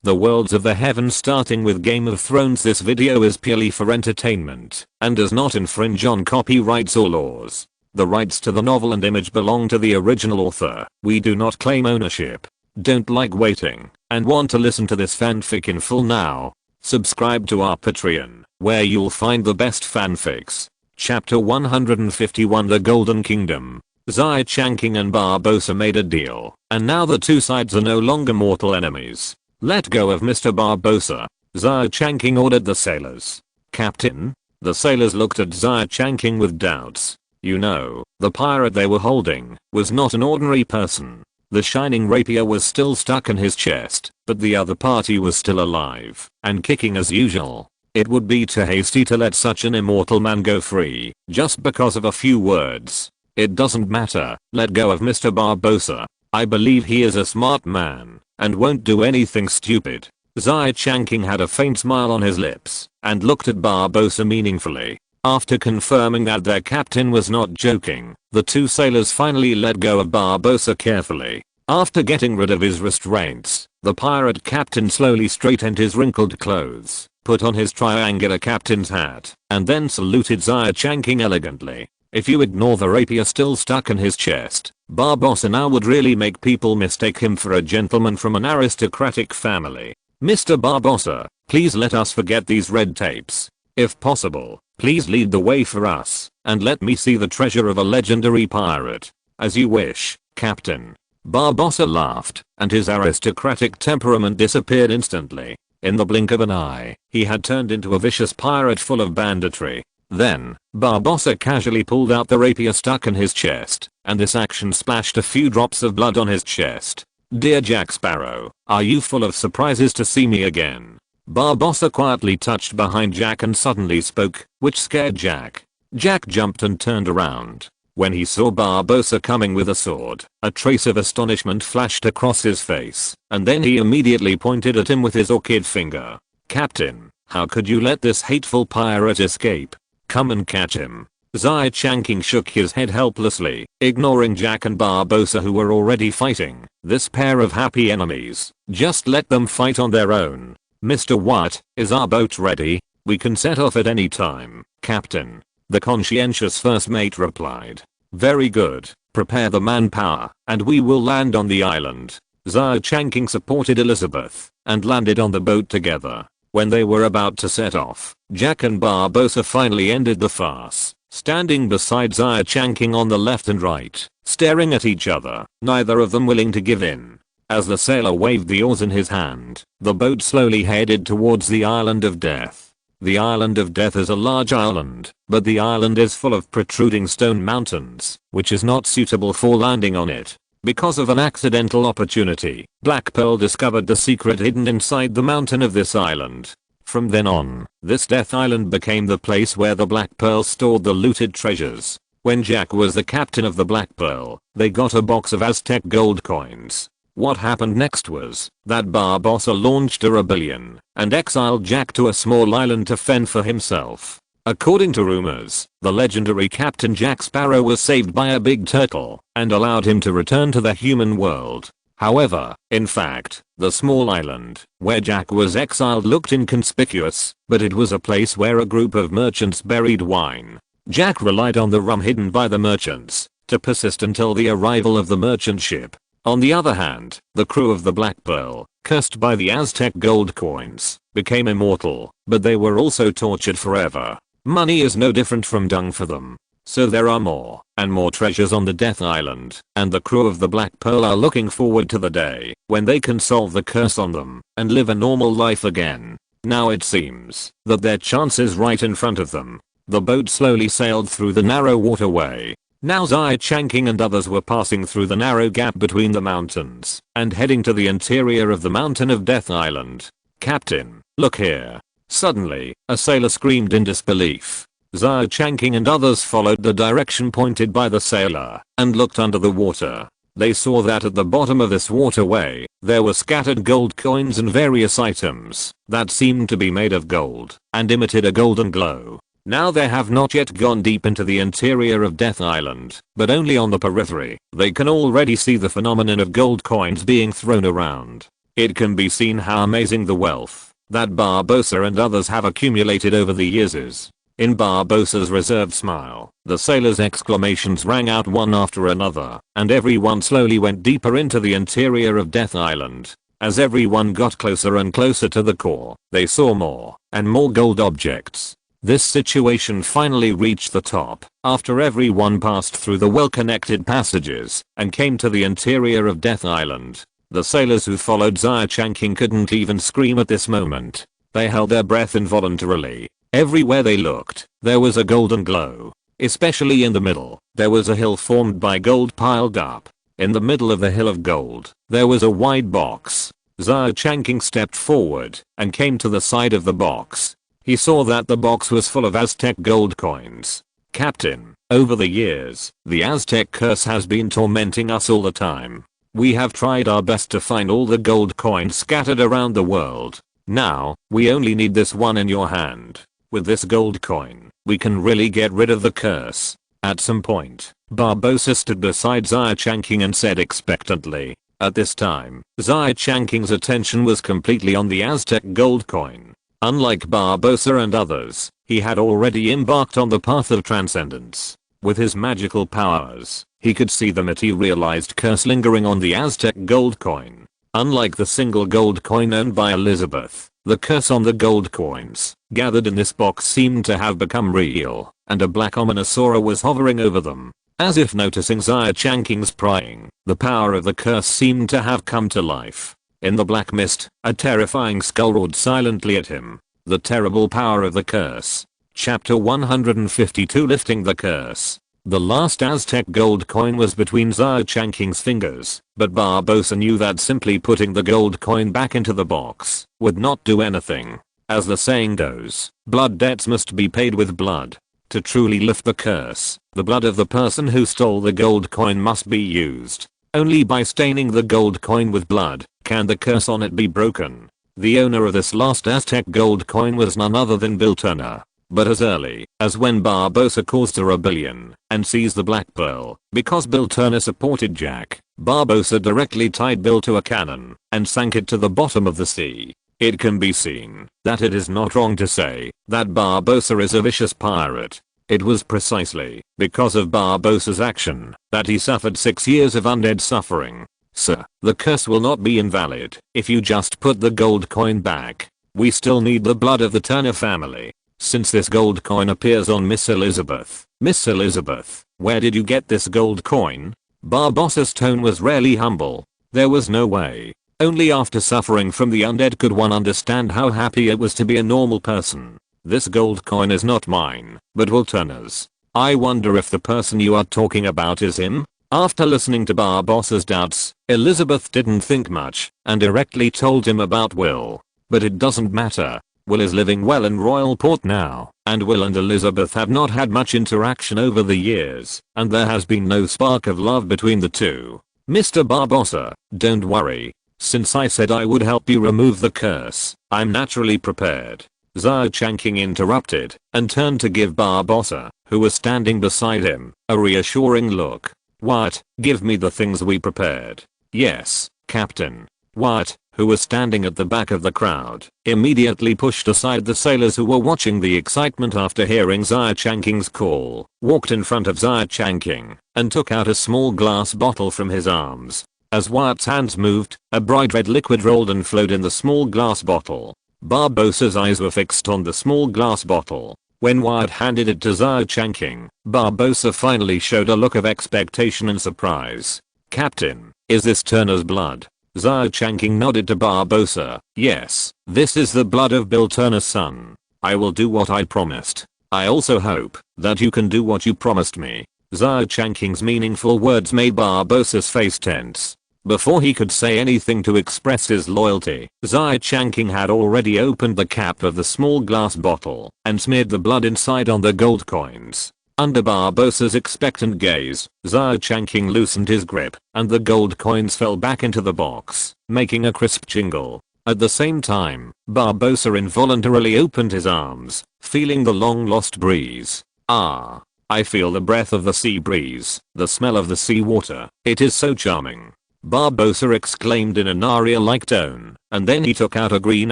the worlds of the heavens starting with Game of Thrones. This video is purely for entertainment and does not infringe on copyrights or laws. The rights to the novel and image belong to the original author. We do not claim ownership. Don't like waiting and want to listen to this fanfic in full now? Subscribe to our Patreon, where you'll find the best fanfics. Chapter 151 The Golden Kingdom. Xia Changqing and Barbossa made a deal, and now the two sides are no longer mortal enemies. Let go of Mr. Barbossa, Xia Changqing ordered the sailors. Captain? The sailors looked at Xia Changqing with doubts. You know, the pirate they were holding was not an ordinary person. The shining rapier was still stuck in his chest, but the other party was still alive and kicking as usual. It would be too hasty to let such an immortal man go free just because of a few words. It doesn't matter, let go of Mr. Barbossa. I believe he is a smart man and won't do anything stupid. Xia Changqing had a faint smile on his lips and looked at Barbossa meaningfully. After confirming that their captain was not joking, the two sailors finally let go of Barbossa carefully. After getting rid of his restraints, the pirate captain slowly straightened his wrinkled clothes, put on his triangular captain's hat, and then saluted Xia Changqing elegantly. If you ignore the rapier still stuck in his chest, Barbossa now would really make people mistake him for a gentleman from an aristocratic family. Mr. Barbossa, please let us forget these red tapes. If possible, please lead the way for us, and let me see the treasure of a legendary pirate. As you wish, Captain. Barbossa laughed, and his aristocratic temperament disappeared instantly. In the blink of an eye, he had turned into a vicious pirate full of banditry. Then, Barbossa casually pulled out the rapier stuck in his chest, and this action splashed a few drops of blood on his chest. Dear Jack Sparrow, are you full of surprises to see me again? Barbossa quietly touched behind Jack and suddenly spoke, which scared Jack. Jack jumped and turned around. When he saw Barbossa coming with a sword, a trace of astonishment flashed across his face, and then he immediately pointed at him with his orchid finger. Captain, how could you let this hateful pirate escape? Come and catch him. Xia Changqing shook his head helplessly, ignoring Jack and Barbossa who were already fighting. This pair of happy enemies, just let them fight on their own. Mr. Watt, is our boat ready? We can set off at any time, Captain. The conscientious first mate replied. Very good, prepare the manpower, and we will land on the island. Xia Changqing supported Elizabeth, and landed on the boat together. When they were about to set off, Jack and Barbossa finally ended the farce, standing beside Xia Changqing on the left and right, staring at each other, neither of them willing to give in. As the sailor waved the oars in his hand, the boat slowly headed towards the Island of Death. The Island of Death is a large island, but the island is full of protruding stone mountains, which is not suitable for landing on it. Because of an accidental opportunity, Black Pearl discovered the secret hidden inside the mountain of this island. From then on, this Death Island became the place where the Black Pearl stored the looted treasures. When Jack was the captain of the Black Pearl, they got a box of Aztec gold coins. What happened next was that Barbossa launched a rebellion and exiled Jack to a small island to fend for himself. According to rumors, the legendary Captain Jack Sparrow was saved by a big turtle and allowed him to return to the human world. However, in fact, the small island where Jack was exiled looked inconspicuous, but it was a place where a group of merchants buried wine. Jack relied on the rum hidden by the merchants to persist until the arrival of the merchant ship. On the other hand, the crew of the Black Pearl, cursed by the Aztec gold coins, became immortal, but they were also tortured forever. Money is no different from dung for them. So there are more and more treasures on the Death Island, and the crew of the Black Pearl are looking forward to the day when they can solve the curse on them and live a normal life again. Now it seems that their chance is right in front of them. The boat slowly sailed through the narrow waterway. Now Xia Changqing and others were passing through the narrow gap between the mountains and heading to the interior of the mountain of Death Island. Captain, look here. Suddenly, a sailor screamed in disbelief. Xia Changqing and others followed the direction pointed by the sailor and looked under the water. They saw that at the bottom of this waterway, there were scattered gold coins and various items that seemed to be made of gold and emitted a golden glow. Now they have not yet gone deep into the interior of Death Island, but only on the periphery. They can already see the phenomenon of gold coins being thrown around. It can be seen how amazing the wealth that Barbossa and others have accumulated over the years is. In Barbossa's reserved smile, the sailors' exclamations rang out one after another, and everyone slowly went deeper into the interior of Death Island. As everyone got closer and closer to the core, they saw more and more gold objects. This situation finally reached the top after everyone passed through the well-connected passages and came to the interior of Death Island. The sailors who followed Xia Changqing couldn't even scream at this moment. They held their breath involuntarily. Everywhere they looked, there was a golden glow. Especially in the middle, there was a hill formed by gold piled up. In the middle of the hill of gold, there was a wide box. Xia Changqing stepped forward and came to the side of the box. He saw that the box was full of Aztec gold coins. Captain, over the years, the Aztec curse has been tormenting us all the time. We have tried our best to find all the gold coins scattered around the world. Now, we only need this one in your hand. With this gold coin, we can really get rid of the curse. At some point, Barbossa stood beside Xia Changqing and said expectantly. At this time, Xia Changqing's attention was completely on the Aztec gold coin. Unlike Barbossa and others, he had already embarked on the path of transcendence. With his magical powers, he could see the materialized curse lingering on the Aztec gold coin. Unlike the single gold coin owned by Elizabeth, the curse on the gold coins gathered in this box seemed to have become real, and a black ominous aura was hovering over them. As if noticing Xia Changqing's prying, the power of the curse seemed to have come to life. In the black mist, a terrifying skull roared silently at him. The terrible power of the curse. Chapter 152, Lifting the Curse. The last Aztec gold coin was between Xia Changqing's fingers, but Barbossa knew that simply putting the gold coin back into the box would not do anything. As the saying goes, blood debts must be paid with blood. To truly lift the curse, the blood of the person who stole the gold coin must be used. Only by staining the gold coin with blood can the curse on it be broken. The owner of this last Aztec gold coin was none other than Bill Turner. But as early as when Barbossa caused a rebellion and seized the Black Pearl, because Bill Turner supported Jack, Barbossa directly tied Bill to a cannon and sank it to the bottom of the sea. It can be seen that it is not wrong to say that Barbossa is a vicious pirate. It was precisely because of Barbossa's action that he suffered 6 years of undead suffering. Sir, the curse will not be invalid if you just put the gold coin back. We still need the blood of the Turner family. Since this gold coin appears on Miss Elizabeth. Miss Elizabeth, where did you get this gold coin? Barbossa's tone was rarely humble. There was no way. Only after suffering from the undead could one understand how happy it was to be a normal person. This gold coin is not mine, but Will Turner's. I wonder if the person you are talking about is him? After listening to Barbossa's doubts, Elizabeth didn't think much and directly told him about Will. But it doesn't matter. Will is living well in Royalport now, and Will and Elizabeth have not had much interaction over the years, and there has been no spark of love between the two. Mr. Barbossa, don't worry. Since I said I would help you remove the curse, I'm naturally prepared. Xia Changqing interrupted and turned to give Barbossa, who was standing beside him, a reassuring look. What? Give me the things we prepared. Yes, Captain. What? Who was standing at the back of the crowd, immediately pushed aside the sailors who were watching the excitement after hearing Xia Changqing's call, walked in front of Xia Changqing, and took out a small glass bottle from his arms. As Wyatt's hands moved, a bright red liquid rolled and flowed in the small glass bottle. Barbossa's eyes were fixed on the small glass bottle. When Wyatt handed it to Xia Changqing, Barbossa finally showed a look of expectation and surprise. Captain, is this Turner's blood? Xia Changqing nodded to Barbossa. Yes, this is the blood of Bill Turner's son. I will do what I promised. I also hope that you can do what you promised me. Xia Changqing's meaningful words made Barbossa's face tense. Before he could say anything to express his loyalty, Xia Changqing had already opened the cap of the small glass bottle and smeared the blood inside on the gold coins. Under Barbossa's expectant gaze, Xia Changqing loosened his grip, and the gold coins fell back into the box, making a crisp jingle. At the same time, Barbossa involuntarily opened his arms, feeling the long-lost breeze. Ah! I feel the breath of the sea breeze, the smell of the sea water. It is so charming. Barbossa exclaimed in an aria-like tone, and then he took out a green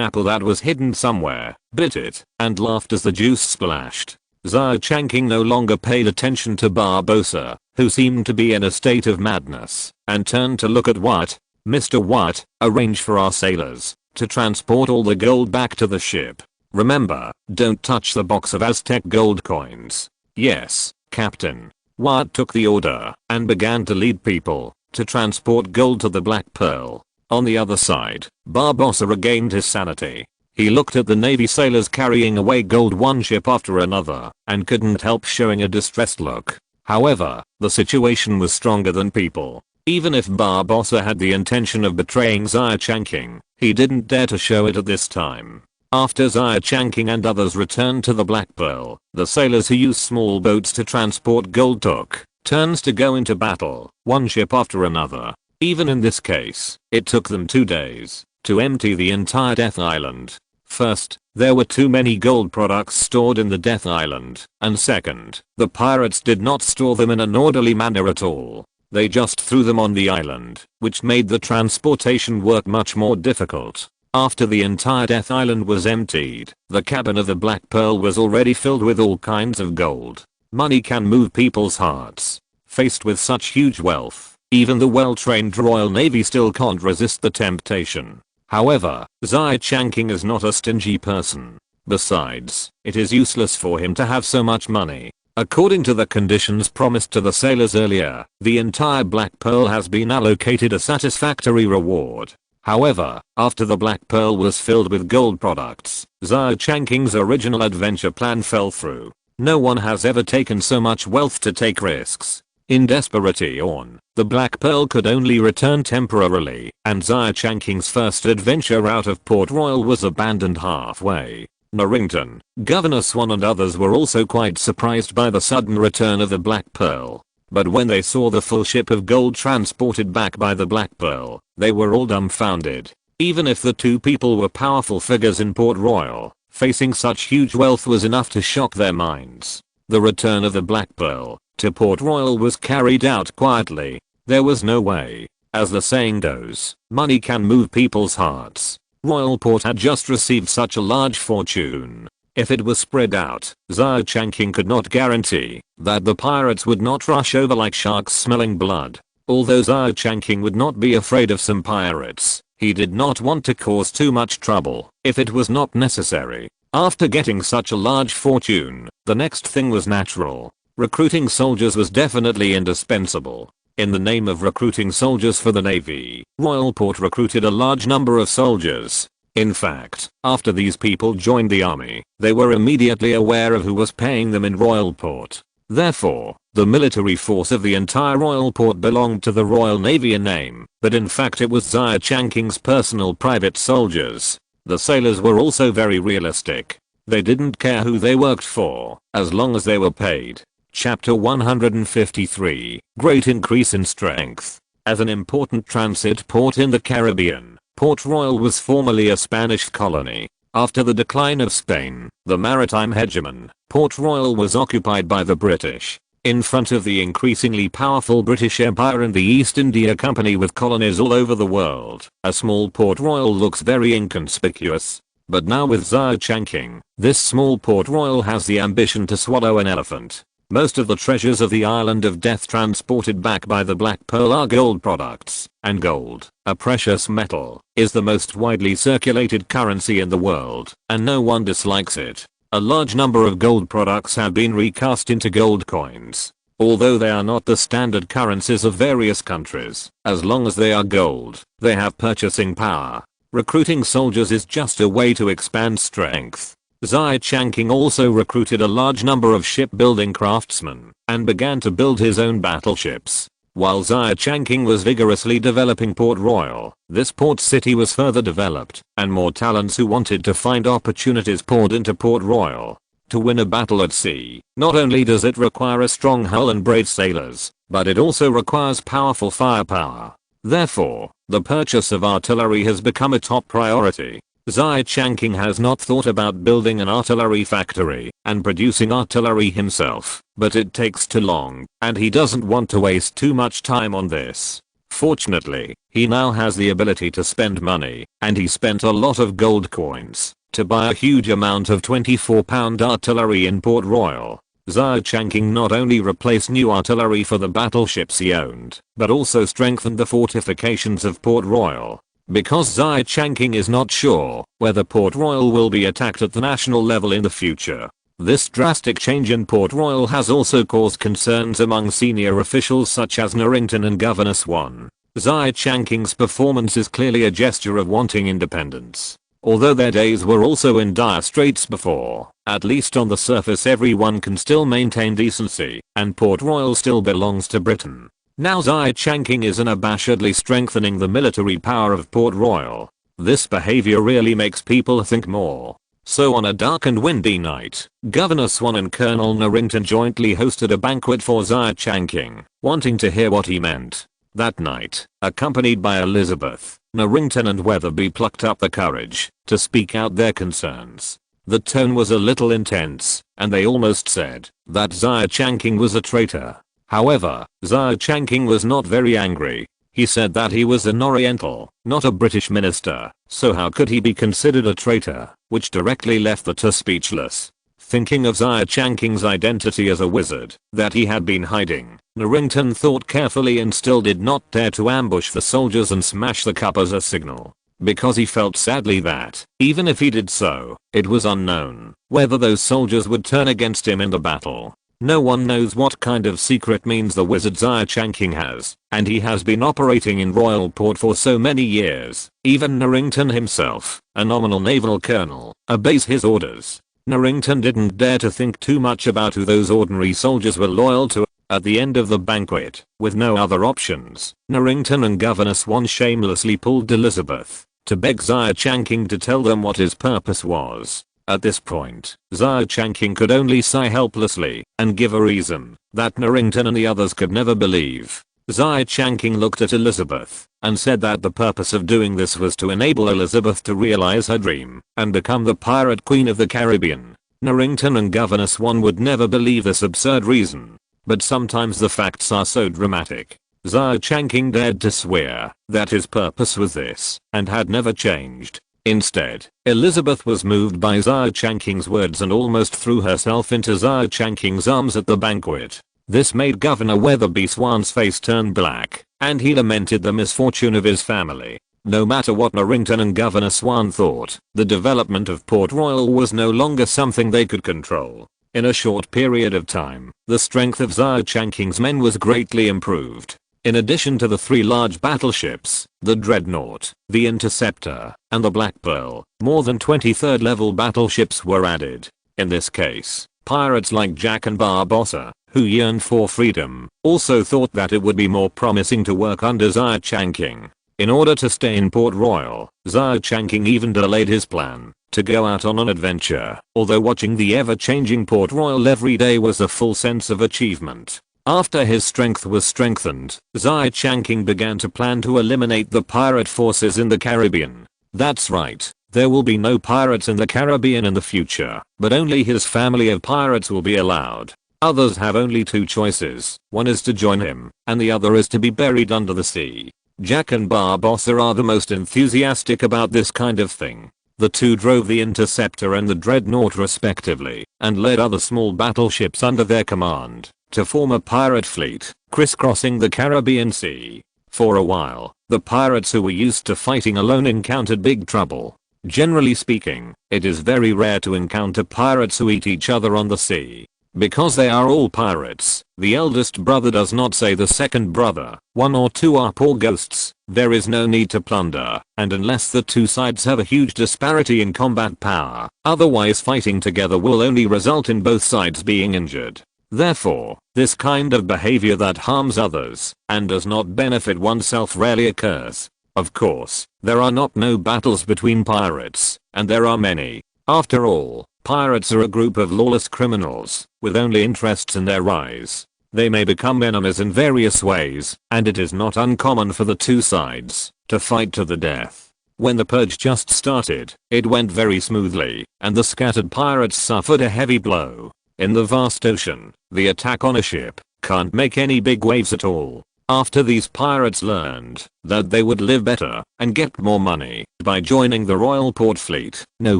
apple that was hidden somewhere, bit it, and laughed as the juice splashed. Xia Changqing no longer paid attention to Barbossa, who seemed to be in a state of madness, and turned to look at What. Mr. What, arrange for our sailors to transport all the gold back to the ship. Remember, don't touch the box of Aztec gold coins. Yes, Captain. What took the order and began to lead people to transport gold to the Black Pearl. On the other side, Barbossa regained his sanity. He looked at the Navy sailors carrying away gold one ship after another and couldn't help showing a distressed look. However, the situation was stronger than people. Even if Barbossa had the intention of betraying Xia Changqing, he didn't dare to show it at this time. After Xia Changqing and others returned to the Black Pearl, the sailors who used small boats to transport gold took turns to go into battle, one ship after another. Even in this case, it took them 2 days to empty the entire Death Island. First, there were too many gold products stored in the Death Island, and second, the pirates did not store them in an orderly manner at all. They just threw them on the island, which made the transportation work much more difficult. After the entire Death Island was emptied, the cabin of the Black Pearl was already filled with all kinds of gold. Money can move people's hearts. Faced with such huge wealth, even the well-trained Royal Navy still can't resist the temptation. However, Xia Changqing is not a stingy person. Besides, it is useless for him to have so much money. According to the conditions promised to the sailors earlier, the entire Black Pearl has been allocated a satisfactory reward. However, after the Black Pearl was filled with gold products, Xia Changqing's original adventure plan fell through. No one has ever taken so much wealth to take risks. In desperation, the Black Pearl could only return temporarily, and Xia Changqing's first adventure out of Port Royal was abandoned halfway. Norrington, Governor Swan and others were also quite surprised by the sudden return of the Black Pearl. But when they saw the full ship of gold transported back by the Black Pearl, they were all dumbfounded. Even if the two people were powerful figures in Port Royal, facing such huge wealth was enough to shock their minds. The return of the Black Pearl to Port Royal was carried out quietly. There was no way. As the saying goes, money can move people's hearts. Royal Port had just received such a large fortune. If it was spread out, Xia Changqing could not guarantee that the pirates would not rush over like sharks smelling blood. Although Xia Changqing would not be afraid of some pirates, he did not want to cause too much trouble if it was not necessary. After getting such a large fortune, the next thing was natural. Recruiting soldiers was definitely indispensable. In the name of recruiting soldiers for the Navy, Royal Port recruited a large number of soldiers. In fact, after these people joined the army, they were immediately aware of who was paying them in Royal Port. Therefore, the military force of the entire Royal Port belonged to the Royal Navy in name, but in fact it was Xia Changqing's personal private soldiers. The sailors were also very realistic. They didn't care who they worked for, as long as they were paid. Chapter 153, Great Increase in Strength. As an important transit port in the Caribbean, Port Royal was formerly a Spanish colony. After the decline of Spain, the maritime hegemon, Port Royal was occupied by the British. In front of the increasingly powerful British Empire and the East India Company with colonies all over the world, a small Port Royal looks very inconspicuous. But now with Xia Changqing, this small Port Royal has the ambition to swallow an elephant. Most of the treasures of the Island of Death transported back by the Black Pearl are gold products, and gold, a precious metal, is the most widely circulated currency in the world, and no one dislikes it. A large number of gold products have been recast into gold coins. Although they are not the standard currencies of various countries, as long as they are gold, they have purchasing power. Recruiting soldiers is just a way to expand strength. Xia Changqing also recruited a large number of shipbuilding craftsmen and began to build his own battleships. While Xia Changqing was vigorously developing Port Royal, this port city was further developed, and more talents who wanted to find opportunities poured into Port Royal. To win a battle at sea, not only does it require a strong hull and brave sailors, but it also requires powerful firepower. Therefore, the purchase of artillery has become a top priority. Xia Changqing has not thought about building an artillery factory and producing artillery himself, but it takes too long, and he doesn't want to waste too much time on this. Fortunately, he now has the ability to spend money, and he spent a lot of gold coins to buy a huge amount of 24-pound artillery in Port Royal. Xia Changqing not only replaced new artillery for the battleships he owned, but also strengthened the fortifications of Port Royal. Because Xia Changqing is not sure whether Port Royal will be attacked at the national level in the future. This drastic change in Port Royal has also caused concerns among senior officials such as Narrington and Governor Swan. Xia Changqing's performance is clearly a gesture of wanting independence. Although their days were also in dire straits before, at least on the surface everyone can still maintain decency, and Port Royal still belongs to Britain. Now Xia Changqing is unabashedly strengthening the military power of Port Royal. This behavior really makes people think more. So on a dark and windy night, Governor Swan and Colonel Narrington jointly hosted a banquet for Xia Changqing, wanting to hear what he meant. That night, accompanied by Elizabeth, Narrington and Weatherby plucked up the courage to speak out their concerns. The tone was a little intense, and they almost said that Xia Changqing was a traitor. However, Xia Changqing was not very angry. He said that he was an Oriental, not a British minister, so how could he be considered a traitor, which directly left the two speechless. Thinking of Xia Changqing's identity as a wizard that he had been hiding, Narrington thought carefully and still did not dare to ambush the soldiers and smash the cup as a signal. Because he felt sadly that, even if he did so, it was unknown whether those soldiers would turn against him in the battle. No one knows what kind of secret means the wizard Xia Changqing has, and he has been operating in Royal Port for so many years. Even Narrington himself, a nominal naval colonel, obeys his orders. Narrington didn't dare to think too much about who those ordinary soldiers were loyal to. At the end of the banquet, with no other options, Narrington and Governor Swan shamelessly pulled Elizabeth to beg Xia Changqing to tell them what his purpose was. At this point, Xia Changqing could only sigh helplessly and give a reason that Narrington and the others could never believe. Xia Changqing looked at Elizabeth and said that the purpose of doing this was to enable Elizabeth to realize her dream and become the pirate queen of the Caribbean. Narrington and Governor Swan would never believe this absurd reason. But sometimes the facts are so dramatic. Xia Changqing dared to swear that his purpose was this and had never changed. Instead, Elizabeth was moved by Xia Changqing's words and almost threw herself into Xia Changqing's arms at the banquet. This made Governor Weatherby Swan's face turn black, and he lamented the misfortune of his family. No matter what Narrington and Governor Swan thought, the development of Port Royal was no longer something they could control. In a short period of time, the strength of Xia Changqing's men was greatly improved. In addition to the 3 large battleships, the Dreadnought, the Interceptor, and the Black Pearl, more than 23rd level battleships were added. In this case, pirates like Jack and Barbossa, who yearned for freedom, also thought that it would be more promising to work under Xia Changqing. In order to stay in Port Royal, Xia Changqing even delayed his plan to go out on an adventure, although watching the ever-changing Port Royal every day was a full sense of achievement. After his strength was strengthened, Xia Changqing began to plan to eliminate the pirate forces in the Caribbean. That's right, there will be no pirates in the Caribbean in the future, but only his family of pirates will be allowed. Others have only 2 choices, one is to join him, and the other is to be buried under the sea. Jack and Barbossa are the most enthusiastic about this kind of thing. The 2 drove the Interceptor and the Dreadnought respectively, and led other small battleships under their command to form a pirate fleet, crisscrossing the Caribbean Sea. For a while, the pirates who were used to fighting alone encountered big trouble. Generally speaking, it is very rare to encounter pirates who eat each other on the sea. Because they are all pirates, the eldest brother does not say the second brother, 1 or 2 are poor ghosts, there is no need to plunder, and unless the 2 sides have a huge disparity in combat power, otherwise fighting together will only result in both sides being injured. Therefore, this kind of behavior that harms others and does not benefit oneself rarely occurs. Of course, there are no battles between pirates, and there are many. After all, pirates are a group of lawless criminals with only interests in their rise. They may become enemies in various ways, and it is not uncommon for the 2 sides to fight to the death. When the purge just started, it went very smoothly, and the scattered pirates suffered a heavy blow. In the vast ocean, the attack on a ship can't make any big waves at all. After these pirates learned that they would live better and get more money by joining the Royal Port Fleet, no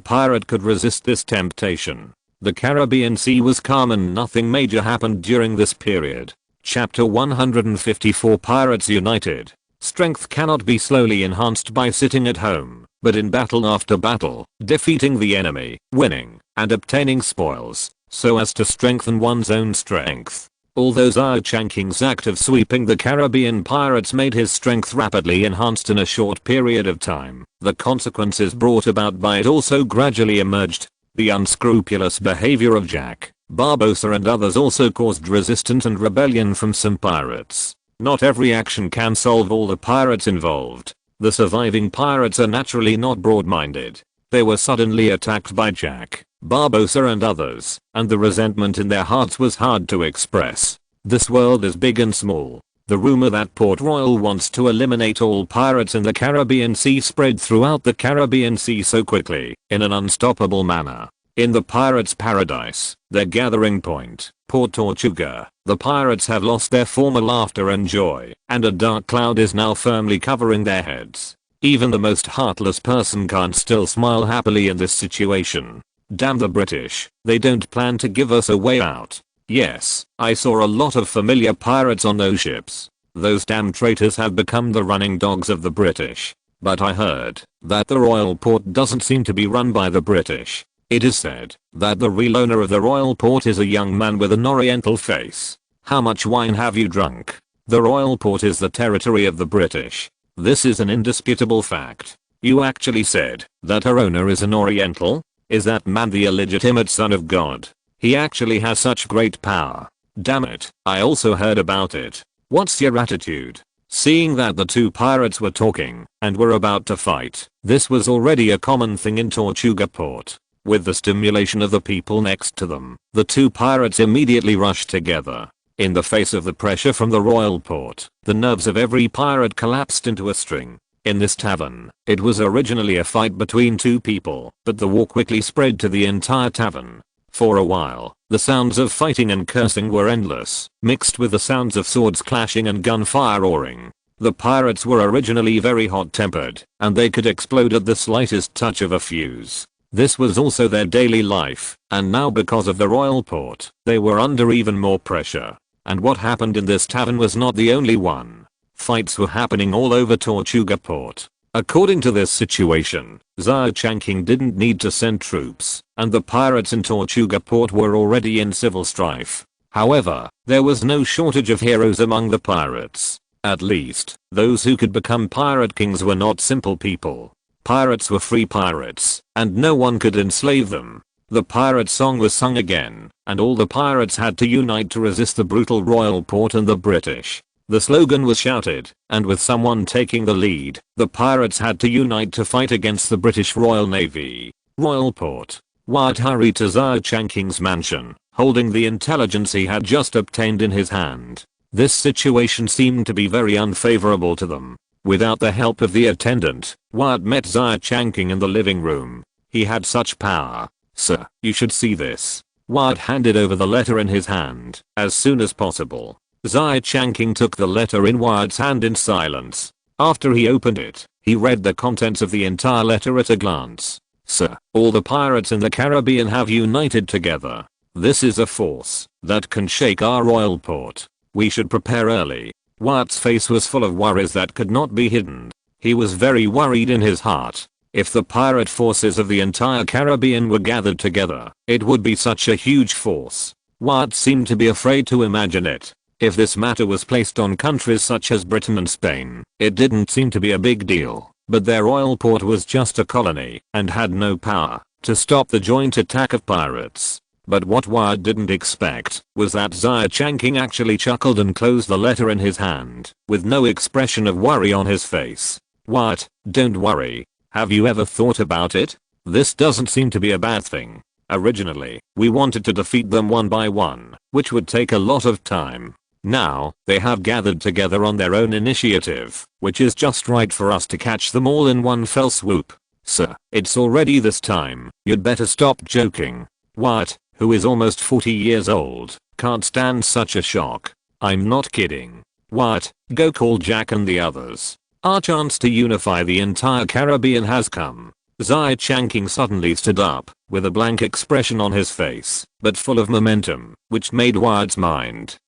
pirate could resist this temptation. The Caribbean Sea was calm and nothing major happened during this period. Chapter 154 Pirates United. Strength cannot be slowly enhanced by sitting at home, but in battle after battle, defeating the enemy, winning, and obtaining spoils, so as to strengthen one's own strength. Although Xia Changqing's act of sweeping the Caribbean pirates made his strength rapidly enhanced in a short period of time, the consequences brought about by it also gradually emerged. The unscrupulous behavior of Jack, Barbossa and others also caused resistance and rebellion from some pirates. Not every action can solve all the pirates involved. The surviving pirates are naturally not broad-minded. They were suddenly attacked by Jack, Barbossa and others, and the resentment in their hearts was hard to express. This world is big and small. The rumor that Port Royal wants to eliminate all pirates in the Caribbean Sea spread throughout the Caribbean Sea so quickly, in an unstoppable manner. In the pirates' paradise, their gathering point, Port Tortuga, the pirates have lost their former laughter and joy, and a dark cloud is now firmly covering their heads. Even the most heartless person can't still smile happily in this situation. Damn the British, they don't plan to give us a way out. Yes, I saw a lot of familiar pirates on those ships. Those damn traitors have become the running dogs of the British. But I heard that the Royal Port doesn't seem to be run by the British. It is said that the real owner of the Royal Port is a young man with an oriental face. How much wine have you drunk? The Royal Port is the territory of the British. This is an indisputable fact. You actually said that her owner is an oriental? Is that man the illegitimate son of God? He actually has such great power. Damn it, I also heard about it. What's your attitude? Seeing that the two pirates were talking and were about to fight, this was already a common thing in Tortuga Port. With the stimulation of the people next to them, the two pirates immediately rushed together. In the face of the pressure from the Royal Port, the nerves of every pirate collapsed into a string. In this tavern, it was originally a fight between two people, but the war quickly spread to the entire tavern. For a while, the sounds of fighting and cursing were endless, mixed with the sounds of swords clashing and gunfire roaring. The pirates were originally very hot-tempered, and they could explode at the slightest touch of a fuse. This was also their daily life, and now because of the Royal Port, they were under even more pressure. And what happened in this tavern was not the only one. Fights were happening all over Tortuga Port. According to this situation, Xia Changqing didn't need to send troops, and the pirates in Tortuga Port were already in civil strife. However, there was no shortage of heroes among the pirates. At least, those who could become pirate kings were not simple people. Pirates were free pirates, and no one could enslave them. The pirate song was sung again, and all the pirates had to unite to resist the brutal Royal Port and the British. The slogan was shouted, and with someone taking the lead, the pirates had to unite to fight against the British Royal Navy. Royal Port. Wyatt hurried to Xia Changqing's mansion, holding the intelligence he had just obtained in his hand. This situation seemed to be very unfavorable to them. Without the help of the attendant, Wyatt met Xia Changqing in the living room. He had such power. Sir, you should see this. Wyatt handed over the letter in his hand as soon as possible. Xia Changqing took the letter in Wyatt's hand in silence. After he opened it, he read the contents of the entire letter at a glance. Sir, all the pirates in the Caribbean have united together. This is a force that can shake our Royal Port. We should prepare early. Wyatt's face was full of worries that could not be hidden. He was very worried in his heart. If the pirate forces of the entire Caribbean were gathered together, it would be such a huge force. Wyatt seemed to be afraid to imagine it. If this matter was placed on countries such as Britain and Spain, it didn't seem to be a big deal, but their Royal Port was just a colony and had no power to stop the joint attack of pirates. But what Wyatt didn't expect was that Xia Changqing actually chuckled and closed the letter in his hand, with no expression of worry on his face. Wyatt, don't worry. Have you ever thought about it? This doesn't seem to be a bad thing. Originally, we wanted to defeat them one by one, which would take a lot of time. Now, they have gathered together on their own initiative, which is just right for us to catch them all in one fell swoop. Sir, it's already this time. You'd better stop joking. Wyatt, who is almost 40 years old, can't stand such a shock. I'm not kidding. What? Go call Jack and the others. Our chance to unify the entire Caribbean has come. Xia Changqing suddenly stood up, with a blank expression on his face, but full of momentum, which made Wyatt's mind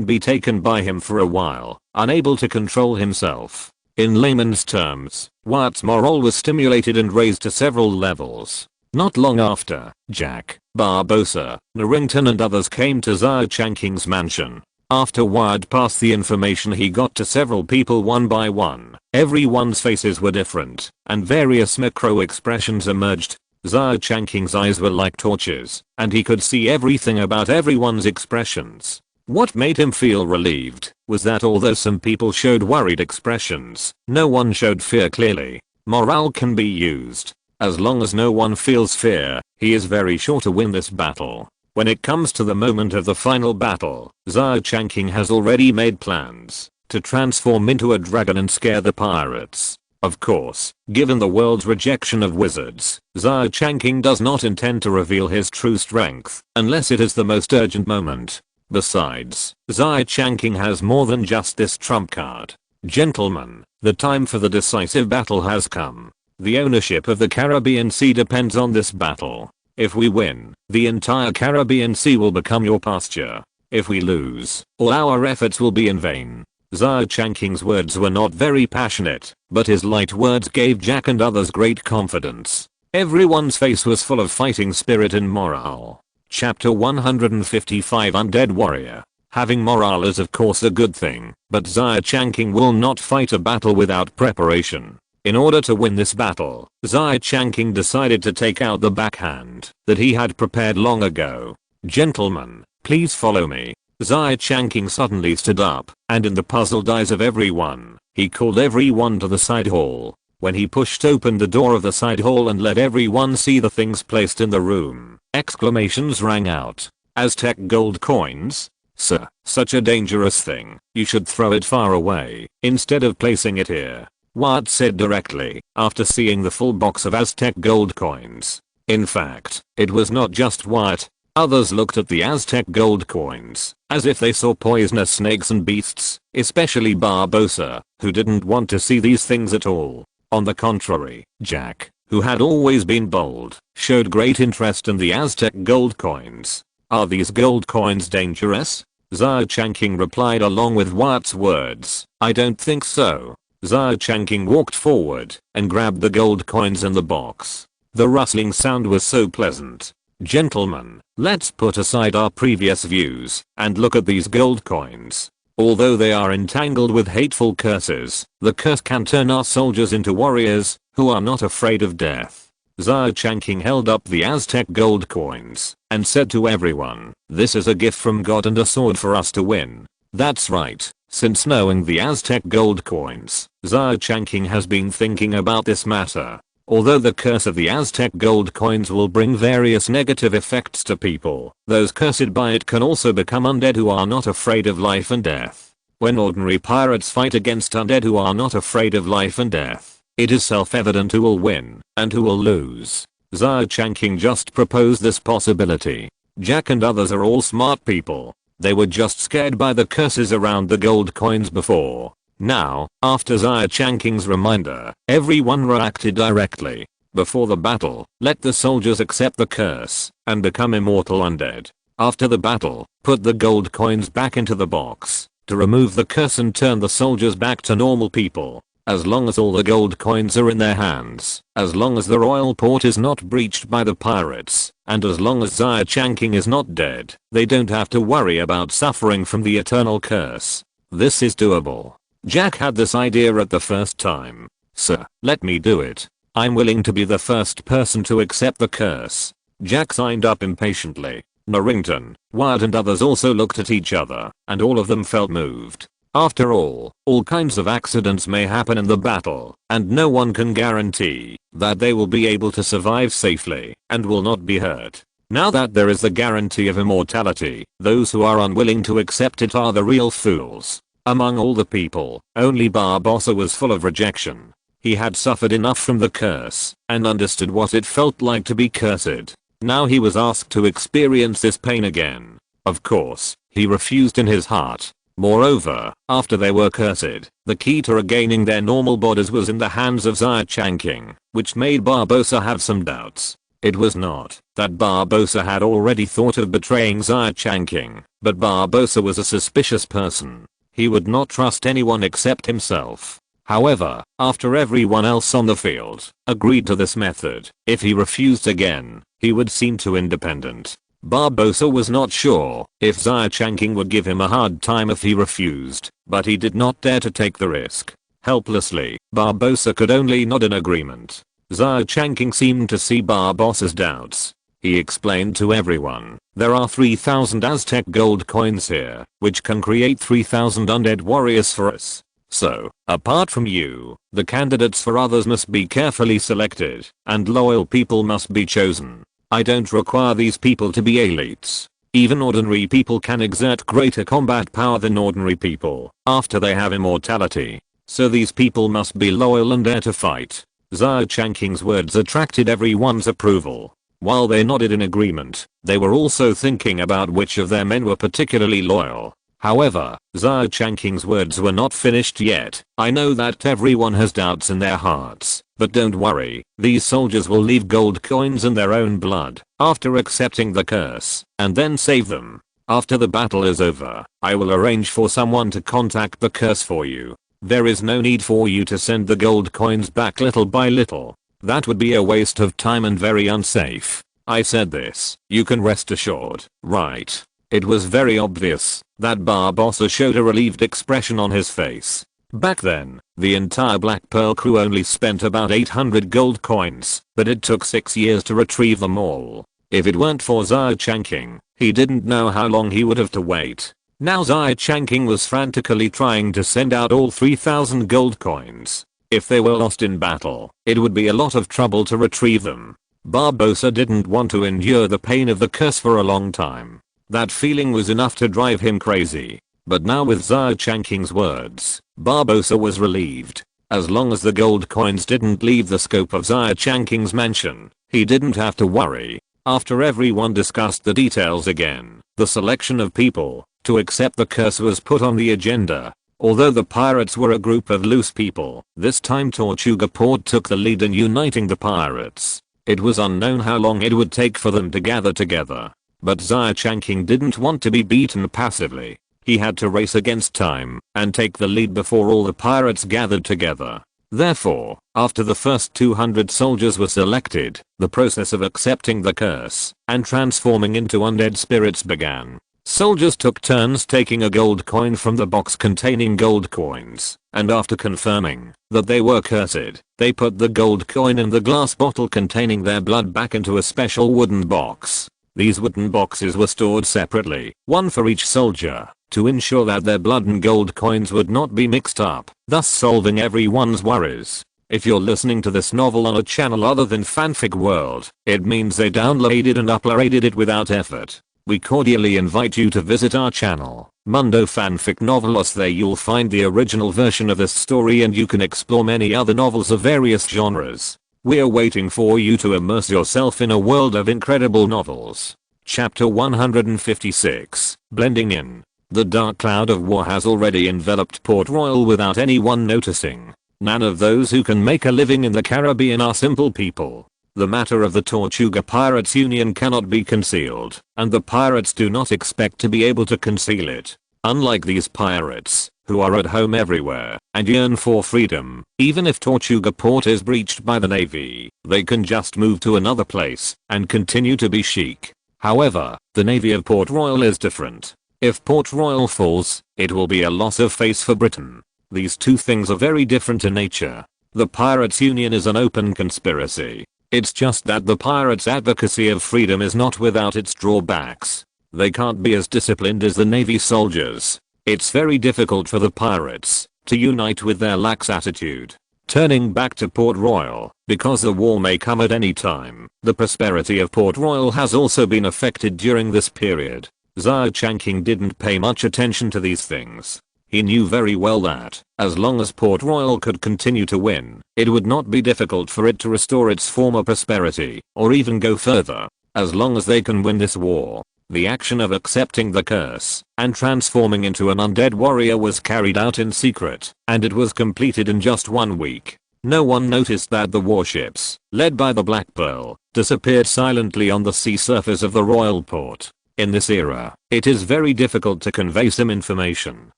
be taken by him for a while, unable to control himself. In layman's terms, Wyatt's morale was stimulated and raised to several levels. Not long after, Jack, Barbossa, Narrington and others came to Xia Changqing's mansion. After Wyatt passed the information he got to several people one by one, everyone's faces were different, and various macro expressions emerged. Xia Changqing's eyes were like torches, and he could see everything about everyone's expressions. What made him feel relieved was that although some people showed worried expressions, no one showed fear clearly. Morale can be used. As long as no one feels fear, he is very sure to win this battle. When it comes to the moment of the final battle, Xia Changqing has already made plans to transform into a dragon and scare the pirates. Of course, given the world's rejection of wizards, Xia Changqing does not intend to reveal his true strength unless it is the most urgent moment. Besides, Xia Changqing has more than just this trump card. Gentlemen, the time for the decisive battle has come. The ownership of the Caribbean Sea depends on this battle. If we win, the entire Caribbean Sea will become your pasture. If we lose, all our efforts will be in vain. Xia Changqing's words were not very passionate, but his light words gave Jack and others great confidence. Everyone's face was full of fighting spirit and morale. Chapter 155 Undead Warrior. Having morale is of course a good thing, but Xia Changqing will not fight a battle without preparation. In order to win this battle, Xia Changqing decided to take out the backhand that he had prepared long ago. Gentlemen, please follow me. Xia Changqing suddenly stood up, and in the puzzled eyes of everyone, he called everyone to the side hall. When he pushed open the door of the side hall and let everyone see the things placed in the room, exclamations rang out. Aztec gold coins? Sir, such a dangerous thing. You should throw it far away, instead of placing it here. Wyatt said directly, after seeing the full box of Aztec gold coins. In fact, it was not just Wyatt. Others looked at the Aztec gold coins, as if they saw poisonous snakes and beasts, especially Barbossa, who didn't want to see these things at all. On the contrary, Jack, who had always been bold, showed great interest in the Aztec gold coins. Are these gold coins dangerous? Xia Changqing replied along with Wyatt's words, I don't think so. Xia Changqing walked forward and grabbed the gold coins in the box. The rustling sound was so pleasant. Gentlemen, let's put aside our previous views and look at these gold coins. Although they are entangled with hateful curses, the curse can turn our soldiers into warriors who are not afraid of death. Xia Changqing held up the Aztec gold coins and said to everyone, this is a gift from God and a sword for us to win. That's right. Since knowing the Aztec gold coins, Xia Changqing has been thinking about this matter. Although the curse of the Aztec gold coins will bring various negative effects to people, those cursed by it can also become undead who are not afraid of life and death. When ordinary pirates fight against undead who are not afraid of life and death, it is self-evident who will win and who will lose. Xia Changqing just proposed this possibility. Jack and others are all smart people. They were just scared by the curses around the gold coins before. Now, after Xia Changqing's reminder, everyone reacted directly. Before the battle, let the soldiers accept the curse and become immortal undead. After the battle, put the gold coins back into the box to remove the curse and turn the soldiers back to normal people. As long as all the gold coins are in their hands, as long as the royal port is not breached by the pirates, and as long as Xia Changqing is not dead, they don't have to worry about suffering from the eternal curse. This is doable. Jack had this idea at the first time. Sir, let me do it. I'm willing to be the first person to accept the curse. Jack signed up impatiently. Narrington, Wyatt and others also looked at each other, and all of them felt moved. After all kinds of accidents may happen in the battle, and no one can guarantee that they will be able to survive safely and will not be hurt. Now that there is the guarantee of immortality, those who are unwilling to accept it are the real fools. Among all the people, only Barbossa was full of rejection. He had suffered enough from the curse and understood what it felt like to be cursed. Now he was asked to experience this pain again. Of course, he refused in his heart. Moreover, after they were cursed, the key to regaining their normal bodies was in the hands of Xia Changqing, which made Barbossa have some doubts. It was not that Barbossa had already thought of betraying Xia Changqing, but Barbossa was a suspicious person. He would not trust anyone except himself. However, after everyone else on the field agreed to this method, if he refused again, he would seem too independent. Barbossa was not sure if Xia Changqing would give him a hard time if he refused, but he did not dare to take the risk. Helplessly, Barbossa could only nod in agreement. Xia Changqing seemed to see Barbossa's doubts. He explained to everyone, there are 3,000 Aztec gold coins here, which can create 3,000 undead warriors for us. So, apart from you, the candidates for others must be carefully selected, and loyal people must be chosen. I don't require these people to be elites. Even ordinary people can exert greater combat power than ordinary people after they have immortality. So these people must be loyal and dare to fight. Xia Changqing's words attracted everyone's approval. While they nodded in agreement, they were also thinking about which of their men were particularly loyal. However, Xia Changqing's words were not finished yet. I know that everyone has doubts in their hearts, but don't worry, these soldiers will leave gold coins in their own blood after accepting the curse, and then save them. After the battle is over, I will arrange for someone to contact the curse for you. There is no need for you to send the gold coins back little by little. That would be a waste of time and very unsafe. I said this, you can rest assured, right? It was very obvious that Barbossa showed a relieved expression on his face. Back then, the entire Black Pearl crew only spent about 800 gold coins, but it took 6 years to retrieve them all. If it weren't for Xia Changqing, he didn't know how long he would have to wait. Now Xia Changqing was frantically trying to send out all 3,000 gold coins. If they were lost in battle, it would be a lot of trouble to retrieve them. Barbossa didn't want to endure the pain of the curse for a long time. That feeling was enough to drive him crazy. But now with Xia Changqing's words, Barbossa was relieved. As long as the gold coins didn't leave the scope of Xia Changqing's mansion, he didn't have to worry. After everyone discussed the details again, the selection of people to accept the curse was put on the agenda. Although the pirates were a group of loose people, this time Tortuga Port took the lead in uniting the pirates. It was unknown how long it would take for them to gather together. But Xia Changqing didn't want to be beaten passively. He had to race against time and take the lead before all the pirates gathered together. Therefore, after the first 200 soldiers were selected, the process of accepting the curse and transforming into undead spirits began. Soldiers took turns taking a gold coin from the box containing gold coins, and after confirming that they were cursed, they put the gold coin in the glass bottle containing their blood back into a special wooden box. These wooden boxes were stored separately, one for each soldier, to ensure that their blood and gold coins would not be mixed up, thus solving everyone's worries. If you're listening to this novel on a channel other than Fanfic World, it means they downloaded and uploaded it without effort. We cordially invite you to visit our channel, Mundo Fanfic Novelos. There you'll find the original version of this story and you can explore many other novels of various genres. We're waiting for you to immerse yourself in a world of incredible novels. Chapter 156, Blending In. The dark cloud of war has already enveloped Port Royal without anyone noticing. None of those who can make a living in the Caribbean are simple people. The matter of the Tortuga Pirates Union cannot be concealed, and the pirates do not expect to be able to conceal it. Unlike these pirates, who are at home everywhere and yearn for freedom, even if Tortuga Port is breached by the Navy, they can just move to another place and continue to be chic. However, the Navy of Port Royal is different. If Port Royal falls, it will be a loss of face for Britain. These two things are very different in nature. The Pirates Union is an open conspiracy. It's just that the pirates' advocacy of freedom is not without its drawbacks. They can't be as disciplined as the Navy soldiers. It's very difficult for the pirates to unite with their lax attitude. Turning back to Port Royal, because the war may come at any time, the prosperity of Port Royal has also been affected during this period. Xia Changqing didn't pay much attention to these things. He knew very well that, as long as Port Royal could continue to win, it would not be difficult for it to restore its former prosperity, or even go further. As long as they can win this war, The action of accepting the curse and transforming into an undead warrior was carried out in secret, and it was completed in just 1 week. No one noticed that the warships, led by the Black Pearl, disappeared silently on the sea surface of the royal port. In this era, it is very difficult to convey some information.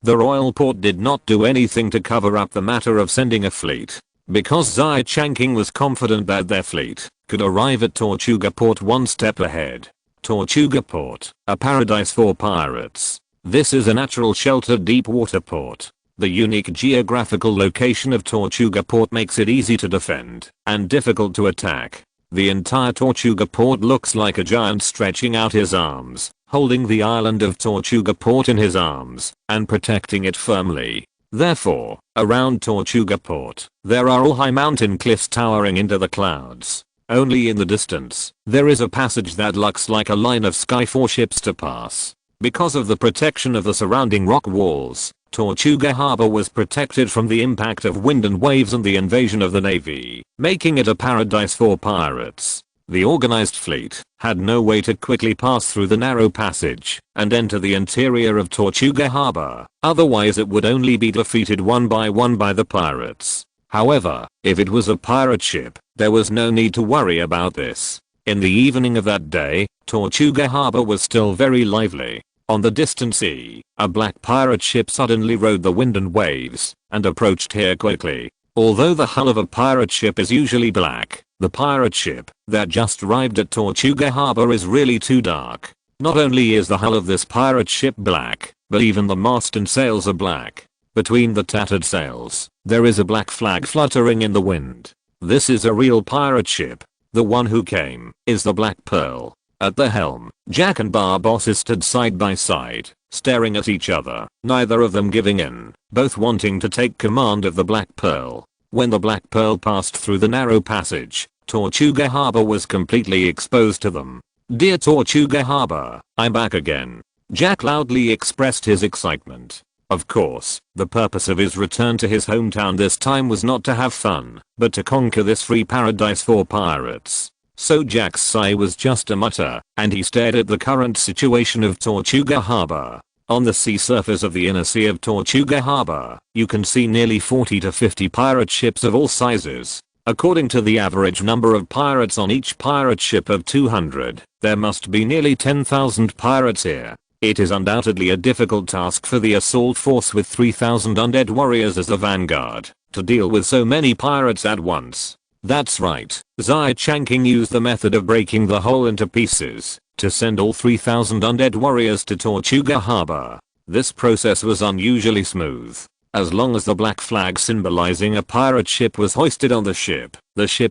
The royal port did not do anything to cover up the matter of sending a fleet, because Xia Changqing was confident that their fleet could arrive at Tortuga Port one step ahead. Tortuga Port, a paradise for pirates. This is a natural sheltered deep water port. The unique geographical location of Tortuga Port makes it easy to defend and difficult to attack. The entire Tortuga Port looks like a giant stretching out his arms, holding the island of Tortuga Port in his arms and protecting it firmly. Therefore, around Tortuga Port, there are all high mountain cliffs towering into the clouds. Only in the distance, there is a passage that looks like a line of sky for ships to pass. Because of the protection of the surrounding rock walls, Tortuga Harbor was protected from the impact of wind and waves and the invasion of the navy, making it a paradise for pirates. The organized fleet had no way to quickly pass through the narrow passage and enter the interior of Tortuga Harbor, otherwise it would only be defeated one by the pirates. However, if it was a pirate ship, there was no need to worry about this. In the evening of that day, Tortuga Harbor was still very lively. On the distant sea, a black pirate ship suddenly rode the wind and waves and approached here quickly. Although the hull of a pirate ship is usually black, the pirate ship that just arrived at Tortuga Harbor is really too dark. Not only is the hull of this pirate ship black, but even the mast and sails are black. Between the tattered sails, there is a black flag fluttering in the wind. This is a real pirate ship. The one who came is the Black Pearl. At the helm, Jack and Barbossa stood side by side, staring at each other, neither of them giving in, both wanting to take command of the Black Pearl. When the Black Pearl passed through the narrow passage, Tortuga Harbor was completely exposed to them. "Dear Tortuga Harbor, I'm back again." Jack loudly expressed his excitement. Of course, the purpose of his return to his hometown this time was not to have fun, but to conquer this free paradise for pirates. So Jack's sigh was just a mutter, and he stared at the current situation of Tortuga Harbor. On the sea surface of the inner sea of Tortuga Harbor, you can see nearly 40 to 50 pirate ships of all sizes. According to the average number of pirates on each pirate ship of 200, there must be nearly 10,000 pirates here. It is undoubtedly a difficult task for the assault force with 3,000 undead warriors as the vanguard to deal with so many pirates at once. That's right, Xia Changqing used the method of breaking the hull into pieces to send all 3,000 undead warriors to Tortuga Harbor. This process was unusually smooth. As long as the black flag symbolizing a pirate ship was hoisted on the ship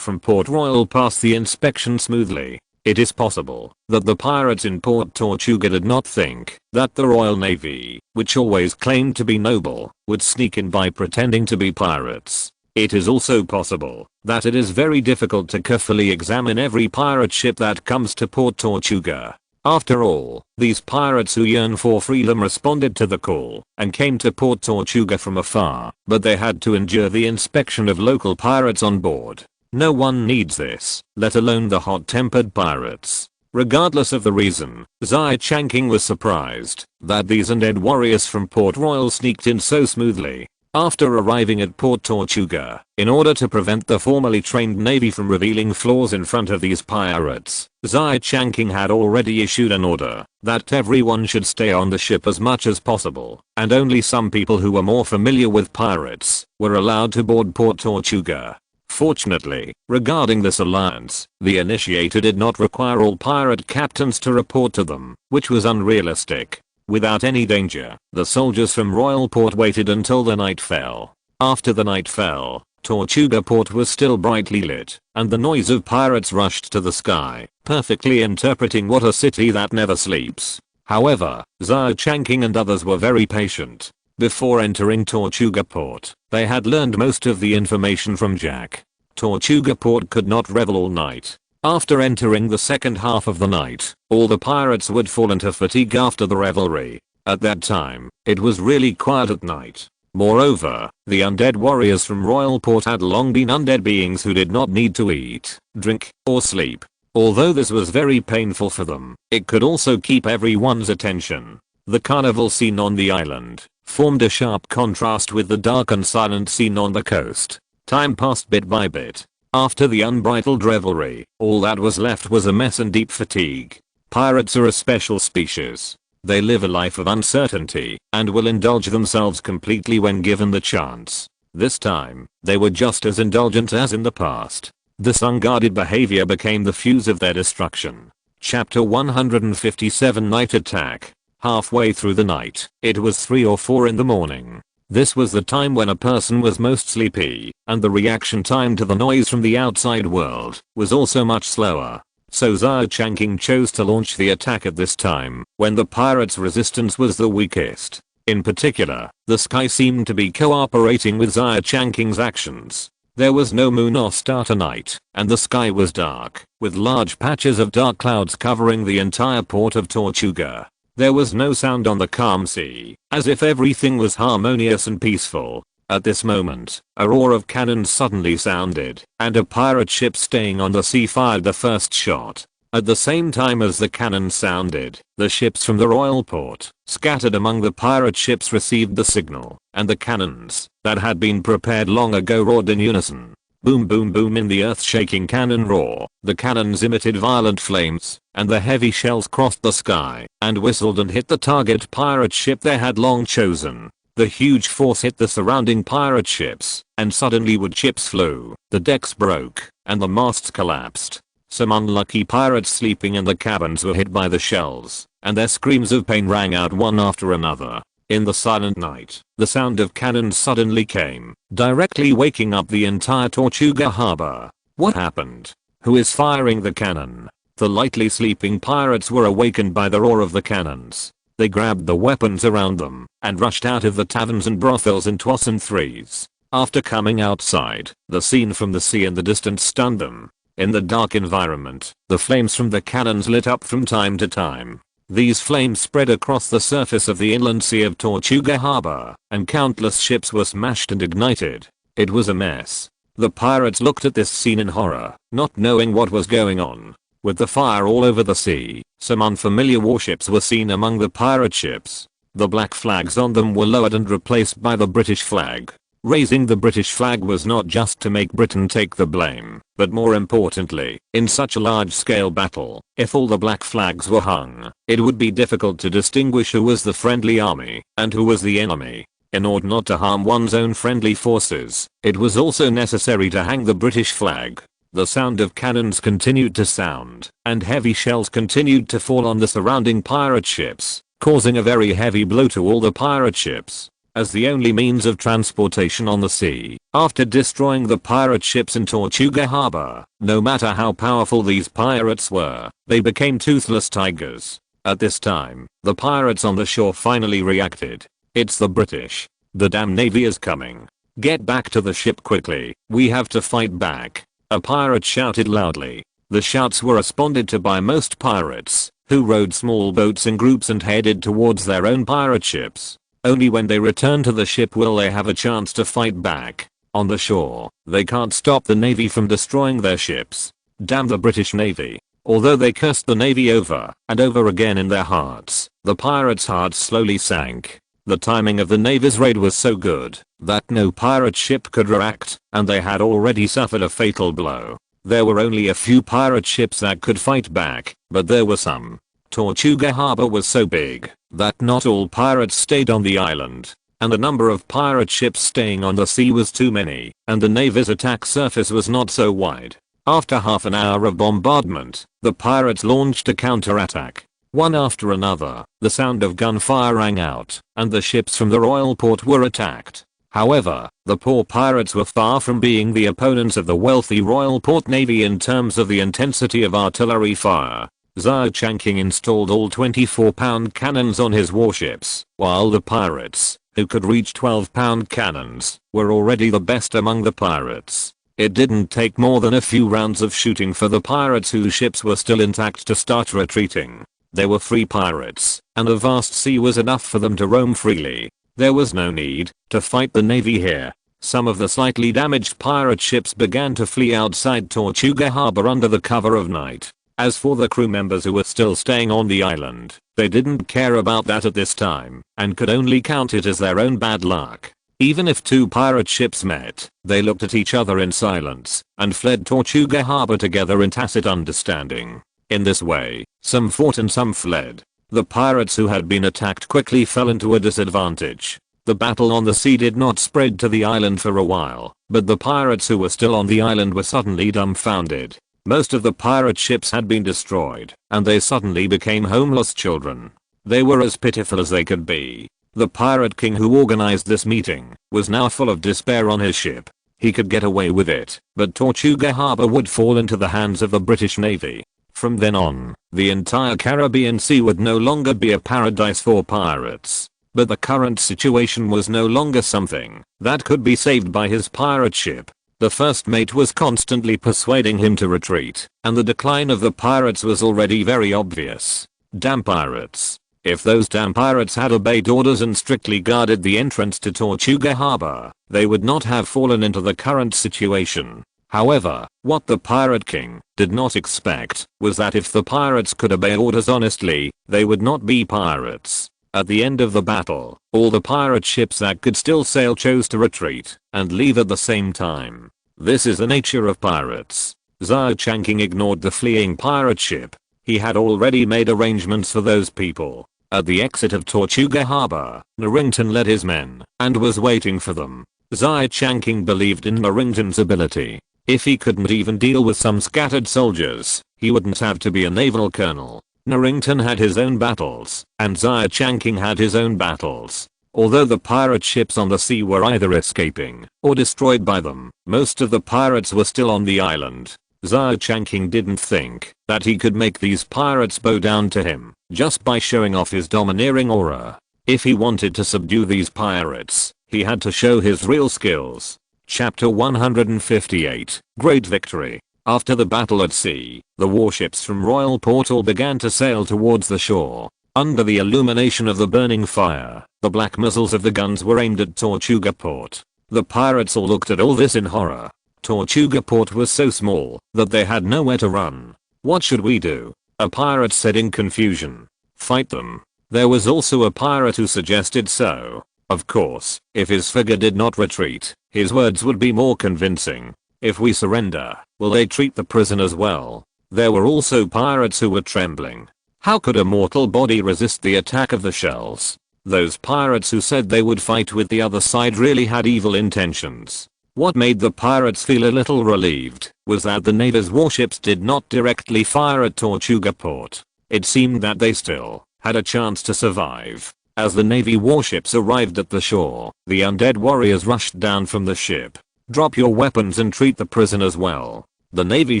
from Port Royal passed the inspection smoothly. It is possible that the pirates in Port Tortuga did not think that the Royal Navy, which always claimed to be noble, would sneak in by pretending to be pirates. It is also possible that it is very difficult to carefully examine every pirate ship that comes to Port Tortuga. After all, these pirates who yearn for freedom responded to the call and came to Port Tortuga from afar, but they had to endure the inspection of local pirates on board. No one needs this, let alone the hot-tempered pirates. Regardless of the reason, Xia Changqing was surprised that these undead warriors from Port Royal sneaked in so smoothly. After arriving at Port Tortuga, in order to prevent the formally trained navy from revealing flaws in front of these pirates, Xia Changqing had already issued an order that everyone should stay on the ship as much as possible, and only some people who were more familiar with pirates were allowed to board Port Tortuga. Fortunately, regarding this alliance, the initiator did not require all pirate captains to report to them, which was unrealistic. Without any danger, the soldiers from Royal Port waited until the night fell. After the night fell, Tortuga Port was still brightly lit, and the noise of pirates rushed to the sky, perfectly interpreting what a city that never sleeps. However, Xia Changqing and others were very patient. Before entering Tortuga Port, they had learned most of the information from Jack. Tortuga Port could not revel all night. After entering the second half of the night, all the pirates would fall into fatigue after the revelry. At that time, it was really quiet at night. Moreover, the undead warriors from Royal Port had long been undead beings who did not need to eat, drink, or sleep. Although this was very painful for them, it could also keep everyone's attention. The carnival scene on the island formed a sharp contrast with the dark and silent scene on the coast. Time passed bit by bit. After the unbridled revelry, all that was left was a mess and deep fatigue. Pirates are a special species. They live a life of uncertainty and will indulge themselves completely when given the chance. This time, they were just as indulgent as in the past. This unguarded behavior became the fuse of their destruction. Chapter 157 Night Attack. Halfway through the night, it was 3 or 4 in the morning. This was the time when a person was most sleepy, and the reaction time to the noise from the outside world was also much slower. So Xia Changqing chose to launch the attack at this time, when the pirates' resistance was the weakest. In particular, the sky seemed to be cooperating with Xia Changqing's actions. There was no moon or star tonight, and the sky was dark, with large patches of dark clouds covering the entire port of Tortuga. There was no sound on the calm sea, as if everything was harmonious and peaceful. At this moment, a roar of cannons suddenly sounded, and a pirate ship staying on the sea fired the first shot. At the same time as the cannons sounded, the ships from the royal port, scattered among the pirate ships, received the signal, and the cannons, that had been prepared long ago, roared in unison. Boom boom boom in the earth-shaking cannon roar. The cannons emitted violent flames, and the heavy shells crossed the sky and whistled and hit the target pirate ship they had long chosen. The huge force hit the surrounding pirate ships, and suddenly wood chips flew, the decks broke, and the masts collapsed. Some unlucky pirates sleeping in the cabins were hit by the shells, and their screams of pain rang out one after another. In the silent night, the sound of cannons suddenly came, directly waking up the entire Tortuga harbor. What happened? Who is firing the cannon? The lightly sleeping pirates were awakened by the roar of the cannons. They grabbed the weapons around them and rushed out of the taverns and brothels in twas and threes. After coming outside, the scene from the sea in the distance stunned them. In the dark environment, the flames from the cannons lit up from time to time. These flames spread across the surface of the inland sea of Tortuga harbor, and countless ships were smashed and ignited. It was a mess. The pirates looked at this scene in horror, not knowing what was going on. With the fire all over the sea, some unfamiliar warships were seen among the pirate ships. The black flags on them were lowered and replaced by the British flag. Raising the British flag was not just to make Britain take the blame, but more importantly, in such a large-scale battle, if all the black flags were hung, it would be difficult to distinguish who was the friendly army and who was the enemy. In order not to harm one's own friendly forces, it was also necessary to hang the British flag. The sound of cannons continued to sound, and heavy shells continued to fall on the surrounding pirate ships, causing a very heavy blow to all the pirate ships. As the only means of transportation on the sea, after destroying the pirate ships in Tortuga harbor, no matter how powerful these pirates were, they became toothless tigers. At this time, the pirates on the shore finally reacted. It's the British. The damn navy is coming. Get back to the ship quickly, we have to fight back. A pirate shouted loudly. The shouts were responded to by most pirates, who rowed small boats in groups and headed towards their own pirate ships. Only when they return to the ship will they have a chance to fight back. On the shore, they can't stop the navy from destroying their ships. Damn the British Navy. Although they cursed the navy over and over again in their hearts, the pirates' hearts slowly sank. The timing of the navy's raid was so good that no pirate ship could react, and they had already suffered a fatal blow. There were only a few pirate ships that could fight back, but there were some. Tortuga harbor was so big that not all pirates stayed on the island, and the number of pirate ships staying on the sea was too many, and the navy's attack surface was not so wide. After half an hour of bombardment, the pirates launched a counterattack. One after another, the sound of gunfire rang out, and the ships from the royal port were attacked. However, the poor pirates were far from being the opponents of the wealthy royal port navy in terms of the intensity of artillery fire. Xia Changqing installed all 24-pound cannons on his warships, while the pirates, who could reach 12-pound cannons, were already the best among the pirates. It didn't take more than a few rounds of shooting for the pirates whose ships were still intact to start retreating. They were free pirates, and the vast sea was enough for them to roam freely. There was no need to fight the navy here. Some of the slightly damaged pirate ships began to flee outside Tortuga harbor under the cover of night. As for the crew members who were still staying on the island, they didn't care about that at this time and could only count it as their own bad luck. Even if two pirate ships met, they looked at each other in silence and fled Tortuga Harbor together in tacit understanding. In this way, some fought and some fled. The pirates who had been attacked quickly fell into a disadvantage. The battle on the sea did not spread to the island for a while, but the pirates who were still on the island were suddenly dumbfounded. Most of the pirate ships had been destroyed, and they suddenly became homeless children. They were as pitiful as they could be. The pirate king who organized this meeting was now full of despair on his ship. He could get away with it, but Tortuga Harbor would fall into the hands of the British Navy. From then on, the entire Caribbean Sea would no longer be a paradise for pirates. But the current situation was no longer something that could be saved by his pirate ship. The first mate was constantly persuading him to retreat, and the decline of the pirates was already very obvious. Damn pirates. If those damn pirates had obeyed orders and strictly guarded the entrance to Tortuga Harbor, they would not have fallen into the current situation. However, what the Pirate King did not expect was that if the pirates could obey orders honestly, they would not be pirates. At the end of the battle, all the pirate ships that could still sail chose to retreat and leave at the same time. This is the nature of pirates. Xia Changqing ignored the fleeing pirate ship. He had already made arrangements for those people. At the exit of Tortuga Harbor, Narrington led his men and was waiting for them. Xia Changqing believed in Narrington's ability. If he couldn't even deal with some scattered soldiers, he wouldn't have to be a naval colonel. Narrington had his own battles, and Xia Changqing had his own battles. Although the pirate ships on the sea were either escaping or destroyed by them, most of the pirates were still on the island. Xia Changqing didn't think that he could make these pirates bow down to him just by showing off his domineering aura. If he wanted to subdue these pirates, he had to show his real skills. Chapter 158, Great Victory. After the battle at sea, the warships from Royal Port all began to sail towards the shore. Under the illumination of the burning fire, the black muzzles of the guns were aimed at Tortuga Port. The pirates all looked at all this in horror. Tortuga Port was so small that they had nowhere to run. What should we do? A pirate said in confusion. Fight them. There was also a pirate who suggested so. Of course, if his figure did not retreat, his words would be more convincing. If we surrender, will they treat the prisoners well? There were also pirates who were trembling. How could a mortal body resist the attack of the shells? Those pirates who said they would fight with the other side really had evil intentions. What made the pirates feel a little relieved was that the Navy's warships did not directly fire at Tortuga Port. It seemed that they still had a chance to survive. As the Navy warships arrived at the shore, the undead warriors rushed down from the ship. Drop your weapons and treat the prisoners well. The Navy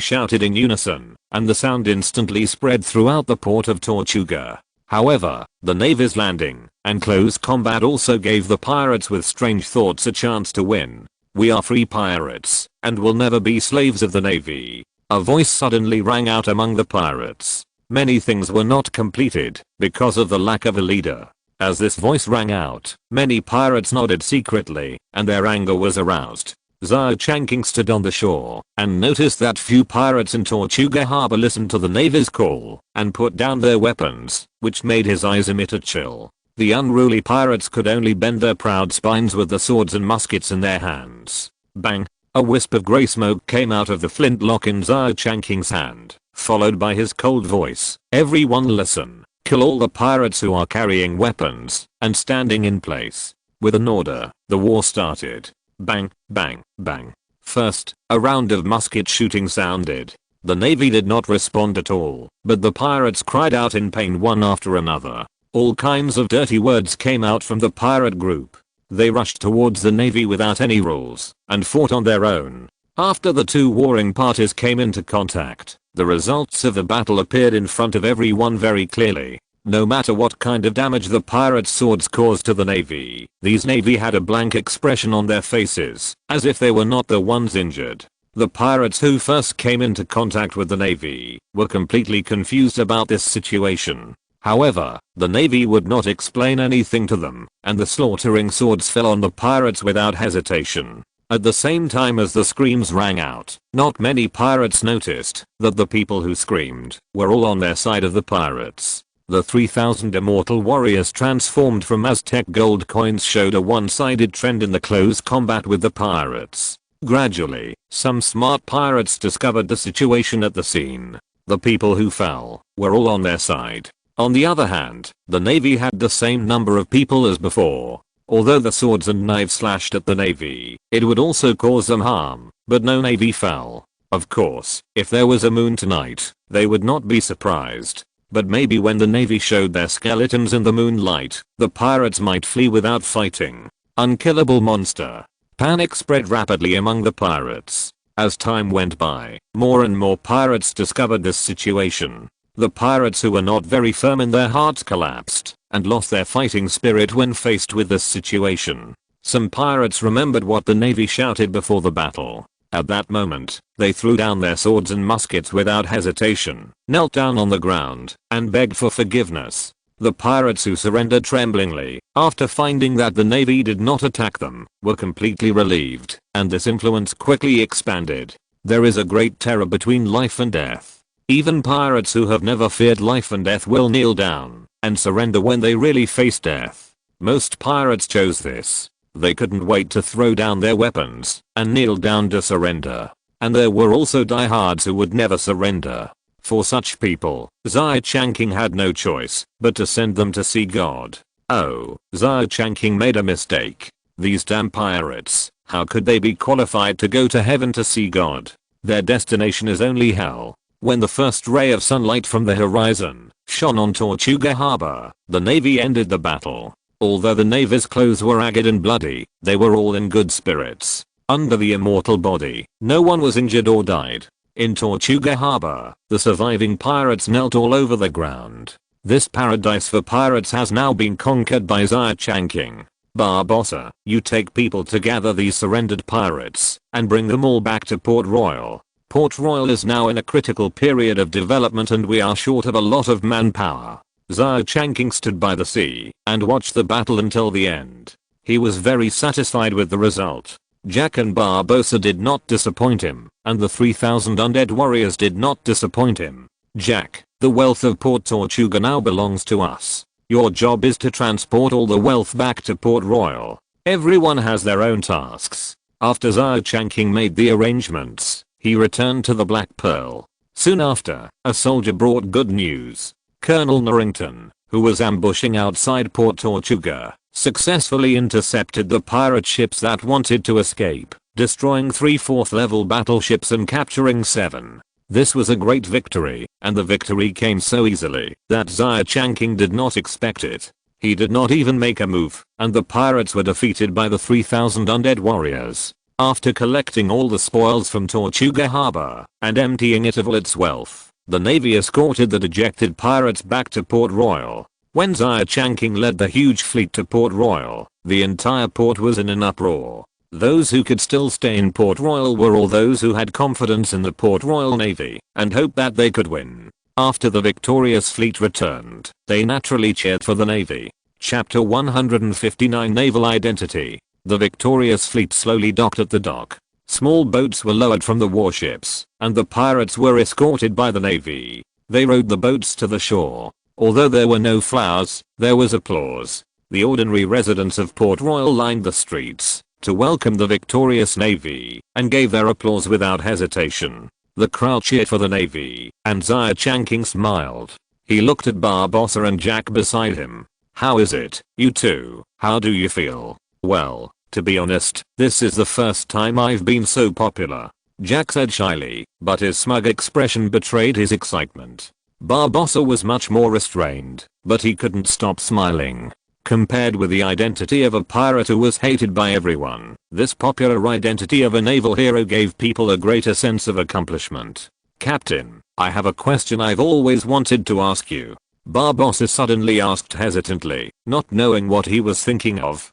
shouted in unison, and the sound instantly spread throughout the port of Tortuga. However, the Navy's landing and close combat also gave the pirates with strange thoughts a chance to win. We are free pirates, and will never be slaves of the Navy. A voice suddenly rang out among the pirates. Many things were not completed because of the lack of a leader. As this voice rang out, many pirates nodded secretly, and their anger was aroused. Xia Changqing stood on the shore and noticed that few pirates in Tortuga Harbor listened to the Navy's call and put down their weapons, which made his eyes emit a chill. The unruly pirates could only bend their proud spines with the swords and muskets in their hands. Bang! A wisp of grey smoke came out of the flintlock in Xia Changqing's hand, followed by his cold voice. Everyone listen. Kill all the pirates who are carrying weapons and standing in place. With an order, the war started. Bang, bang, bang. First, a round of musket shooting sounded. The Navy did not respond at all, but the pirates cried out in pain one after another. All kinds of dirty words came out from the pirate group. They rushed towards the Navy without any rules and fought on their own. After the two warring parties came into contact, the results of the battle appeared in front of everyone very clearly. No matter what kind of damage the pirates' swords caused to the Navy, these Navy had a blank expression on their faces, as if they were not the ones injured. The pirates who first came into contact with the Navy were completely confused about this situation. However, the Navy would not explain anything to them, and the slaughtering swords fell on the pirates without hesitation. At the same time as the screams rang out, not many pirates noticed that the people who screamed were all on their side of the pirates. The 3,000 immortal warriors transformed from Aztec gold coins showed a one-sided trend in the close combat with the pirates. Gradually, some smart pirates discovered the situation at the scene. The people who fell were all on their side. On the other hand, the Navy had the same number of people as before. Although the swords and knives slashed at the Navy, it would also cause them harm, but no Navy fell. Of course, if there was a moon tonight, they would not be surprised. But maybe when the Navy showed their skeletons in the moonlight, the pirates might flee without fighting. Unkillable monster. Panic spread rapidly among the pirates. As time went by, more and more pirates discovered this situation. The pirates who were not very firm in their hearts collapsed and lost their fighting spirit when faced with this situation. Some pirates remembered what the Navy shouted before the battle. At that moment, they threw down their swords and muskets without hesitation, knelt down on the ground, and begged for forgiveness. The pirates who surrendered tremblingly, after finding that the Navy did not attack them, were completely relieved, and this influence quickly expanded. There is a great terror between life and death. Even pirates who have never feared life and death will kneel down and surrender when they really face death. Most pirates chose this. They couldn't wait to throw down their weapons and kneel down to surrender. And there were also diehards who would never surrender. For such people, Xia Changqing had no choice but to send them to see God. Oh, Xia Changqing made a mistake. These damn pirates, how could they be qualified to go to heaven to see God? Their destination is only hell. When the first ray of sunlight from the horizon shone on Tortuga Harbor, the Navy ended the battle. Although the Navy's clothes were ragged and bloody, they were all in good spirits. Under the immortal body, no one was injured or died. In Tortuga Harbor, the surviving pirates knelt all over the ground. This paradise for pirates has now been conquered by Xia Changqing. Barbossa, you take people to gather these surrendered pirates and bring them all back to Port Royal. Port Royal is now in a critical period of development and we are short of a lot of manpower. Xia Changqing stood by the sea and watched the battle until the end. He was very satisfied with the result. Jack and Barbossa did not disappoint him, and the 3,000 undead warriors did not disappoint him. Jack, the wealth of Port Tortuga now belongs to us. Your job is to transport all the wealth back to Port Royal. Everyone has their own tasks. After Xia Changqing made the arrangements, he returned to the Black Pearl. Soon after, a soldier brought good news. Colonel Norrington, who was ambushing outside Port Tortuga, successfully intercepted the pirate ships that wanted to escape, destroying 3 4th level battleships and capturing 7. This was a great victory, and the victory came so easily that Xia Changqing did not expect it. He did not even make a move, and the pirates were defeated by the 3,000 undead warriors. After collecting all the spoils from Tortuga Harbor and emptying it of all its wealth, the Navy escorted the dejected pirates back to Port Royal. When Xia Changqing led the huge fleet to Port Royal, the entire port was in an uproar. Those who could still stay in Port Royal were all those who had confidence in the Port Royal Navy and hoped that they could win. After the victorious fleet returned, they naturally cheered for the Navy. Chapter 159 Naval Identity. The victorious fleet slowly docked at the dock. Small boats were lowered from the warships, and the pirates were escorted by the Navy. They rowed the boats to the shore. Although there were no flowers, there was applause. The ordinary residents of Port Royal lined the streets to welcome the victorious Navy and gave their applause without hesitation. The crowd cheered for the Navy, and Xia Changqing smiled. He looked at Barbossa and Jack beside him. How is it, you two? How do you feel? Well, to be honest, this is the first time I've been so popular, Jack said shyly, but his smug expression betrayed his excitement. Barbossa was much more restrained, but he couldn't stop smiling. Compared with the identity of a pirate who was hated by everyone, this popular identity of a naval hero gave people a greater sense of accomplishment. Captain, I have a question I've always wanted to ask you. Barbossa suddenly asked hesitantly, not knowing what he was thinking of.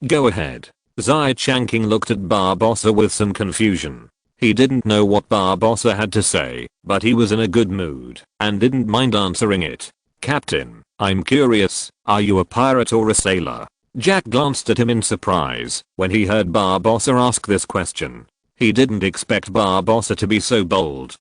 Go ahead. Xia Changqing looked at Barbossa with some confusion. He didn't know what Barbossa had to say, but he was in a good mood and didn't mind answering it. Captain, I'm curious, are you a pirate or a sailor? Jack glanced at him in surprise when he heard Barbossa ask this question. He didn't expect Barbossa to be so bold.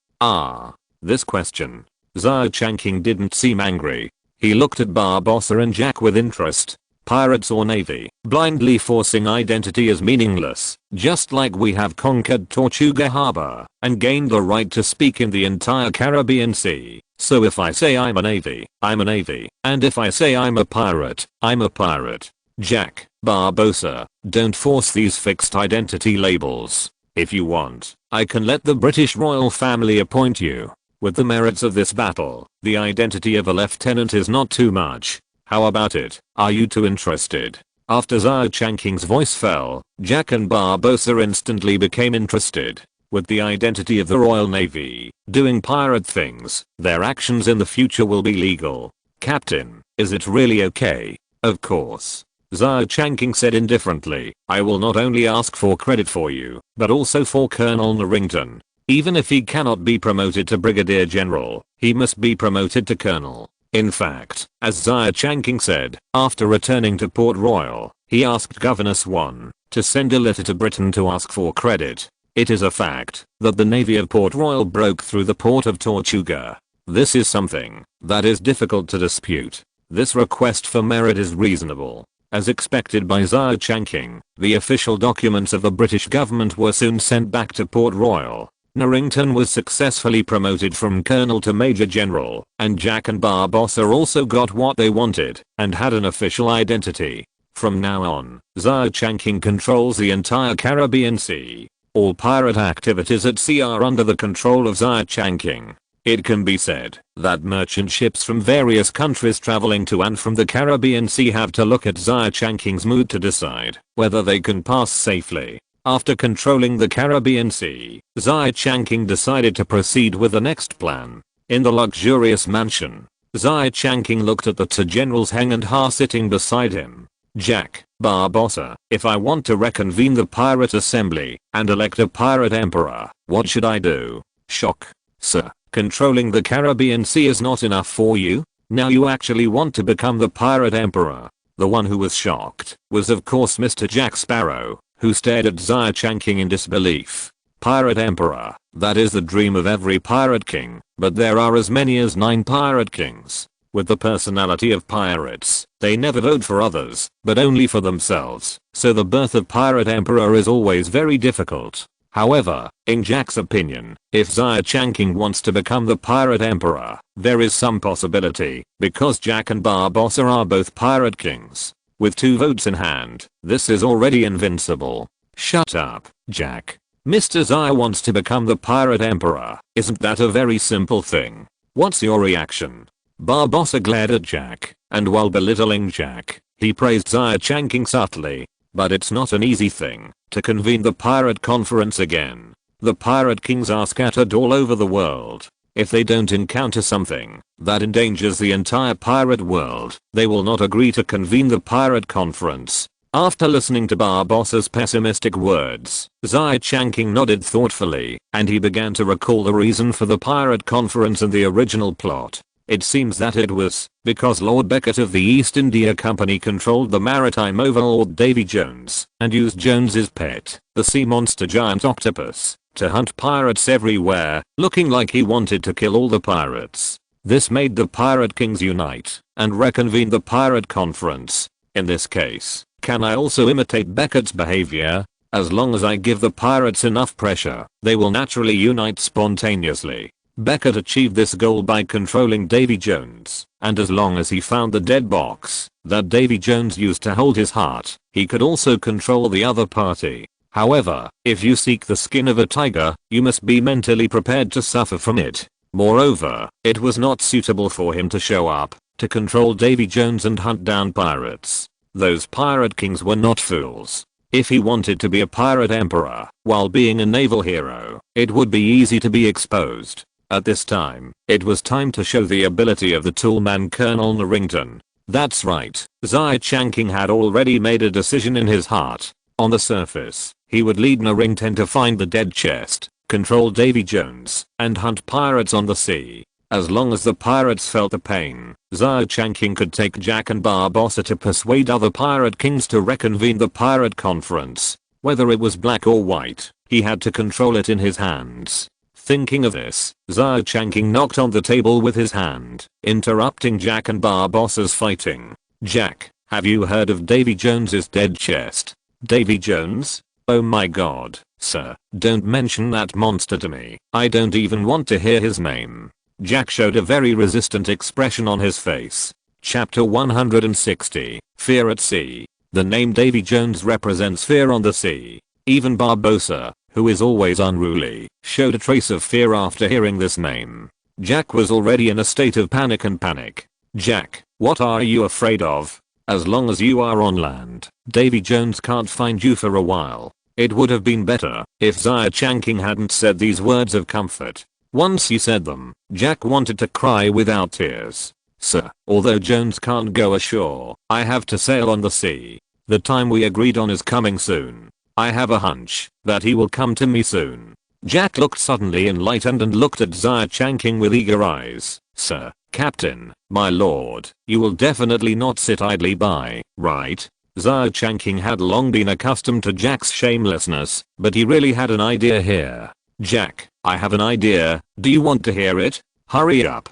This question. Xia Changqing didn't seem angry. He looked at Barbossa and Jack with interest. Pirates or navy? Blindly forcing identity is meaningless, just like we have conquered Tortuga Harbor and gained the right to speak in the entire Caribbean Sea. So if I say I'm a navy, I'm a navy, and if I say I'm a pirate, I'm a pirate. Jack, Barbossa, don't force these fixed identity labels. If you want, I can let the British royal family appoint you. With the merits of this battle, the identity of a lieutenant is not too much. How about it? Are you two interested? After Xia Changqing's voice fell, Jack and Barbossa instantly became interested. With the identity of the Royal Navy, doing pirate things, their actions in the future will be legal. Captain, is it really okay? Of course. Xia Changqing said indifferently, I will not only ask for credit for you, but also for Colonel Narrington. Even if he cannot be promoted to Brigadier General, he must be promoted to Colonel. In fact, as Xia Changqing said, after returning to Port Royal, he asked Governor Swan to send a letter to Britain to ask for credit. It is a fact that the Navy of Port Royal broke through the port of Tortuga. This is something that is difficult to dispute. This request for merit is reasonable. As expected by Xia Changqing, the official documents of the British government were soon sent back to Port Royal. Narrington was successfully promoted from colonel to major general, and Jack and Barbossa also got what they wanted and had an official identity. From now on, Xia Changqing controls the entire Caribbean Sea. All pirate activities at sea are under the control of Xia Changqing. It can be said that merchant ships from various countries traveling to and from the Caribbean Sea have to look at Xia Changqing's mood to decide whether they can pass safely. After controlling the Caribbean Sea, Xia Changqing decided to proceed with the next plan. In the luxurious mansion, Xia Changqing looked at the two generals Heng and Ha sitting beside him. Jack, Barbossa, if I want to reconvene the pirate assembly and elect a pirate emperor, what should I do? Shock. Sir, controlling the Caribbean Sea is not enough for you? Now you actually want to become the pirate emperor? The one who was shocked was of course Mr. Jack Sparrow, who stared at Xia Changqing in disbelief. Pirate Emperor, that is the dream of every pirate king, but there are as many as 9 pirate kings. With the personality of pirates, they never vote for others, but only for themselves, so the birth of Pirate Emperor is always very difficult. However, in Jack's opinion, if Xia Changqing wants to become the Pirate Emperor, there is some possibility, because Jack and Barbossa are both pirate kings. With 2 votes in hand, this is already invincible. Shut up, Jack. Mr. Xia wants to become the Pirate Emperor. Isn't that a very simple thing? What's your reaction? Barbossa glared at Jack, and while belittling Jack, he praised Xia Changqing subtly. But it's not an easy thing to convene the pirate conference again. The pirate kings are scattered all over the world. If they don't encounter something that endangers the entire pirate world, they will not agree to convene the pirate conference. After listening to Barbossa's pessimistic words, Xia Changqing nodded thoughtfully, and he began to recall the reason for the pirate conference and the original plot. It seems that it was because Lord Beckett of the East India Company controlled the maritime overlord Davy Jones and used Jones's pet, the sea monster giant octopus, to hunt pirates everywhere, looking like he wanted to kill all the pirates. This made the pirate kings unite and reconvene the pirate conference. In this case, can I also imitate Beckett's behavior? As long as I give the pirates enough pressure, they will naturally unite spontaneously. Beckett achieved this goal by controlling Davy Jones, and as long as he found the dead box that Davy Jones used to hold his heart, he could also control the other party. However, if you seek the skin of a tiger, you must be mentally prepared to suffer from it. Moreover, it was not suitable for him to show up to control Davy Jones and hunt down pirates. Those pirate kings were not fools. If he wanted to be a pirate emperor while being a naval hero, it would be easy to be exposed. At this time, it was time to show the ability of the toolman Colonel Narrington. That's right, Xia Changqing had already made a decision in his heart. On the surface, he would lead Narrington to find the dead chest, control Davy Jones, and hunt pirates on the sea. As long as the pirates felt the pain, Xia Changqing could take Jack and Barbossa to persuade other pirate kings to reconvene the pirate conference. Whether it was black or white, he had to control it in his hands. Thinking of this, Xia Changqing knocked on the table with his hand, interrupting Jack and Barbossa's fighting. "Jack, have you heard of Davy Jones's dead chest?" "Davy Jones? Oh my god, sir, don't mention that monster to me. I don't even want to hear his name." Jack showed a very resistant expression on his face. Chapter 160, Fear at Sea. The name Davy Jones represents fear on the sea. Even Barbossa, who is always unruly, showed a trace of fear after hearing this name. Jack was already in a state of panic. "Jack, what are you afraid of? As long as you are on land, Davy Jones can't find you for a while." It would have been better if Xia Changqing hadn't said these words of comfort. Once he said them, Jack wanted to cry without tears. "Sir, although Jones can't go ashore, I have to sail on the sea. The time we agreed on is coming soon. I have a hunch that he will come to me soon." Jack looked suddenly enlightened and looked at Xia Changqing with eager eyes. "Sir, Captain, my lord, you will definitely not sit idly by, right?" Xia Changqing had long been accustomed to Jack's shamelessness, but he really had an idea here. "Jack, I have an idea, do you want to hear it? Hurry up,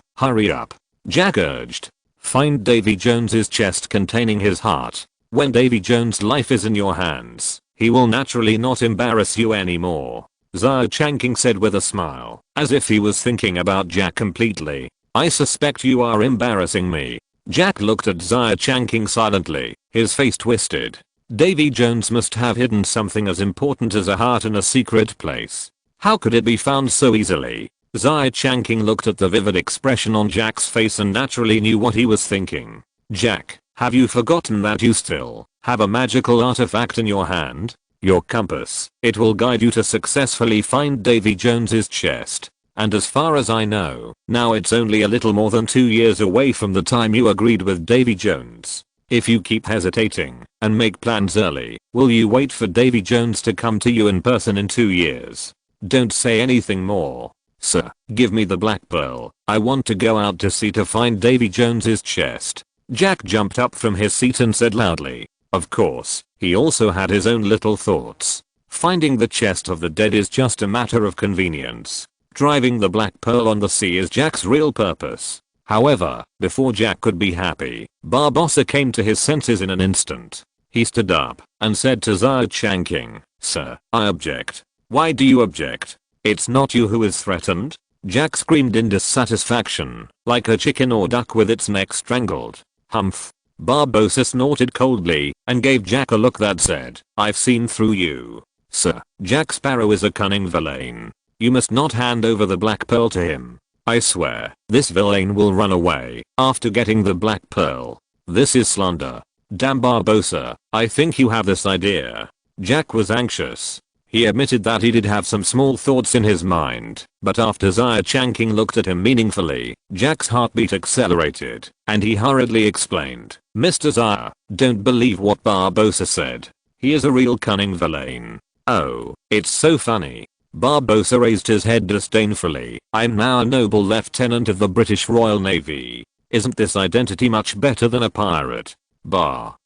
Jack urged. "Find Davy Jones's chest containing his heart. When Davy Jones' life is in your hands, he will naturally not embarrass you anymore," Xia Changqing said with a smile, as if he was thinking about Jack completely. "I suspect you are embarrassing me." Jack looked at Xia Changqing silently, his face twisted. Davy Jones must have hidden something as important as a heart in a secret place. How could it be found so easily? Xia Changqing looked at the vivid expression on Jack's face and naturally knew what he was thinking. "Jack, have you forgotten that you still have a magical artifact in your hand? Your compass. It will guide you to successfully find Davy Jones's chest. And as far as I know, now it's only a little more than 2 years away from the time you agreed with Davy Jones. If you keep hesitating and make plans early, will you wait for Davy Jones to come to you in person in 2 years? Don't say anything more. Sir, give me the black pearl. I want to go out to sea to find Davy Jones's chest." Jack jumped up from his seat and said loudly. Of course, he also had his own little thoughts. Finding the chest of the dead is just a matter of convenience. Driving the black pearl on the sea is Jack's real purpose. However, before Jack could be happy, Barbossa came to his senses in an instant. He stood up and said to Xia Changqing, "Sir, I object." "Why do you object? It's not you who is threatened." Jack screamed in dissatisfaction, like a chicken or duck with its neck strangled. "Humph." Barbossa snorted coldly and gave Jack a look that said, "I've seen through you." "Sir, Jack Sparrow is a cunning villain. You must not hand over the black pearl to him. I swear, this villain will run away after getting the black pearl. This is slander." "Damn Barbossa, I think you have this idea." Jack was anxious. He admitted that he did have some small thoughts in his mind, but after Xia Changqing looked at him meaningfully, Jack's heartbeat accelerated, and he hurriedly explained, "Mr. Xia, don't believe what Barbossa said. He is a real cunning villain." "Oh, it's so funny." Barbossa raised his head disdainfully. "I'm now a noble lieutenant of the British Royal Navy. Isn't this identity much better than a pirate?"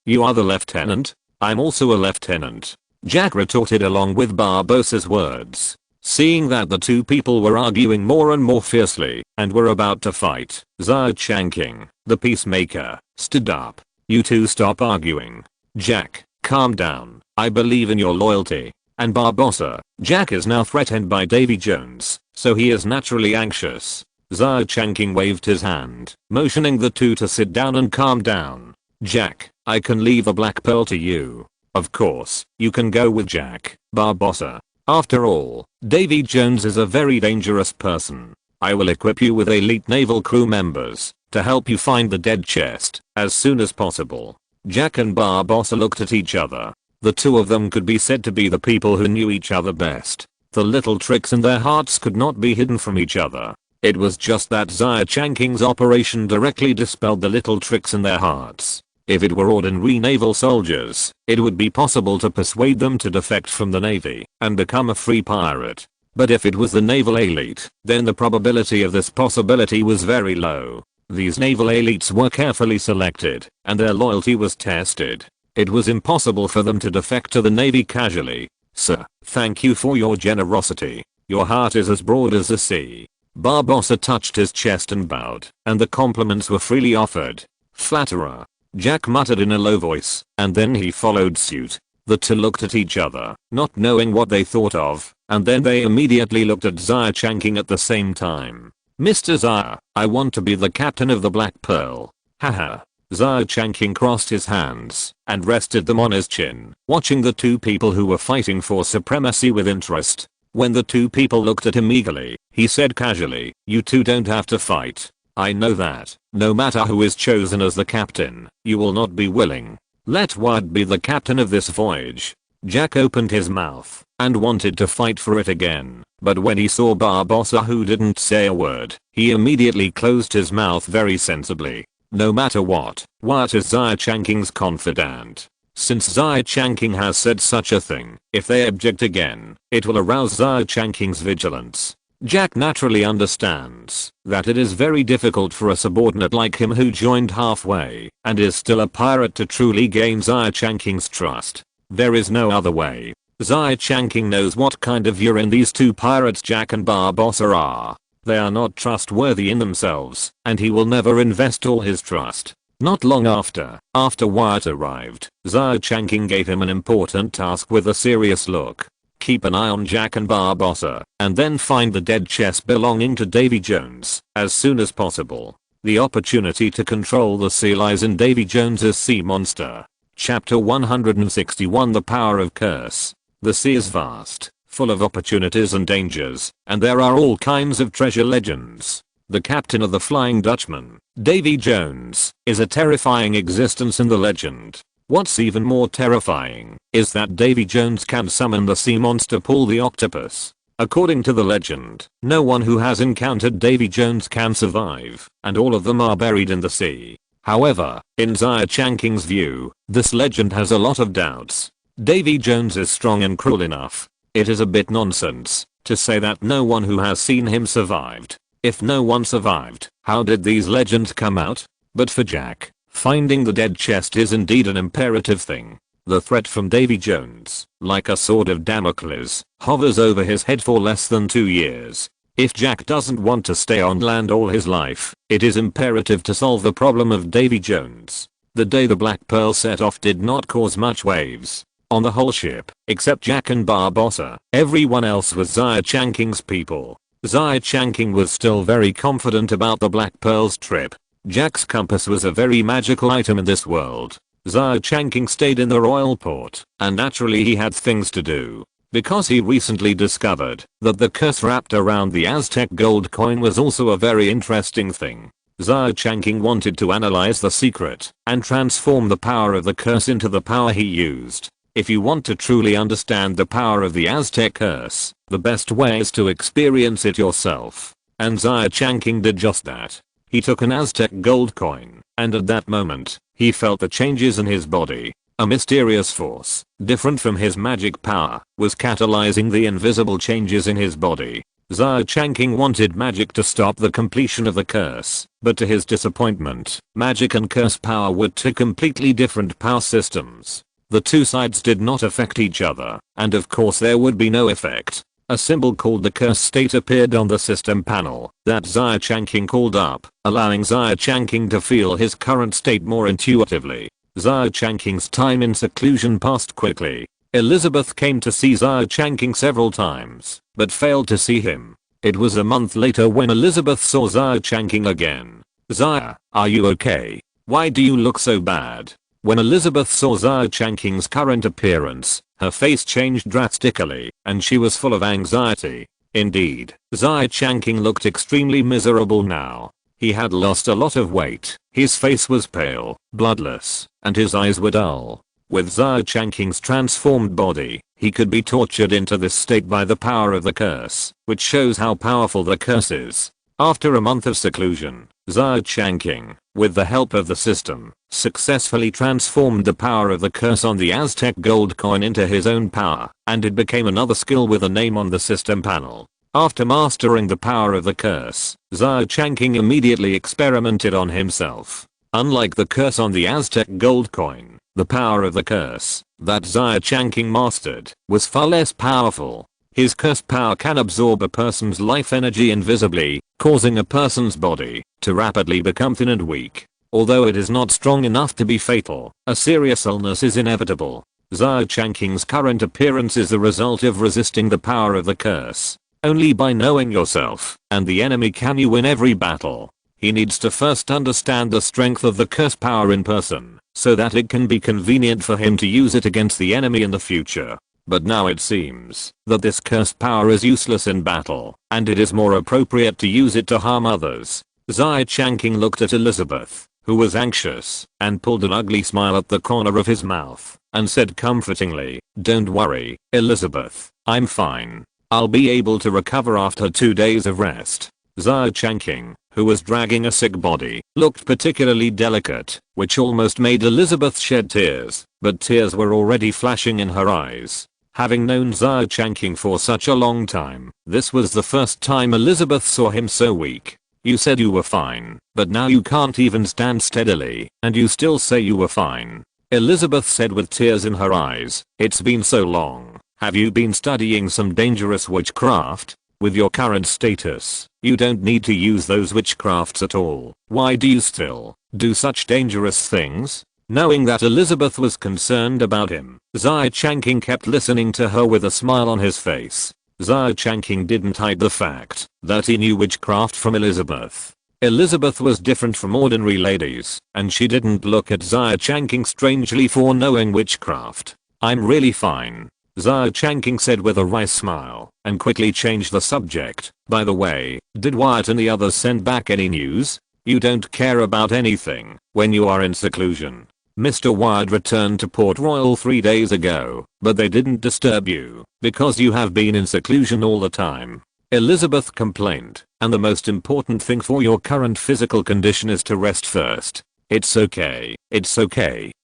You are the lieutenant? I'm also a lieutenant," Jack retorted along with Barbossa's words. Seeing that the two people were arguing more and more fiercely and were about to fight, Xia Changqing, the peacemaker, stood up. "You two stop arguing. Jack, calm down. I believe in your loyalty." And Barbossa, Jack is now threatened by Davy Jones, so he is naturally anxious. Xia Changqing waved his hand, motioning the two to sit down and calm down. "Jack, I can leave a black pearl to you." "Of course, you can go with Jack, Barbossa. After all, Davy Jones is a very dangerous person. I will equip you with elite naval crew members to help you find the dead chest as soon as possible." Jack and Barbossa looked at each other. The two of them could be said to be the people who knew each other best. The little tricks in their hearts could not be hidden from each other. It was just that Xia Changqing's operation directly dispelled the little tricks in their hearts. If it were ordinary naval soldiers, it would be possible to persuade them to defect from the navy and become a free pirate. But if it was the naval elite, then the probability of this possibility was very low. These naval elites were carefully selected, and their loyalty was tested. It was impossible for them to defect to the Navy casually. Sir, thank you for your generosity. Your heart is as broad as the sea. Barbossa touched his chest and bowed, and the compliments were freely offered. Flatterer, Jack muttered in a low voice, and then he followed suit. The two looked at each other, not knowing what they thought of, and then they immediately looked at Xia Changqing at the same time. Mr. Xia, I want to be the captain of the Black Pearl. Haha. Xia Changqing crossed his hands and rested them on his chin, watching the two people who were fighting for supremacy with interest. When the two people looked at him eagerly, he said casually, "You two don't have to fight. I know that, no matter who is chosen as the captain, you will not be willing. Let Wyatt be the captain of this voyage." Jack opened his mouth and wanted to fight for it again, but when he saw Barbossa, who didn't say a word, he immediately closed his mouth very sensibly. No matter what, Wyatt is Xia Changqing's confidant. Since Xia Changqing has said such a thing, if they object again, it will arouse Xia Changqing's vigilance. Jack naturally understands that it is very difficult for a subordinate like him who joined halfway and is still a pirate to truly gain Xia Changqing's trust. There is no other way. Xia Changqing knows what kind of urine these two pirates Jack and Barbossa are. They are not trustworthy in themselves, and he will never invest all his trust. Not long after Wyatt arrived, Xia Changqing gave him an important task with a serious look. Keep an eye on Jack and Barbossa, and then find the dead chest belonging to Davy Jones as soon as possible. The opportunity to control the sea lies in Davy Jones's sea monster. Chapter 161, The Power of Curse. The sea is vast, full of opportunities and dangers, and there are all kinds of treasure legends. The captain of the Flying Dutchman, Davy Jones, is a terrifying existence in the legend. What's even more terrifying is that Davy Jones can summon the sea monster Paul the Octopus. According to the legend, no one who has encountered Davy Jones can survive, and all of them are buried in the sea. However, in Xia Changqing's view, this legend has a lot of doubts. Davy Jones is strong and cruel enough. It is a bit nonsense to say that no one who has seen him survived. If no one survived, how did these legends come out? But for Jack, finding the dead chest is indeed an imperative thing. The threat from Davy Jones, like a sword of Damocles, hovers over his head for less than 2 years. If Jack doesn't want to stay on land all his life, it is imperative to solve the problem of Davy Jones. The day the Black Pearl set off did not cause much waves on the whole ship, except Jack and Barbossa. Everyone else was Xia Changqing's people. Xia Changqing was still very confident about the Black Pearl's trip. Jack's compass was a very magical item in this world. Xia Changqing stayed in the royal port, and naturally he had things to do. Because he recently discovered that the curse wrapped around the Aztec gold coin was also a very interesting thing. Xia Changqing wanted to analyze the secret and transform the power of the curse into the power he used. If you want to truly understand the power of the Aztec curse, the best way is to experience it yourself. And Xia Changqing did just that. He took an Aztec gold coin, and at that moment, he felt the changes in his body. A mysterious force, different from his magic power, was catalyzing the invisible changes in his body. Xia Changqing wanted magic to stop the completion of the curse, but to his disappointment, magic and curse power were two completely different power systems. The two sides did not affect each other, and of course there would be no effect. A symbol called the curse state appeared on the system panel that Xia Changqing called up, allowing Xia Changqing to feel his current state more intuitively. Xia Changqing's time in seclusion passed quickly. Elizabeth came to see Xia Changqing several times, but failed to see him. It was a month later when Elizabeth saw Xia Changqing again. "Xia, are you okay? Why do you look so bad?" When Elizabeth saw Xia Changqing's current appearance, her face changed drastically, and she was full of anxiety. Indeed, Xia Changqing looked extremely miserable now. He had lost a lot of weight, his face was pale, bloodless, and his eyes were dull. With Xia Changqing's transformed body, he could be tortured into this state by the power of the curse, which shows how powerful the curse is. After a month of seclusion, Xia Changqing, with the help of the system, successfully transformed the power of the curse on the Aztec gold coin into his own power, and it became another skill with a name on the system panel. After mastering the power of the curse, Xia Changqing immediately experimented on himself. Unlike the curse on the Aztec gold coin, the power of the curse that Xia Changqing mastered was far less powerful. His curse power can absorb a person's life energy invisibly, causing a person's body to rapidly become thin and weak. Although it is not strong enough to be fatal, a serious illness is inevitable. Xia Changqing's current appearance is the result of resisting the power of the curse. Only by knowing yourself and the enemy can you win every battle. He needs to first understand the strength of the curse power in person, so that it can be convenient for him to use it against the enemy in the future. But now it seems that this curse power is useless in battle, and it is more appropriate to use it to harm others. Xia Changqing looked at Elizabeth, who was anxious, and pulled an ugly smile at the corner of his mouth, and said comfortingly, "Don't worry, Elizabeth, I'm fine. I'll be able to recover after 2 days of rest." Xia Changqing, who was dragging a sick body, looked particularly delicate, which almost made Elizabeth shed tears, but tears were already flashing in her eyes. Having known Xia Changqing for such a long time, this was the first time Elizabeth saw him so weak. "You said you were fine, but now you can't even stand steadily, and you still say you were fine," Elizabeth said with tears in her eyes. "It's been so long. Have you been studying some dangerous witchcraft? With your current status, you don't need to use those witchcrafts at all. Why do you still do such dangerous things?" Knowing that Elizabeth was concerned about him, Xia Changqing kept listening to her with a smile on his face. Xia Changqing didn't hide the fact that he knew witchcraft from Elizabeth. Elizabeth was different from ordinary ladies, and she didn't look at Xia Changqing strangely for knowing witchcraft. "I'm really fine," Xia Changqing said with a wry smile, and quickly changed the subject. "By the way, did Wyatt and the others send back any news? You don't care about anything when you are in seclusion. Mr. Wyatt returned to Port Royal 3 days ago, but they didn't disturb you, because you have been in seclusion all the time," Elizabeth complained, "and the most important thing for your current physical condition is to rest first." It's okay,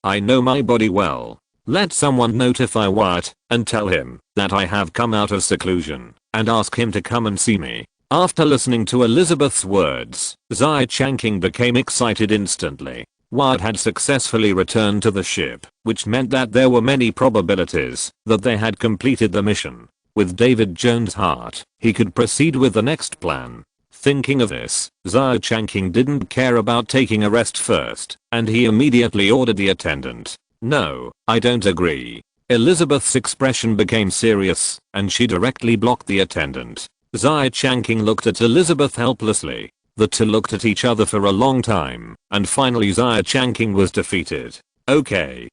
I know my body well. Let someone notify Wyatt, and tell him that I have come out of seclusion, and ask him to come and see me." After listening to Elizabeth's words, Xia Changqing became excited instantly. Wyatt had successfully returned to the ship, which meant that there were many probabilities that they had completed the mission. With David Jones' heart, he could proceed with the next plan. Thinking of this, Xia Changqing didn't care about taking a rest first, and he immediately ordered the attendant. "No, I don't agree." Elizabeth's expression became serious, and she directly blocked the attendant. Xia Changqing looked at Elizabeth helplessly. The two looked at each other for a long time, and finally Xia Changqing was defeated. Okay,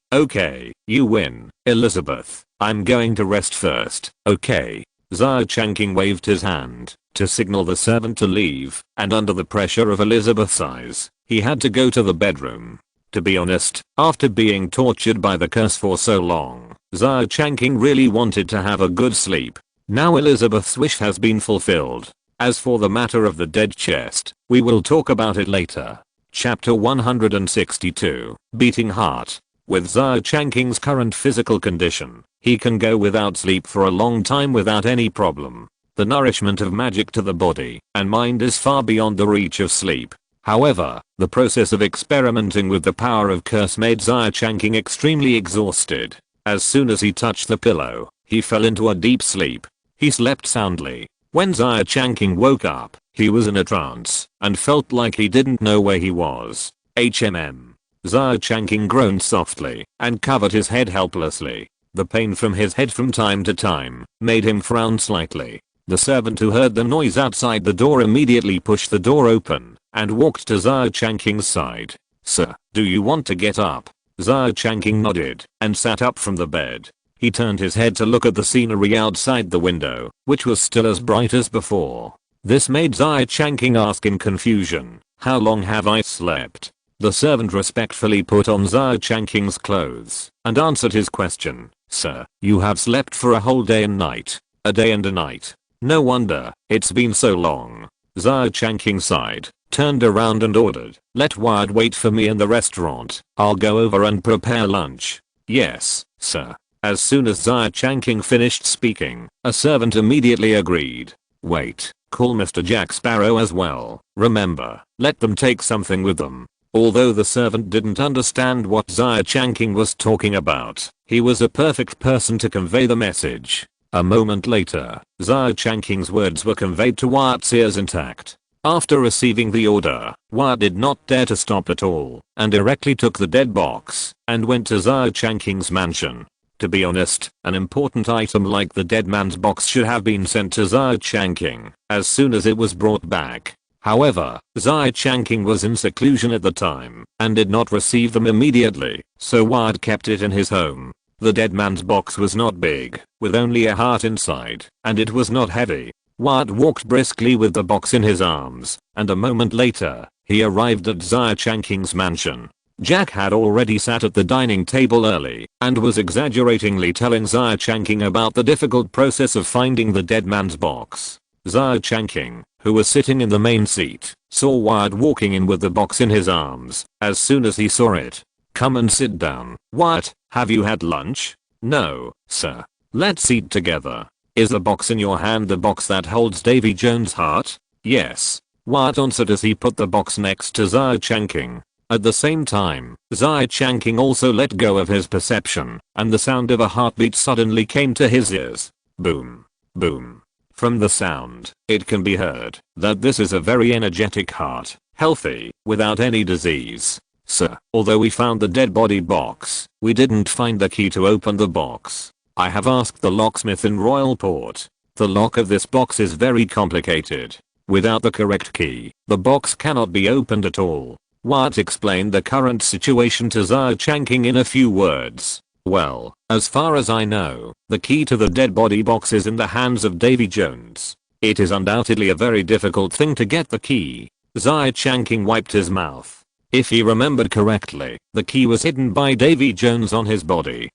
you win, Elizabeth. I'm going to rest first, okay?" Xia Changqing waved his hand to signal the servant to leave, and under the pressure of Elizabeth's eyes, he had to go to the bedroom. To be honest, after being tortured by the curse for so long, Xia Changqing really wanted to have a good sleep. Now Elizabeth's wish has been fulfilled. As for the matter of the dead chest, we will talk about it later. Chapter 162, Beating Heart. With Xia Changqing's current physical condition, he can go without sleep for a long time without any problem. The nourishment of magic to the body and mind is far beyond the reach of sleep. However, the process of experimenting with the power of curse made Xia Changqing extremely exhausted. As soon as he touched the pillow, he fell into a deep sleep. He slept soundly. When Xia Changqing woke up, he was in a trance and felt like he didn't know where he was. Xia Changqing groaned softly and covered his head helplessly. The pain from his head from time to time made him frown slightly. The servant who heard the noise outside the door immediately pushed the door open and walked to Xia Changqing's side. "Sir, do you want to get up?" Xia Changqing nodded and sat up from the bed. He turned his head to look at the scenery outside the window, which was still as bright as before. This made Xia Changqing ask in confusion, "How long have I slept?" The servant respectfully put on Xia Changqing's clothes and answered his question. "Sir, you have slept for a whole day and night. A day and a night. No wonder, it's been so long." Xia Changqing sighed, turned around and ordered, "Let Wyatt wait for me in the restaurant. I'll go over and prepare lunch." "Yes, sir." As soon as Xia Changqing finished speaking, a servant immediately agreed. Wait, call Mr. Jack Sparrow as well. Remember, let them take something with them. Although the servant didn't understand what Xia Changqing was talking about, he was a perfect person to convey the message. A moment later, Xia Changqing's words were conveyed to Wyatt's ears intact. After receiving the order, Wyatt did not dare to stop at all, and directly took the dead box, and went to Xia Changqing's mansion. To be honest, an important item like the dead man's box should have been sent to Xia Changqing as soon as it was brought back. However, Xia Changqing was in seclusion at the time, and did not receive them immediately, so Wyatt kept it in his home. The dead man's box was not big, with only a heart inside, and it was not heavy. Wyatt walked briskly with the box in his arms, and a moment later, he arrived at Xia Changqing's mansion. Jack had already sat at the dining table early, and was exaggeratingly telling Xia Changqing about the difficult process of finding the dead man's box. Xia Changqing, who was sitting in the main seat, saw Wyatt walking in with the box in his arms. As soon as he saw it, "Come and sit down, Wyatt, have you had lunch?" "No, sir." "Let's eat together." "Is the box in your hand the box that holds Davy Jones' heart?" "Yes," Wyatt answered as he put the box next to Xia Changqing. At the same time, Xia Changqing also let go of his perception, and the sound of a heartbeat suddenly came to his ears. Boom. Boom. From the sound, it can be heard that this is a very energetic heart, healthy, without any disease. "Sir, although we found the dead body box, we didn't find the key to open the box. I have asked the locksmith in Royalport. The lock of this box is very complicated. Without the correct key, the box cannot be opened at all." Wyatt explained the current situation to Xia Changqing in a few words. "Well, as far as I know, the key to the dead body box is in the hands of Davy Jones. It is undoubtedly a very difficult thing to get the key." Xia Changqing wiped his mouth. If he remembered correctly, the key was hidden by Davy Jones on his body.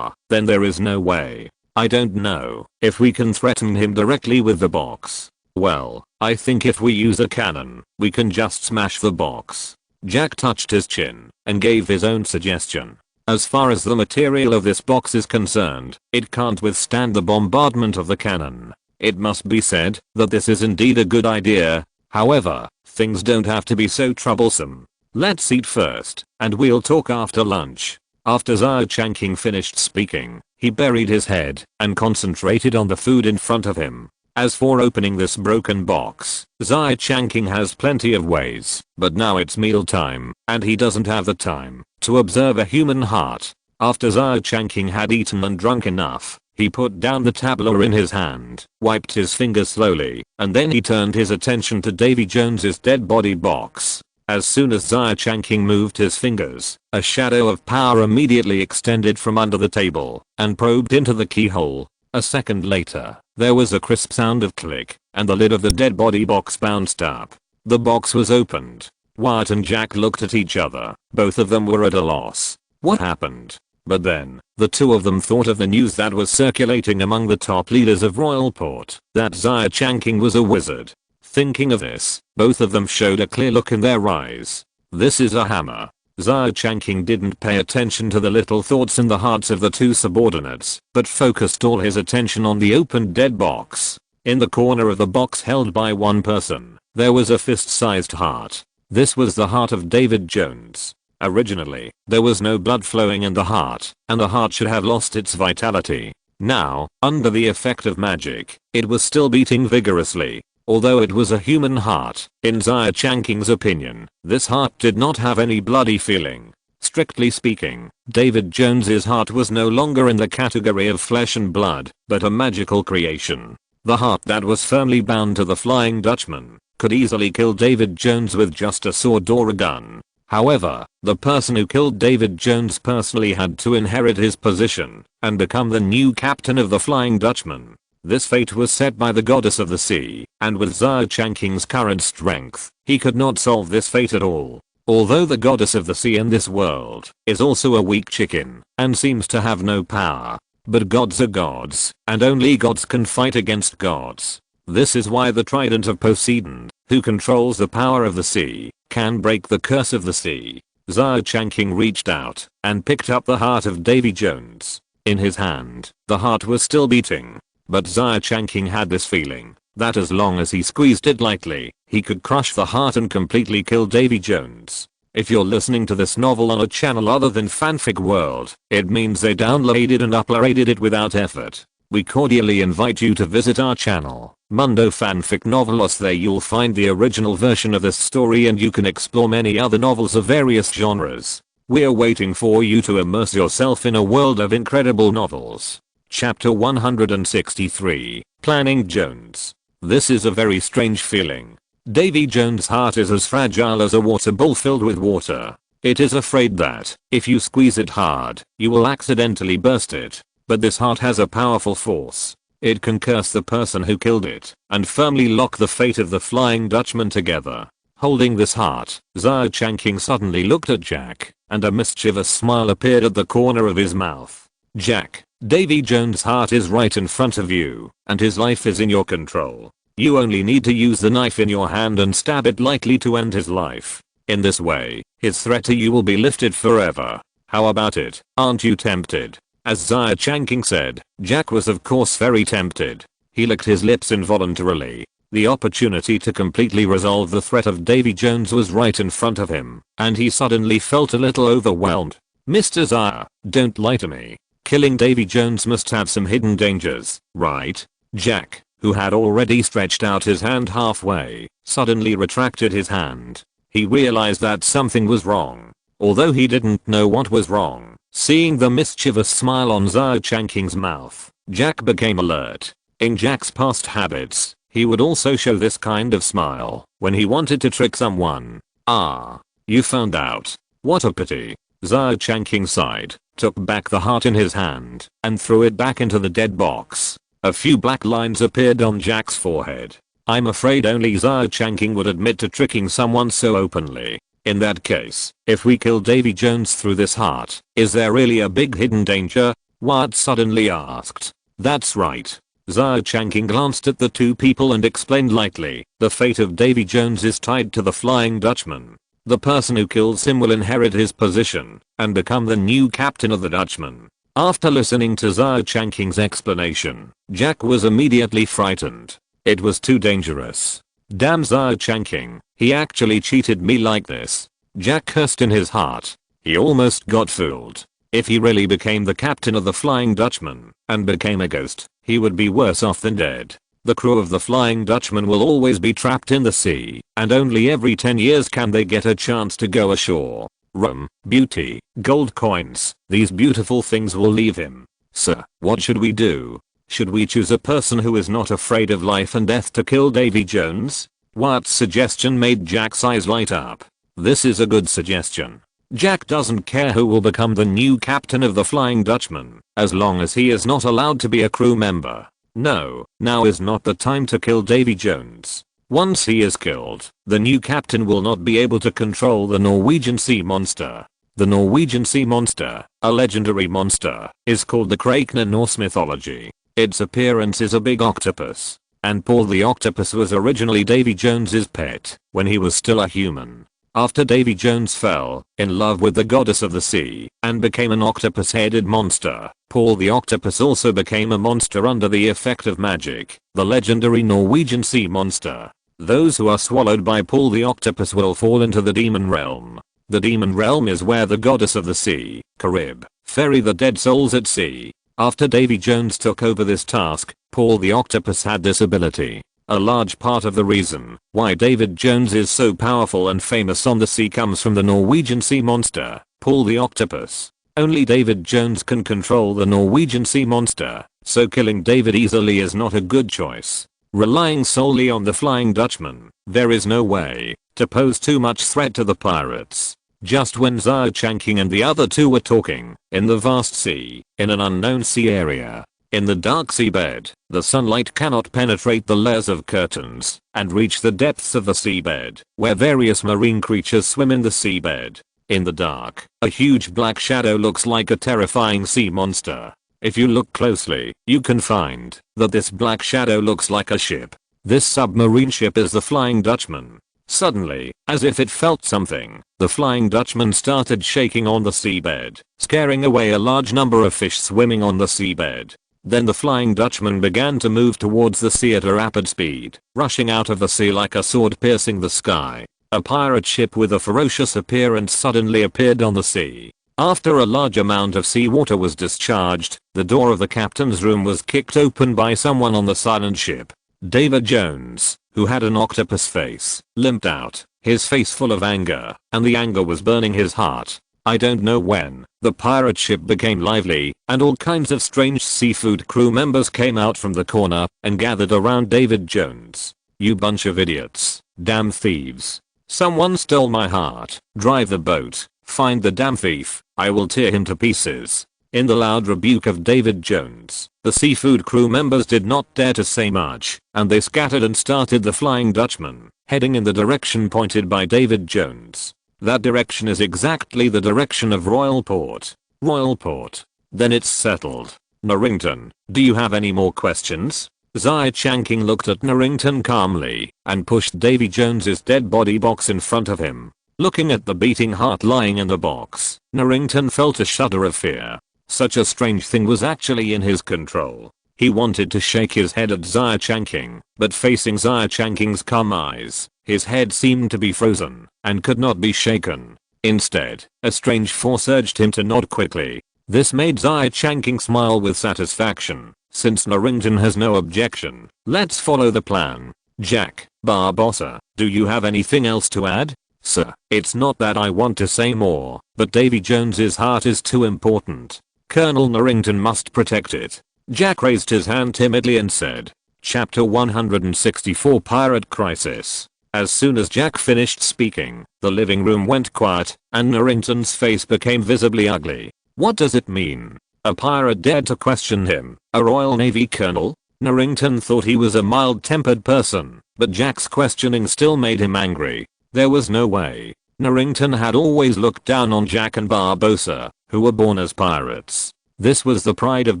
Then there is no way. I don't know if we can threaten him directly with the box. "Well, I think if we use a cannon, we can just smash the box." Jack touched his chin and gave his own suggestion. "As far as the material of this box is concerned, it can't withstand the bombardment of the cannon. It must be said that this is indeed a good idea. However, things don't have to be so troublesome. Let's eat first, and we'll talk after lunch." After Xia Changqing finished speaking, he buried his head and concentrated on the food in front of him. As for opening this broken box, Xia Changqing has plenty of ways, but now it's mealtime, and he doesn't have the time to observe a human heart. After Xia Changqing had eaten and drunk enough, he put down the tablet in his hand, wiped his fingers slowly, and then he turned his attention to Davy Jones's dead body box. As soon as Xia Changqing moved his fingers, a shadow of power immediately extended from under the table and probed into the keyhole. A second later, there was a crisp sound of click, and the lid of the dead body box bounced up. The box was opened. Wyatt and Jack looked at each other. Both of them were at a loss. What happened? But then, the two of them thought of the news that was circulating among the top leaders of Royalport, that Xia Changqing was a wizard. Thinking of this, both of them showed a clear look in their eyes. "This is a hammer." Xia Changqing didn't pay attention to the little thoughts in the hearts of the two subordinates, but focused all his attention on the opened dead box. In the corner of the box held by one person, there was a fist-sized heart. This was the heart of David Jones. Originally, there was no blood flowing in the heart, and the heart should have lost its vitality. Now, under the effect of magic, it was still beating vigorously. Although it was a human heart, in Xia Changqing's opinion, this heart did not have any bloody feeling. Strictly speaking, David Jones's heart was no longer in the category of flesh and blood, but a magical creation. The heart that was firmly bound to the Flying Dutchman could easily kill David Jones with just a sword or a gun. However, the person who killed David Jones personally had to inherit his position and become the new captain of the Flying Dutchman. This fate was set by the goddess of the sea, and with Xia Changqing's current strength, he could not solve this fate at all. Although the goddess of the sea in this world is also a weak chicken, and seems to have no power. But gods are gods, and only gods can fight against gods. This is why the trident of Poseidon, who controls the power of the sea, can break the curse of the sea. Xia Changqing reached out, and picked up the heart of Davy Jones. In his hand, the heart was still beating. But Xia Changqing had this feeling that as long as he squeezed it lightly, he could crush the heart and completely kill Davy Jones. If you're listening to this novel on a channel other than Fanfic World, it means they downloaded and uploaded it without effort. We cordially invite you to visit our channel, Mundo Fanfic Novelos. There you'll find the original version of this story and you can explore many other novels of various genres. We're waiting for you to immerse yourself in a world of incredible novels. Chapter 163, Planning Jones. This is a very strange feeling. Davy Jones' heart is as fragile as a water bowl filled with water. It is afraid that, if you squeeze it hard, you will accidentally burst it. But this heart has a powerful force. It can curse the person who killed it, and firmly lock the fate of the Flying Dutchman together. Holding this heart, Xia Changqing suddenly looked at Jack, and a mischievous smile appeared at the corner of his mouth. Jack, Davy Jones' heart is right in front of you, and his life is in your control. You only need to use the knife in your hand and stab it lightly to end his life. In this way, his threat to you will be lifted forever. How about it? Aren't you tempted? As Xia Changqing said, Jack was of course very tempted. He licked his lips involuntarily. The opportunity to completely resolve the threat of Davy Jones was right in front of him, and he suddenly felt a little overwhelmed. Mr. Xia, don't lie to me. Killing Davy Jones must have some hidden dangers, right? Jack, who had already stretched out his hand halfway, suddenly retracted his hand. He realized that something was wrong. Although he didn't know what was wrong, seeing the mischievous smile on Xia Changqing's mouth, Jack became alert. In Jack's past habits, he would also show this kind of smile when he wanted to trick someone. Ah, you found out. What a pity. Xia Changqing sighed, took back the heart in his hand, and threw it back into the dead box. A few black lines appeared on Jack's forehead. I'm afraid only Xia Changqing would admit to tricking someone so openly. In that case, if we kill Davy Jones through this heart, is there really a big hidden danger? Wyatt suddenly asked. That's right. Xia Changqing glanced at the two people and explained lightly, the fate of Davy Jones is tied to the Flying Dutchman. The person who kills him will inherit his position and become the new captain of the Dutchman. After listening to Xia Changqing's explanation, Jack was immediately frightened. It was too dangerous. Damn Xia Changqing, he actually cheated me like this. Jack cursed in his heart. He almost got fooled. If he really became the captain of the Flying Dutchman and became a ghost, he would be worse off than dead. The crew of the Flying Dutchman will always be trapped in the sea, and only every 10 years can they get a chance to go ashore. Rum, beauty, gold coins, these beautiful things will leave him. Sir, what should we do? Should we choose a person who is not afraid of life and death to kill Davy Jones? Wyatt's suggestion made Jack's eyes light up. This is a good suggestion. Jack doesn't care who will become the new captain of the Flying Dutchman, as long as he is not allowed to be a crew member. No, now is not the time to kill Davy Jones. Once he is killed, the new captain will not be able to control the Norwegian sea monster. The Norwegian sea monster, a legendary monster, is called the Kraken in Norse mythology. Its appearance is a big octopus, and Paul the octopus was originally Davy Jones's pet when he was still a human. After Davy Jones fell in love with the goddess of the sea and became an octopus-headed monster, Paul the octopus also became a monster under the effect of magic, the legendary Norwegian sea monster. Those who are swallowed by Paul the octopus will fall into the demon realm. The demon realm is where the goddess of the sea, Carib, ferry the dead souls at sea. After Davy Jones took over this task, Paul the octopus had this ability. A large part of the reason why David Jones is so powerful and famous on the sea comes from the Norwegian sea monster, Paul the octopus. Only David Jones can control the Norwegian sea monster, so killing David easily is not a good choice. Relying solely on the Flying Dutchman, there is no way to pose too much threat to the pirates. Just when Xia Changqing and the other two were talking, in the vast sea, in an unknown sea area, in the dark seabed, the sunlight cannot penetrate the layers of curtains and reach the depths of the seabed, where various marine creatures swim in the seabed. In the dark, a huge black shadow looks like a terrifying sea monster. If you look closely, you can find that this black shadow looks like a ship. This submarine ship is the Flying Dutchman. Suddenly, as if it felt something, the Flying Dutchman started shaking on the seabed, scaring away a large number of fish swimming on the seabed. Then the Flying Dutchman began to move towards the sea at a rapid speed, rushing out of the sea like a sword piercing the sky. A pirate ship with a ferocious appearance suddenly appeared on the sea. After a large amount of seawater was discharged, the door of the captain's room was kicked open by someone on the silent ship. David Jones, who had an octopus face, limped out, his face full of anger, and the anger was burning his heart. I don't know when, the pirate ship became lively, and all kinds of strange seafood crew members came out from the corner and gathered around David Jones. You bunch of idiots, damn thieves. Someone stole my heart. Drive the boat, find the damn thief, I will tear him to pieces. In the loud rebuke of David Jones, the seafood crew members did not dare to say much, and they scattered and started the Flying Dutchman, heading in the direction pointed by David Jones. That direction is exactly the direction of Royal Port. Royal Port. Then it's settled. Norrington, do you have any more questions? Xia Changqing looked at Norrington calmly and pushed Davy Jones's dead body box in front of him. Looking at the beating heart lying in the box, Norrington felt a shudder of fear. Such a strange thing was actually in his control. He wanted to shake his head at Xia Changqing, but facing Xia Changqing's calm eyes, his head seemed to be frozen and could not be shaken. Instead, a strange force urged him to nod quickly. This made Xia Changqing smile with satisfaction. Since Norrington has no objection, let's follow the plan. Jack, Barbossa, do you have anything else to add? Sir, it's not that I want to say more, but Davy Jones's heart is too important. Colonel Norrington must protect it. Jack raised his hand timidly and said, Chapter 164 Pirate Crisis. As soon as Jack finished speaking, the living room went quiet, and Norrington's face became visibly ugly. What does it mean? A pirate dared to question him, a Royal Navy colonel? Norrington thought he was a mild-tempered person, but Jack's questioning still made him angry. There was no way. Norrington had always looked down on Jack and Barbossa, who were born as pirates. This was the pride of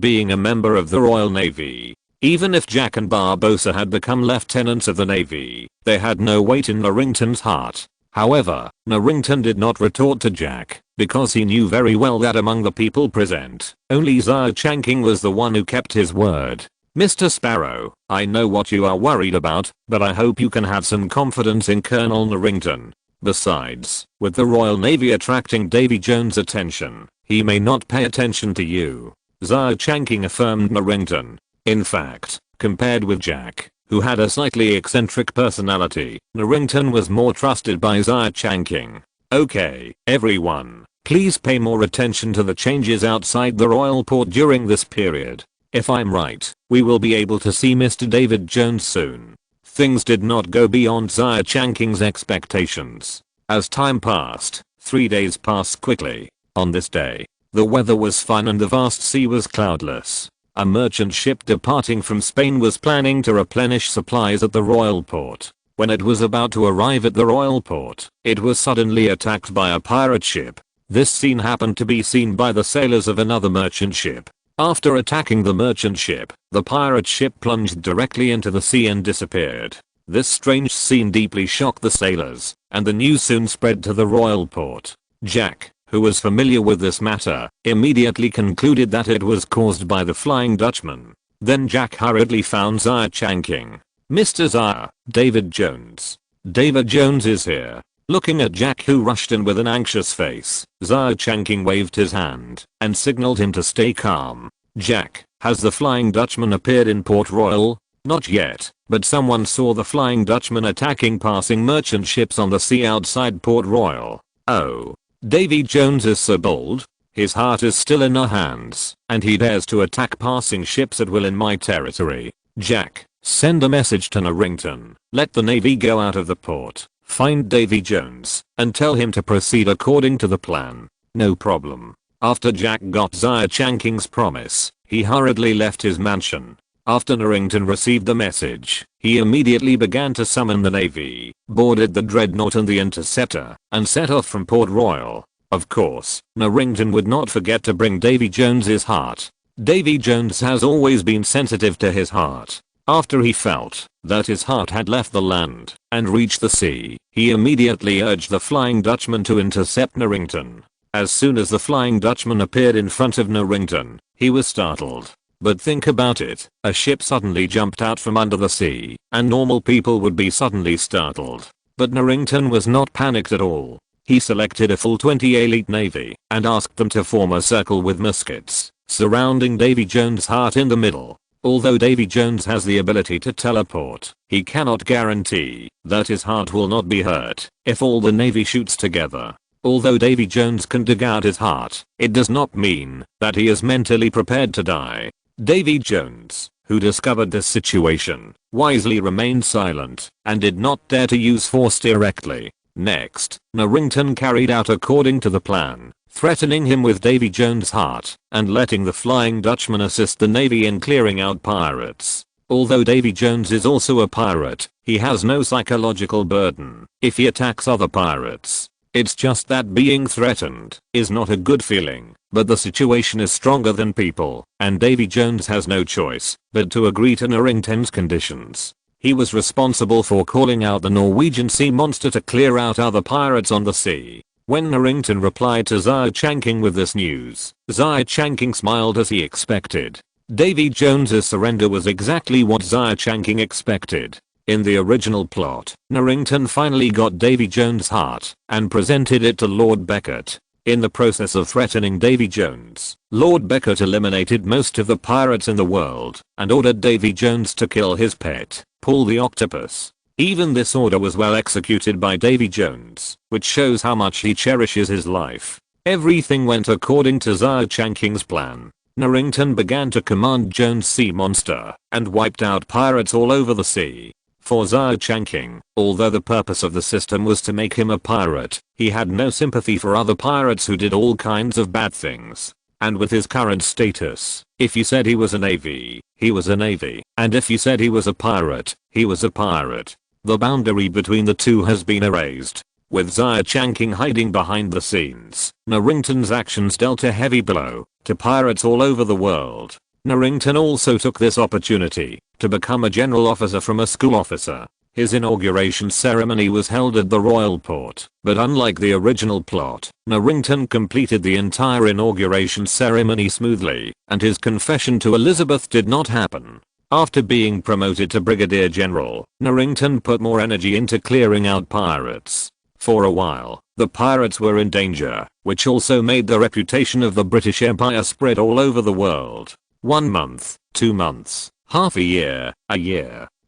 being a member of the Royal Navy. Even if Jack and Barbossa had become lieutenants of the Navy, they had no weight in Norrington's heart. However, Norrington did not retort to Jack, because he knew very well that among the people present, only Xia Changqing was the one who kept his word. Mr. Sparrow, I know what you are worried about, but I hope you can have some confidence in Colonel Norrington. Besides, with the Royal Navy attracting Davy Jones' attention, he may not pay attention to you. Xia Changqing affirmed Norrington. In fact, compared with Jack, who had a slightly eccentric personality, Norrington was more trusted by Xia Changqing. Okay, everyone, please pay more attention to the changes outside the Royal Port during this period. If I'm right, we will be able to see Mr. David Jones soon. Things did not go beyond Xia Changqing's expectations. As time passed, 3 days passed quickly. On this day, the weather was fine and the vast sea was cloudless. A merchant ship departing from Spain was planning to replenish supplies at the Royal Port. When it was about to arrive at the Royal Port, it was suddenly attacked by a pirate ship. This scene happened to be seen by the sailors of another merchant ship. After attacking the merchant ship, the pirate ship plunged directly into the sea and disappeared. This strange scene deeply shocked the sailors, and the news soon spread to the Royal Port. Jack, who was familiar with this matter, immediately concluded that it was caused by the Flying Dutchman. Then Jack hurriedly found Xia Changqing. Mr. Xia, David Jones. David Jones is here. Looking at Jack, who rushed in with an anxious face, Xia Changqing waved his hand and signaled him to stay calm. Jack, has the Flying Dutchman appeared in Port Royal? Not yet, but someone saw the Flying Dutchman attacking passing merchant ships on the sea outside Port Royal. Oh. Davy Jones is so bold. His heart is still in our hands, and he dares to attack passing ships at will in my territory. Jack, send a message to Norrington. Let the Navy go out of the port. Find Davy Jones, and tell him to proceed according to the plan. No problem. After Jack got Xia Changqing's promise, he hurriedly left his mansion. After Norrington received the message, he immediately began to summon the Navy, boarded the Dreadnought and the Interceptor, and set off from Port Royal. Of course, Norrington would not forget to bring Davy Jones's heart. Davy Jones has always been sensitive to his heart. After he felt that his heart had left the land and reached the sea, he immediately urged the Flying Dutchman to intercept Norrington. As soon as the Flying Dutchman appeared in front of Norrington, he was startled. But think about it, a ship suddenly jumped out from under the sea, and normal people would be suddenly startled. But Narrington was not panicked at all. He selected a full 20 elite navy and asked them to form a circle with muskets, surrounding Davy Jones' heart in the middle. Although Davy Jones has the ability to teleport, he cannot guarantee that his heart will not be hurt if all the navy shoots together. Although Davy Jones can dig out his heart, it does not mean that he is mentally prepared to die. Davy Jones, who discovered this situation, wisely remained silent and did not dare to use force directly. Next, Narrington carried out according to the plan, threatening him with Davy Jones' heart and letting the Flying Dutchman assist the navy in clearing out pirates. Although Davy Jones is also a pirate, he has no psychological burden if he attacks other pirates. It's just that being threatened is not a good feeling, but the situation is stronger than people, and Davy Jones has no choice but to agree to Narrington's conditions. He was responsible for calling out the Norwegian sea monster to clear out other pirates on the sea. When Narrington replied to Xia Changqing with this news, Xia Changqing smiled as he expected. Davy Jones's surrender was exactly what Xia Changqing expected. In the original plot, Narrington finally got Davy Jones' heart and presented it to Lord Beckett. In the process of threatening Davy Jones, Lord Beckett eliminated most of the pirates in the world and ordered Davy Jones to kill his pet, Paul the Octopus. Even this order was well executed by Davy Jones, which shows how much he cherishes his life. Everything went according to Xia Changqing's plan. Narrington began to command Jones' sea monster and wiped out pirates all over the sea. For Xia Changqing, although the purpose of the system was to make him a pirate, he had no sympathy for other pirates who did all kinds of bad things. And with his current status, if you said he was a navy, he was a navy, and if you said he was a pirate, he was a pirate. The boundary between the two has been erased. With Xia Changqing hiding behind the scenes, Narrington's actions dealt a heavy blow to pirates all over the world. Narrington also took this opportunity to become a general officer from a school officer. His inauguration ceremony was held at the royal port, but unlike the original plot, Narrington completed the entire inauguration ceremony smoothly, and his confession to Elizabeth did not happen. After being promoted to brigadier general, Narrington put more energy into clearing out pirates. For a while, the pirates were in danger, which also made the reputation of the British Empire spread all over the world. 1 month, 2 months, half a year.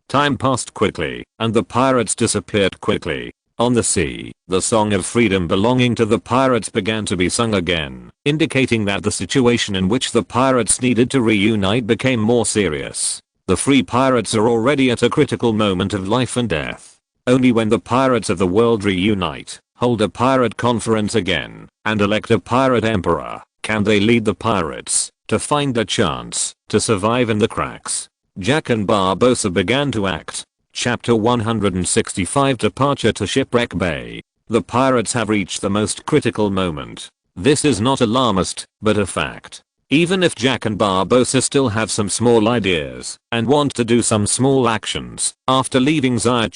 Time passed quickly, and the pirates disappeared quickly. On the sea, the song of freedom belonging to the pirates began to be sung again, indicating that the situation in which the pirates needed to reunite became more serious. The free pirates are already at a critical moment of life and death. Only when the pirates of the world reunite, hold a pirate conference again, and elect a pirate emperor, can they lead the pirates to find a chance to survive in the cracks. Jack and Barbossa began to act. Chapter 165 Departure to Shipwreck Bay. The pirates have reached the most critical moment. This is not alarmist, but a fact. Even if Jack and Barbossa still have some small ideas and want to do some small actions after leaving Xia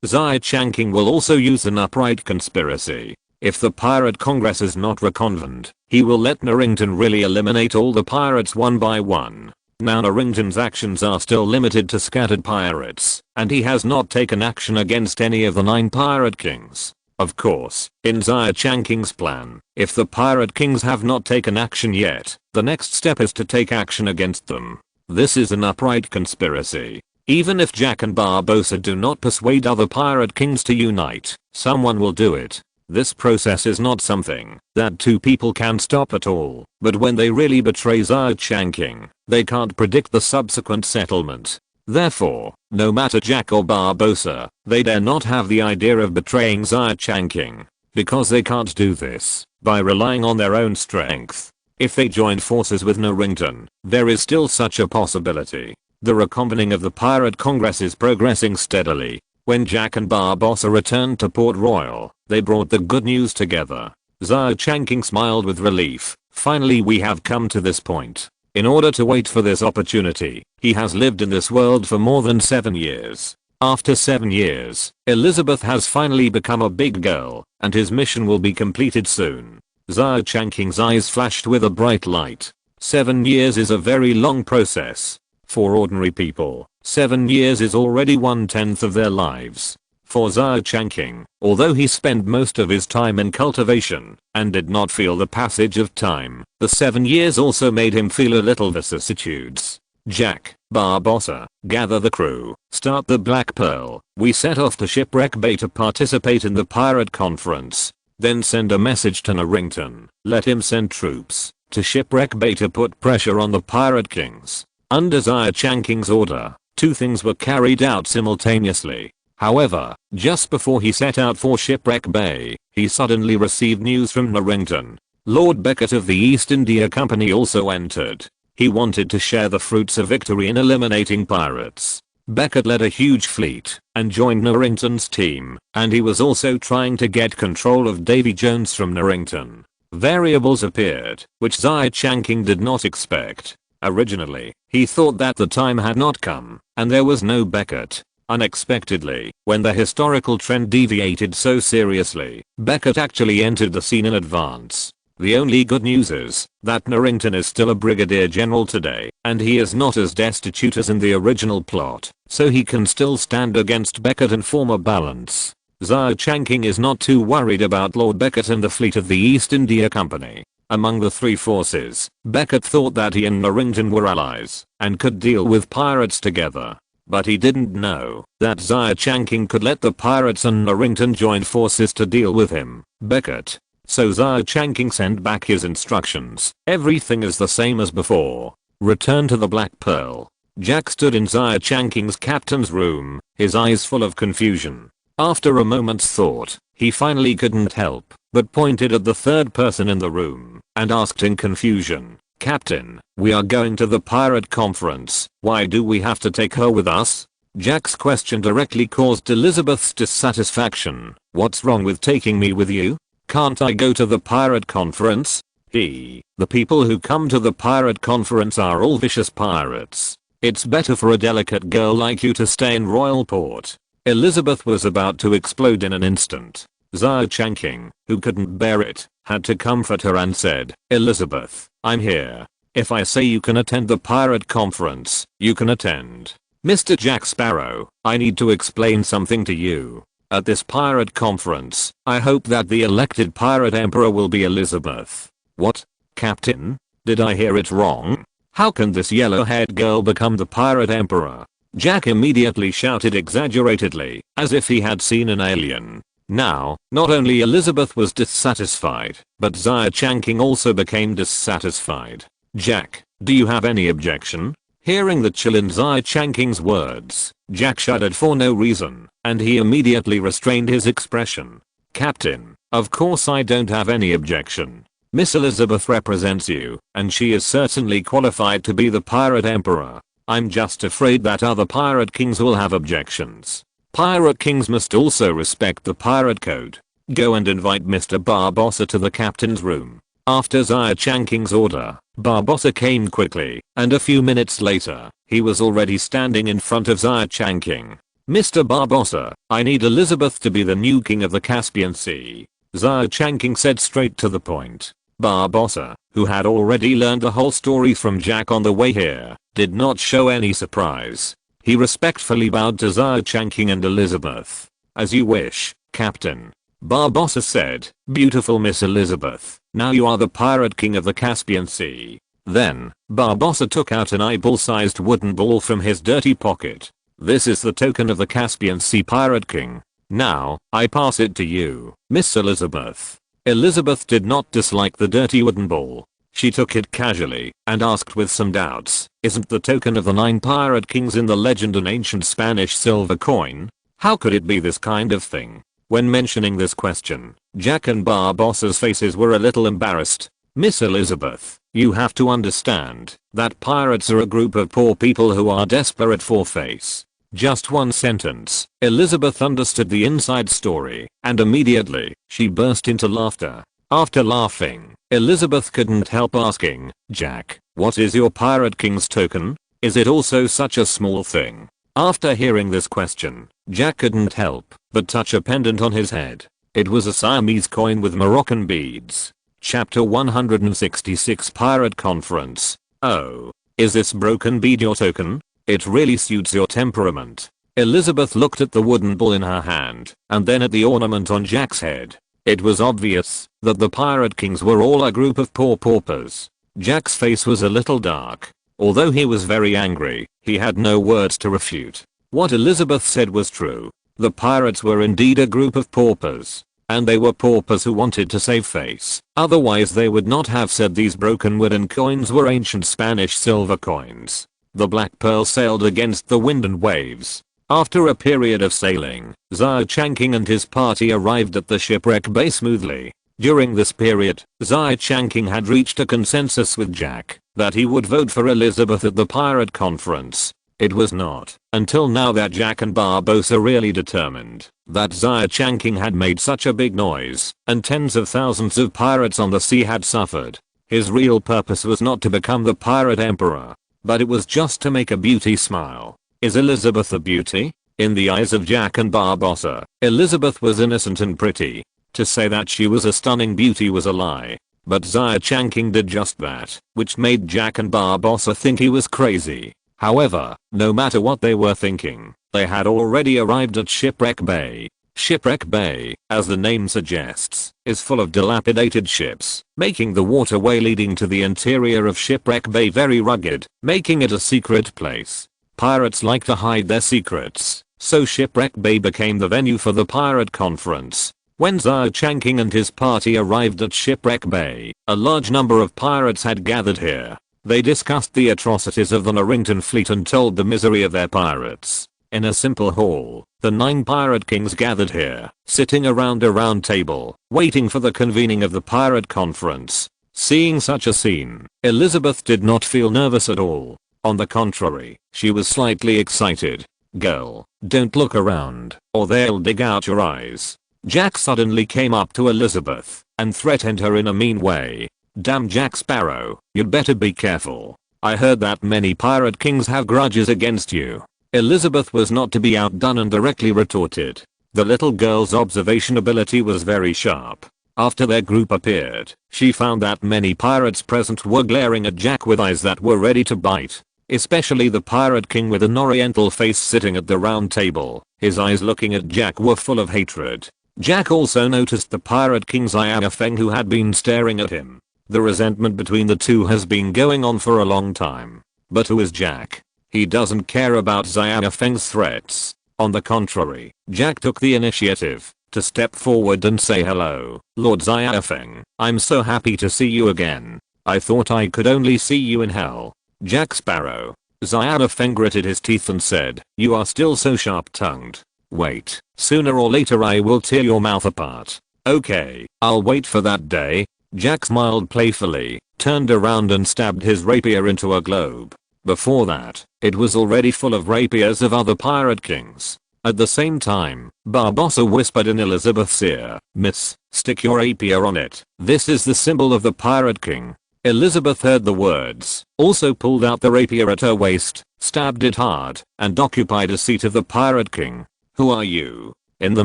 Changqing will also use an upright conspiracy. If the pirate congress is not reconvened, he will let Narrington really eliminate all the pirates one by one. Now Narrington's actions are still limited to scattered pirates, and he has not taken action against any of the 9 pirate kings. Of course, in Xia Changqing's plan, if the pirate kings have not taken action yet, the next step is to take action against them. This is an upright conspiracy. Even if Jack and Barbossa do not persuade other pirate kings to unite, someone will do it. This process is not something that 2 people can stop at all, but when they really betray Xia Changqing, they can't predict the subsequent settlement. Therefore, no matter Jack or Barbossa, they dare not have the idea of betraying Xia Changqing, because they can't do this by relying on their own strength. If they join forces with Narrington, there is still such a possibility. The reconvening of the Pirate Congress is progressing steadily. When Jack and Barbossa returned to Port Royal, they brought the good news together. Xia Changqing smiled with relief. Finally we have come to this point. In order to wait for this opportunity, he has lived in this world for more than 7 years. After 7 years, Elizabeth has finally become a big girl, and his mission will be completed soon. Xia Changqing's eyes flashed with a bright light. 7 years is a very long process. For ordinary people, 7 years is already 1/10 of their lives. For Xia Changqing, although he spent most of his time in cultivation and did not feel the passage of time, the 7 years also made him feel a little vicissitudes. Jack, Barbossa, gather the crew, start the Black Pearl. We set off to Shipwreck Bay to participate in the pirate conference. Then send a message to Narrington. Let him send troops to Shipwreck Bay to put pressure on the pirate kings. Under Xia Changqing's order, 2 things were carried out simultaneously. However, just before he set out for Shipwreck Bay, he suddenly received news from Narrington. Lord Beckett of the East India Company also entered. He wanted to share the fruits of victory in eliminating pirates. Beckett led a huge fleet and joined Narrington's team, and he was also trying to get control of Davy Jones from Narrington. Variables appeared, which Xia Changqing did not expect. Originally, he thought that the time had not come, and there was no Beckett. Unexpectedly, when the historical trend deviated so seriously, Beckett actually entered the scene in advance. The only good news is that Narrington is still a brigadier general today, and he is not as destitute as in the original plot, so he can still stand against Beckett and form a balance. Xia Changqing is not too worried about Lord Beckett and the fleet of the East India Company. Among the 3 forces, Beckett thought that he and Narrington were allies and could deal with pirates together. But he didn't know that Xia Changqing could let the pirates and Narrington join forces to deal with him, Beckett. So Xia Changqing sent back his instructions. Everything is the same as before. Return to the Black Pearl. Jack stood in Xia Changqing's captain's room, his eyes full of confusion. After a moment's thought, he finally couldn't help but pointed at the 3rd person in the room and asked in confusion, "Captain, we are going to the pirate conference. Why do we have to take her with us?" Jack's question directly caused Elizabeth's dissatisfaction. "What's wrong with taking me with you? Can't I go to the pirate conference?" The people who come to the pirate conference are all vicious pirates. It's better for a delicate girl like you to stay in royal port. Elizabeth was about to explode in an instant. Xia Changqing, who couldn't bear it, had to comfort her and said, "Elizabeth, I'm here. If I say you can attend the pirate conference, you can attend." "Mr. Jack Sparrow, I need to explain something to you. At this pirate conference, I hope that the elected pirate emperor will be Elizabeth." "What? Captain? Did I hear it wrong? How can this yellow-haired girl become the pirate emperor?" Jack immediately shouted exaggeratedly, as if he had seen an alien. Now, not only Elizabeth was dissatisfied, but Xia Changqing also became dissatisfied. "Jack, do you have any objection?" Hearing the chill in Xia Changqing's words, Jack shuddered for no reason, and he immediately restrained his expression. "Captain, of course I don't have any objection. Miss Elizabeth represents you, and she is certainly qualified to be the pirate emperor. I'm just afraid that other pirate kings will have objections. Pirate kings must also respect the pirate code. Go and invite Mr. Barbossa to the captain's room." After Xia Changqing's order, Barbossa came quickly, and a few minutes later, he was already standing in front of Xia Changqing. "Mr. Barbossa, I need Elizabeth to be the new king of the Caspian Sea," Xia Changqing said straight to the point. Barbossa, who had already learned the whole story from Jack on the way here, did not show any surprise. He respectfully bowed to Xia Changqing and Elizabeth. "As you wish, Captain," Barbossa said. "Beautiful Miss Elizabeth, now you are the pirate king of the Caspian Sea." Then, Barbossa took out an eyeball-sized wooden ball from his dirty pocket. "This is the token of the Caspian Sea Pirate King. Now, I pass it to you, Miss Elizabeth." Elizabeth did not dislike the dirty wooden ball. She took it casually and asked with some doubts, "Isn't the token of the 9 pirate kings in the legend an ancient Spanish silver coin? How could it be this kind of thing?" When mentioning this question, Jack and Barbossa's faces were a little embarrassed. "Miss Elizabeth, you have to understand that pirates are a group of poor people who are desperate for face." Just one sentence, Elizabeth understood the inside story, and immediately, she burst into laughter. After laughing, Elizabeth couldn't help asking, "Jack, what is your pirate king's token? Is it also such a small thing?" After hearing this question, Jack couldn't help but touch a pendant on his head. It was a Siamese coin with Moroccan beads. Chapter 166 Pirate Conference. Oh. Is this broken bead your token? It really suits your temperament. Elizabeth looked at the wooden ball in her hand, and then at the ornament on Jack's head. It was obvious that the pirate kings were all a group of poor paupers. Jack's face was a little dark. Although he was very angry, he had no words to refute. What Elizabeth said was true. The pirates were indeed a group of paupers. And they were paupers who wanted to save face. Otherwise they would not have said these broken wooden coins were ancient Spanish silver coins. The Black Pearl sailed against the wind and waves. After a period of sailing, Xia Changqing and his party arrived at the shipwreck bay smoothly. During this period, Xia Changqing had reached a consensus with Jack that he would vote for Elizabeth at the pirate conference. It was not until now that Jack and Barbossa really determined that Xia Changqing had made such a big noise, and tens of thousands of pirates on the sea had suffered. His real purpose was not to become the pirate emperor, but it was just to make a beauty smile. Is Elizabeth a beauty? In the eyes of Jack and Barbossa, Elizabeth was innocent and pretty. To say that she was a stunning beauty was a lie. But Xia Changqing did just that, which made Jack and Barbossa think he was crazy. However, no matter what they were thinking, they had already arrived at Shipwreck Bay. Shipwreck Bay, as the name suggests, is full of dilapidated ships, making the waterway leading to the interior of Shipwreck Bay very rugged, making it a secret place. Pirates like to hide their secrets, so Shipwreck Bay became the venue for the pirate conference. When Xia Changqing and his party arrived at Shipwreck Bay, a large number of pirates had gathered here. They discussed the atrocities of the Norrington fleet and told the misery of their pirates. In a simple hall, the 9 pirate kings gathered here, sitting around a round table, waiting for the convening of the pirate conference. Seeing such a scene, Elizabeth did not feel nervous at all. On the contrary, she was slightly excited. Girl, don't look around, or they'll dig out your eyes. Jack suddenly came up to Elizabeth and threatened her in a mean way. Damn Jack Sparrow, you'd better be careful. I heard that many pirate kings have grudges against you. Elizabeth was not to be outdone and directly retorted. The little girl's observation ability was very sharp. After their group appeared, she found that many pirates present were glaring at Jack with eyes that were ready to bite. Especially the pirate king with an oriental face sitting at the round table. His eyes looking at Jack were full of hatred. Jack also noticed the pirate king Xia Feng who had been staring at him. The resentment between the two has been going on for a long time. But who is Jack? He doesn't care about Xia Feng's threats. On the contrary, Jack took the initiative to step forward and say hello. Lord Xia Feng, I'm so happy to see you again. I thought I could only see you in hell. Jack Sparrow. Xia Feng gritted his teeth and said, you are still so sharp-tongued. Wait, sooner or later I will tear your mouth apart. Okay, I'll wait for that day. Jack smiled playfully, turned around and stabbed his rapier into a globe. Before that, it was already full of rapiers of other pirate kings. At the same time, Barbossa whispered in Elizabeth's ear, Miss, stick your rapier on it. This is the symbol of the pirate king. Elizabeth heard the words, also pulled out the rapier at her waist, stabbed it hard, and occupied a seat of the pirate king. Who are you? In the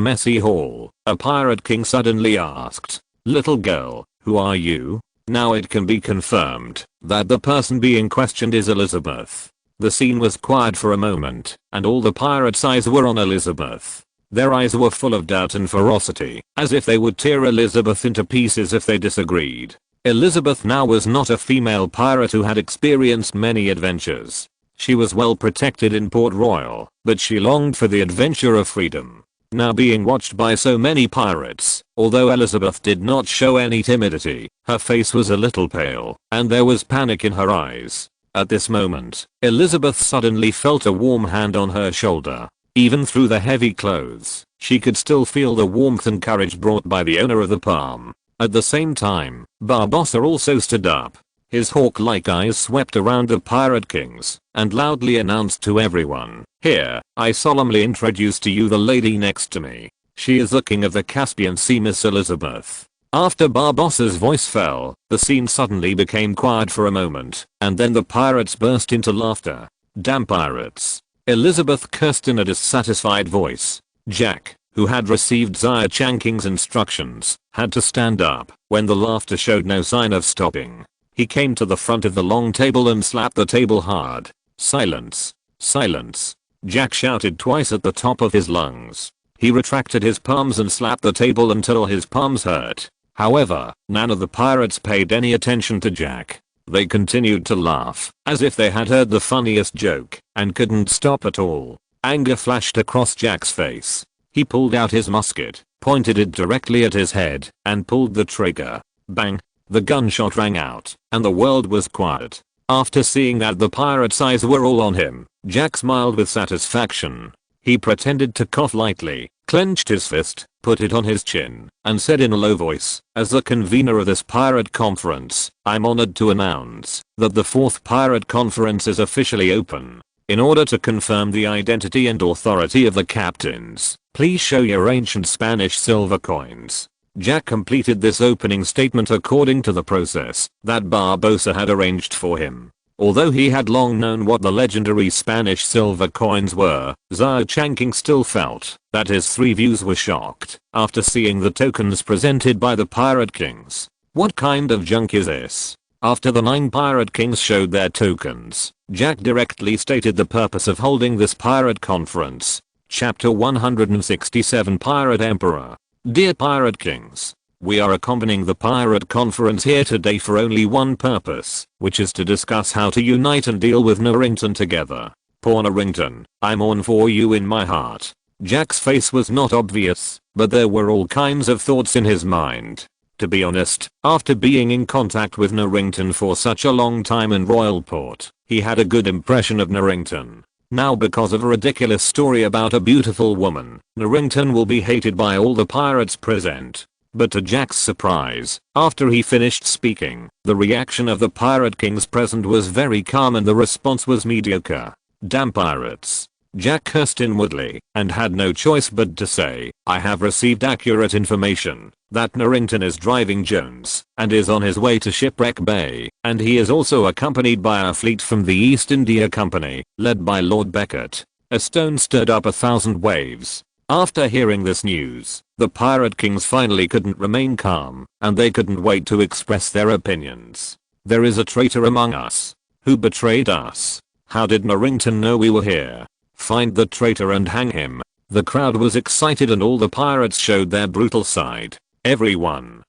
messy hall, a pirate king suddenly asked. Little girl, who are you? Now it can be confirmed that the person being questioned is Elizabeth. The scene was quiet for a moment, and all the pirates' eyes were on Elizabeth. Their eyes were full of doubt and ferocity, as if they would tear Elizabeth into pieces if they disagreed. Elizabeth now was not a female pirate who had experienced many adventures. She was well protected in Port Royal, but she longed for the adventure of freedom. Now being watched by so many pirates, although Elizabeth did not show any timidity, her face was a little pale, and there was panic in her eyes. At this moment, Elizabeth suddenly felt a warm hand on her shoulder. Even through the heavy clothes, she could still feel the warmth and courage brought by the owner of the palm. At the same time, Barbossa also stood up. His hawk-like eyes swept around the pirate kings, and loudly announced to everyone, here, I solemnly introduce to you the lady next to me. She is the king of the Caspian Sea, Miss Elizabeth. After Barbossa's voice fell, the scene suddenly became quiet for a moment, and then the pirates burst into laughter. Damn pirates. Elizabeth cursed in a dissatisfied voice. Jack, who had received Xia Changqing's instructions, had to stand up when the laughter showed no sign of stopping. He came to the front of the long table and slapped the table hard. "Silence! Silence!" Jack shouted twice at the top of his lungs. He retracted his palms and slapped the table until his palms hurt. However, none of the pirates paid any attention to Jack. They continued to laugh, as if they had heard the funniest joke, and couldn't stop at all. Anger flashed across Jack's face. He pulled out his musket, pointed it directly at his head, and pulled the trigger. Bang! The gunshot rang out, and the world was quiet. After seeing that the pirates' eyes were all on him, Jack smiled with satisfaction. He pretended to cough lightly, clenched his fist, put it on his chin, and said in a low voice, "As the convener of this pirate conference, I'm honored to announce that the 4th pirate conference is officially open. In order to confirm the identity and authority of the captains, please show your ancient Spanish silver coins." Jack completed this opening statement according to the process that Barbosa had arranged for him. Although he had long known what the legendary Spanish silver coins were, Xia Changqing still felt that his 3 views were shocked after seeing the tokens presented by the pirate kings. What kind of junk is this? After the 9 pirate kings showed their tokens, Jack directly stated the purpose of holding this pirate conference. Chapter 167 Pirate Emperor. Dear Pirate Kings, we are accompanying the pirate conference here today for only one purpose, which is to discuss how to unite and deal with Narrington together. Poor Narrington, I mourn for you in my heart. Jack's face was not obvious, but there were all kinds of thoughts in his mind. To be honest, after being in contact with Narrington for such a long time in Royalport, he had a good impression of Narrington. Now because of a ridiculous story about a beautiful woman, Narrington will be hated by all the pirates present. But to Jack's surprise, after he finished speaking, the reaction of the pirate kings present was very calm and the response was mediocre. Damn pirates. Jack cursed inwardly, and had no choice but to say, I have received accurate information that Narrington is driving Jones and is on his way to Shipwreck Bay, and he is also accompanied by a fleet from the East India Company, led by Lord Beckett. A stone stirred up 1,000 waves. After hearing this news, the pirate kings finally couldn't remain calm, and they couldn't wait to express their opinions. There is a traitor among us. Who betrayed us? How did Narrington know we were here? Find the traitor and hang him. The crowd was excited and all the pirates showed their brutal side. Everyone.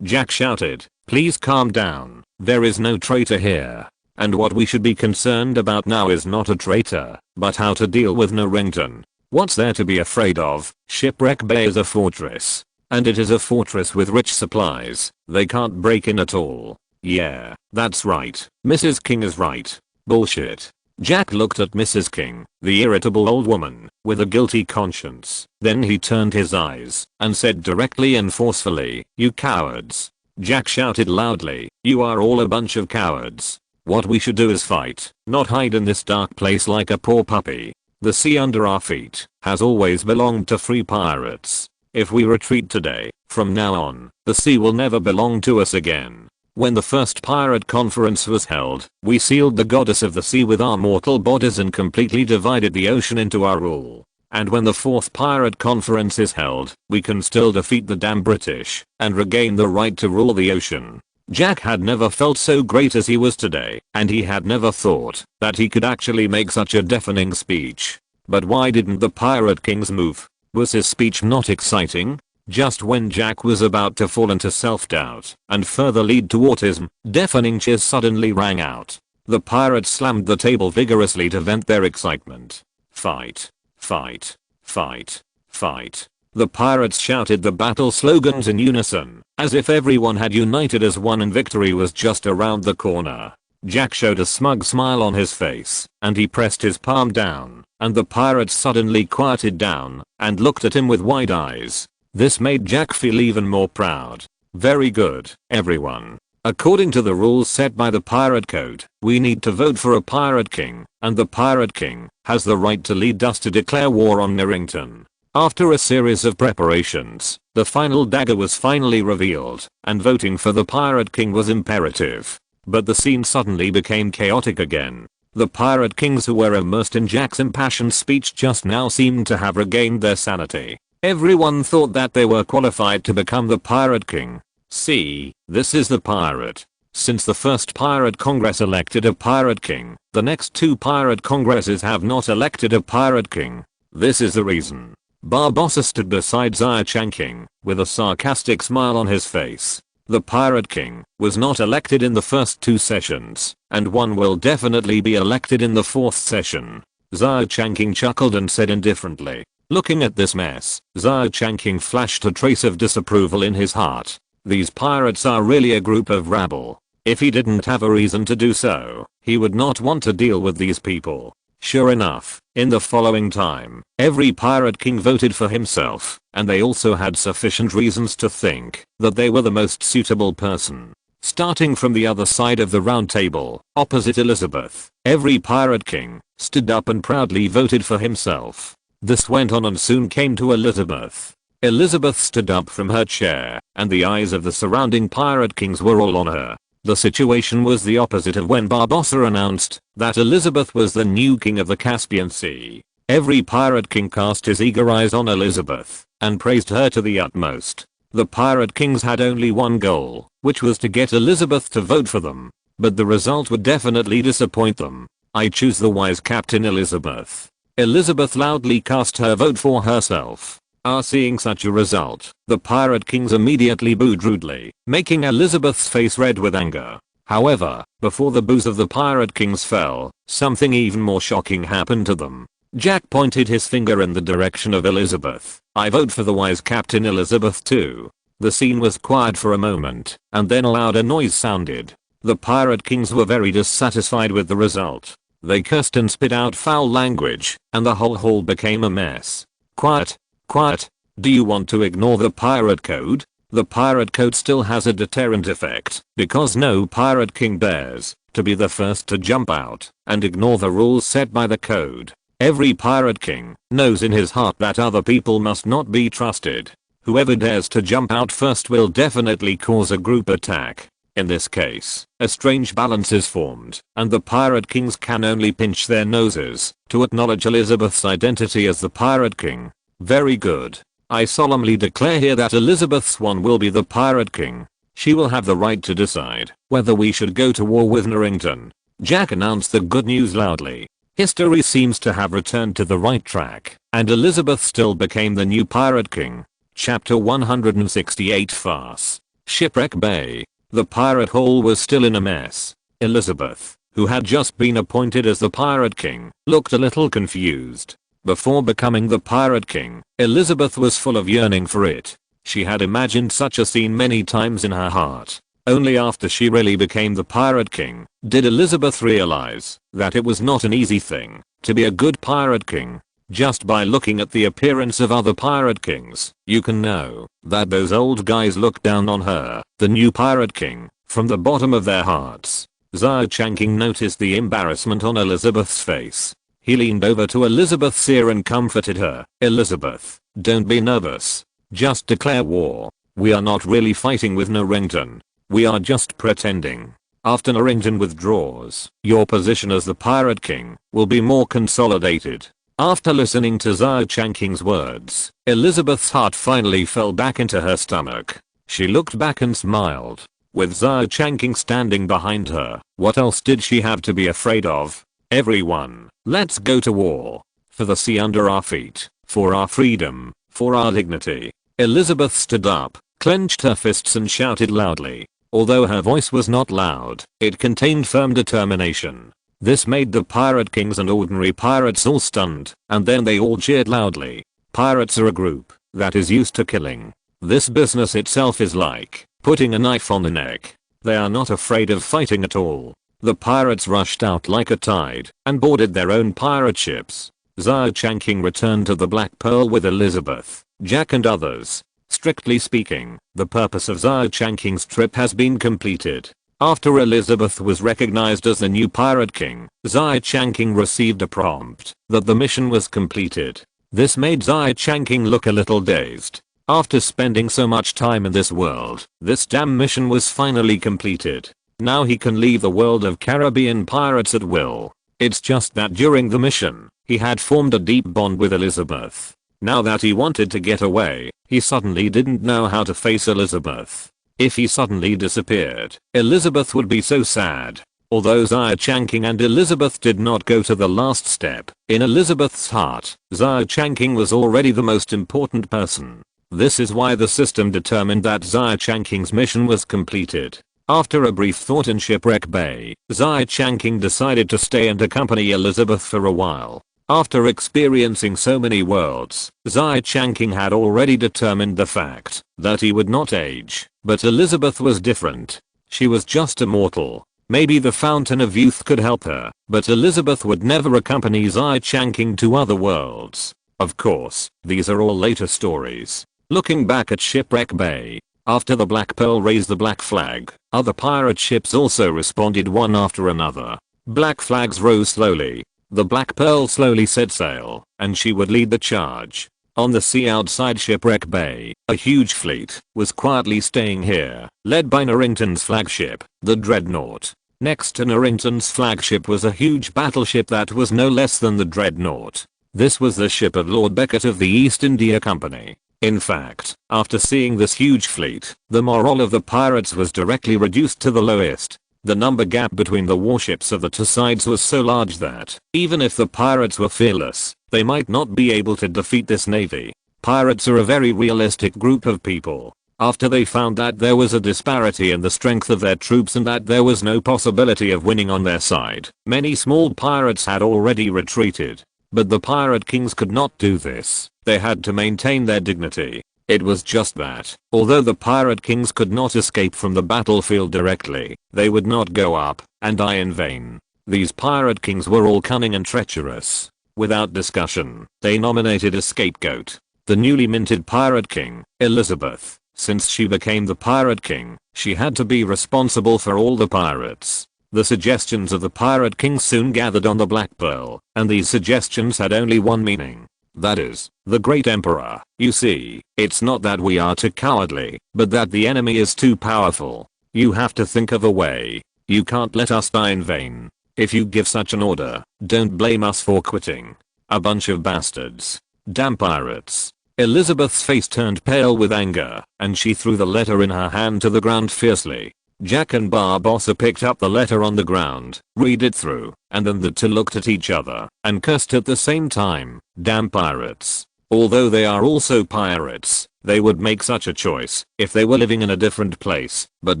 Jack shouted, please calm down. There is no traitor here. And what we should be concerned about now is not a traitor, but how to deal with Narrington. What's there to be afraid of? Shipwreck Bay is a fortress. And it is a fortress with rich supplies. They can't break in at all. Yeah, that's right. Mrs. King is right. Bullshit. Jack looked at Mrs. King, the irritable old woman, with a guilty conscience. Then he turned his eyes and said directly and forcefully, you cowards. Jack shouted loudly, you are all a bunch of cowards. What we should do is fight, not hide in this dark place like a poor puppy. The sea under our feet has always belonged to free pirates. If we retreat today, from now on, the sea will never belong to us again. When the first pirate conference was held, we sealed the goddess of the sea with our mortal bodies and completely divided the ocean into our rule. And when the fourth pirate conference is held, we can still defeat the damn British and regain the right to rule the ocean. Jack had never felt so great as he was today, and he had never thought that he could actually make such a deafening speech. But why didn't the pirate kings move? Was his speech not exciting? Just when Jack was about to fall into self-doubt and further lead to autism, deafening cheers suddenly rang out. The pirates slammed the table vigorously to vent their excitement. Fight. Fight. Fight. Fight. The pirates shouted the battle slogans in unison, as if everyone had united as one and victory was just around the corner. Jack showed a smug smile on his face, and he pressed his palm down, and the pirates suddenly quieted down and looked at him with wide eyes. This made Jack feel even more proud. Very good, everyone. According to the rules set by the Pirate Code, we need to vote for a Pirate King, and the Pirate King has the right to lead us to declare war on Narrington. After a series of preparations, the final dagger was finally revealed, and voting for the Pirate King was imperative. But the scene suddenly became chaotic again. The pirate kings who were immersed in Jack's impassioned speech just now seemed to have regained their sanity. Everyone thought that they were qualified to become the pirate king. See, this is the pirate. Since the first pirate congress elected a pirate king, the next 2 pirate congresses have not elected a pirate king. This is the reason. Barbossa stood beside Xia Changqing, with a sarcastic smile on his face. The pirate king was not elected in the first 2 sessions, and one will definitely be elected in the 4th session. Xia Changqing chuckled and said indifferently. Looking at this mess, Xia Changqing flashed a trace of disapproval in his heart. These pirates are really a group of rabble. If he didn't have a reason to do so, he would not want to deal with these people. Sure enough, in the following time, every pirate king voted for himself, and they also had sufficient reasons to think that they were the most suitable person. Starting from the other side of the round table, opposite Elizabeth, every pirate king stood up and proudly voted for himself. This went on and soon came to Elizabeth. Elizabeth stood up from her chair, and the eyes of the surrounding pirate kings were all on her. The situation was the opposite of when Barbossa announced that Elizabeth was the new king of the Caspian Sea. Every pirate king cast his eager eyes on Elizabeth and praised her to the utmost. The pirate kings had only one goal, which was to get Elizabeth to vote for them. But the result would definitely disappoint them. I choose the wise captain Elizabeth. Elizabeth loudly cast her vote for herself. Seeing such a result, the pirate kings immediately booed rudely, making Elizabeth's face red with anger. However, before the boos of the pirate kings fell, something even more shocking happened to them. Jack pointed his finger in the direction of Elizabeth. I vote for the wise captain Elizabeth too. The scene was quiet for a moment, and then a louder noise sounded. The pirate kings were very dissatisfied with the result. They cursed and spit out foul language, and the whole hall became a mess. Quiet. Quiet. Do you want to ignore the pirate code? The pirate code still has a deterrent effect, because no pirate king dares to be the first to jump out and ignore the rules set by the code. Every pirate king knows in his heart that other people must not be trusted. Whoever dares to jump out first will definitely cause a group attack. In this case, a strange balance is formed, and the pirate kings can only pinch their noses to acknowledge Elizabeth's identity as the pirate king. Very good. I solemnly declare here that Elizabeth Swan will be the pirate king. She will have the right to decide whether we should go to war with Norrington. Jack announced the good news loudly. History seems to have returned to the right track, and Elizabeth still became the new pirate king. Chapter 168 Farce. Shipwreck Bay. The pirate hall was still in a mess. Elizabeth, who had just been appointed as the pirate king, looked a little confused. Before becoming the pirate king, Elizabeth was full of yearning for it. She had imagined such a scene many times in her heart. Only after she really became the pirate king did Elizabeth realize that it was not an easy thing to be a good pirate king. Just by looking at the appearance of other pirate kings, you can know that those old guys looked down on her, the new pirate king, from the bottom of their hearts. Xia Changqing noticed the embarrassment on Elizabeth's face. He leaned over to Elizabeth's ear and comforted her. Elizabeth, don't be nervous. Just declare war. We are not really fighting with Norrington. We are just pretending. After Norrington withdraws, your position as the pirate king will be more consolidated. After listening to Xia Changqing's words, Elizabeth's heart finally fell back into her stomach. She looked back and smiled. With Xia Changqing standing behind her, what else did she have to be afraid of? Everyone, let's go to war. For the sea under our feet, for our freedom, for our dignity. Elizabeth stood up, clenched her fists and shouted loudly. Although her voice was not loud, it contained firm determination. This made the pirate kings and ordinary pirates all stunned, and then they all cheered loudly. Pirates are a group that is used to killing. This business itself is like putting a knife on the neck. They are not afraid of fighting at all. The pirates rushed out like a tide and boarded their own pirate ships. Xia Changqing returned to the Black Pearl with Elizabeth, Jack and others. Strictly speaking, the purpose of Xia Changqing's trip has been completed. After Elizabeth was recognized as the new pirate king, Xia Changqing received a prompt that the mission was completed. This made Xia Changqing look a little dazed. After spending so much time in this world, this damn mission was finally completed. Now he can leave the world of Caribbean pirates at will. It's just that during the mission, he had formed a deep bond with Elizabeth. Now that he wanted to get away, he suddenly didn't know how to face Elizabeth. If he suddenly disappeared, Elizabeth would be so sad. Although Xia Changqing and Elizabeth did not go to the last step, in Elizabeth's heart, Xia Changqing was already the most important person. This is why the system determined that Xia Changqing's mission was completed. After a brief thought in Shipwreck Bay, Xia Changqing decided to stay and accompany Elizabeth for a while. After experiencing so many worlds, Xia Changqing had already determined the fact that he would not age, but Elizabeth was different. She was just a mortal. Maybe the Fountain of Youth could help her, but Elizabeth would never accompany Xia Changqing to other worlds. Of course, these are all later stories. Looking back at Shipwreck Bay, after the Black Pearl raised the black flag, other pirate ships also responded one after another. Black flags rose slowly. The Black Pearl slowly set sail, and she would lead the charge. On the sea outside Shipwreck Bay, a huge fleet was quietly staying here, led by Norrington's flagship, the Dreadnought. Next to Norrington's flagship was a huge battleship that was no less than the Dreadnought. This was the ship of Lord Beckett of the East India Company. In fact, after seeing this huge fleet, the morale of the pirates was directly reduced to the lowest. The number gap between the warships of the two sides was so large that, even if the pirates were fearless, they might not be able to defeat this navy. Pirates are a very realistic group of people. After they found that there was a disparity in the strength of their troops and that there was no possibility of winning on their side, many small pirates had already retreated. But the pirate kings could not do this. They had to maintain their dignity. It was just that, although the pirate kings could not escape from the battlefield directly, they would not go up and die in vain. These pirate kings were all cunning and treacherous. Without discussion, they nominated a scapegoat. The newly minted pirate king, Elizabeth. Since she became the pirate king, she had to be responsible for all the pirates. The suggestions of the pirate king soon gathered on the Black Pearl, and these suggestions had only one meaning. That is, the great emperor. You see, it's not that we are too cowardly, but that the enemy is too powerful. You have to think of a way. You can't let us die in vain. If you give such an order, don't blame us for quitting. A bunch of bastards. Damn pirates. Elizabeth's face turned pale with anger, and she threw the letter in her hand to the ground fiercely. Jack and Barbossa picked up the letter on the ground, read it through, and then the two looked at each other and cursed at the same time. Damn pirates. Although they are also pirates, they would make such a choice if they were living in a different place, but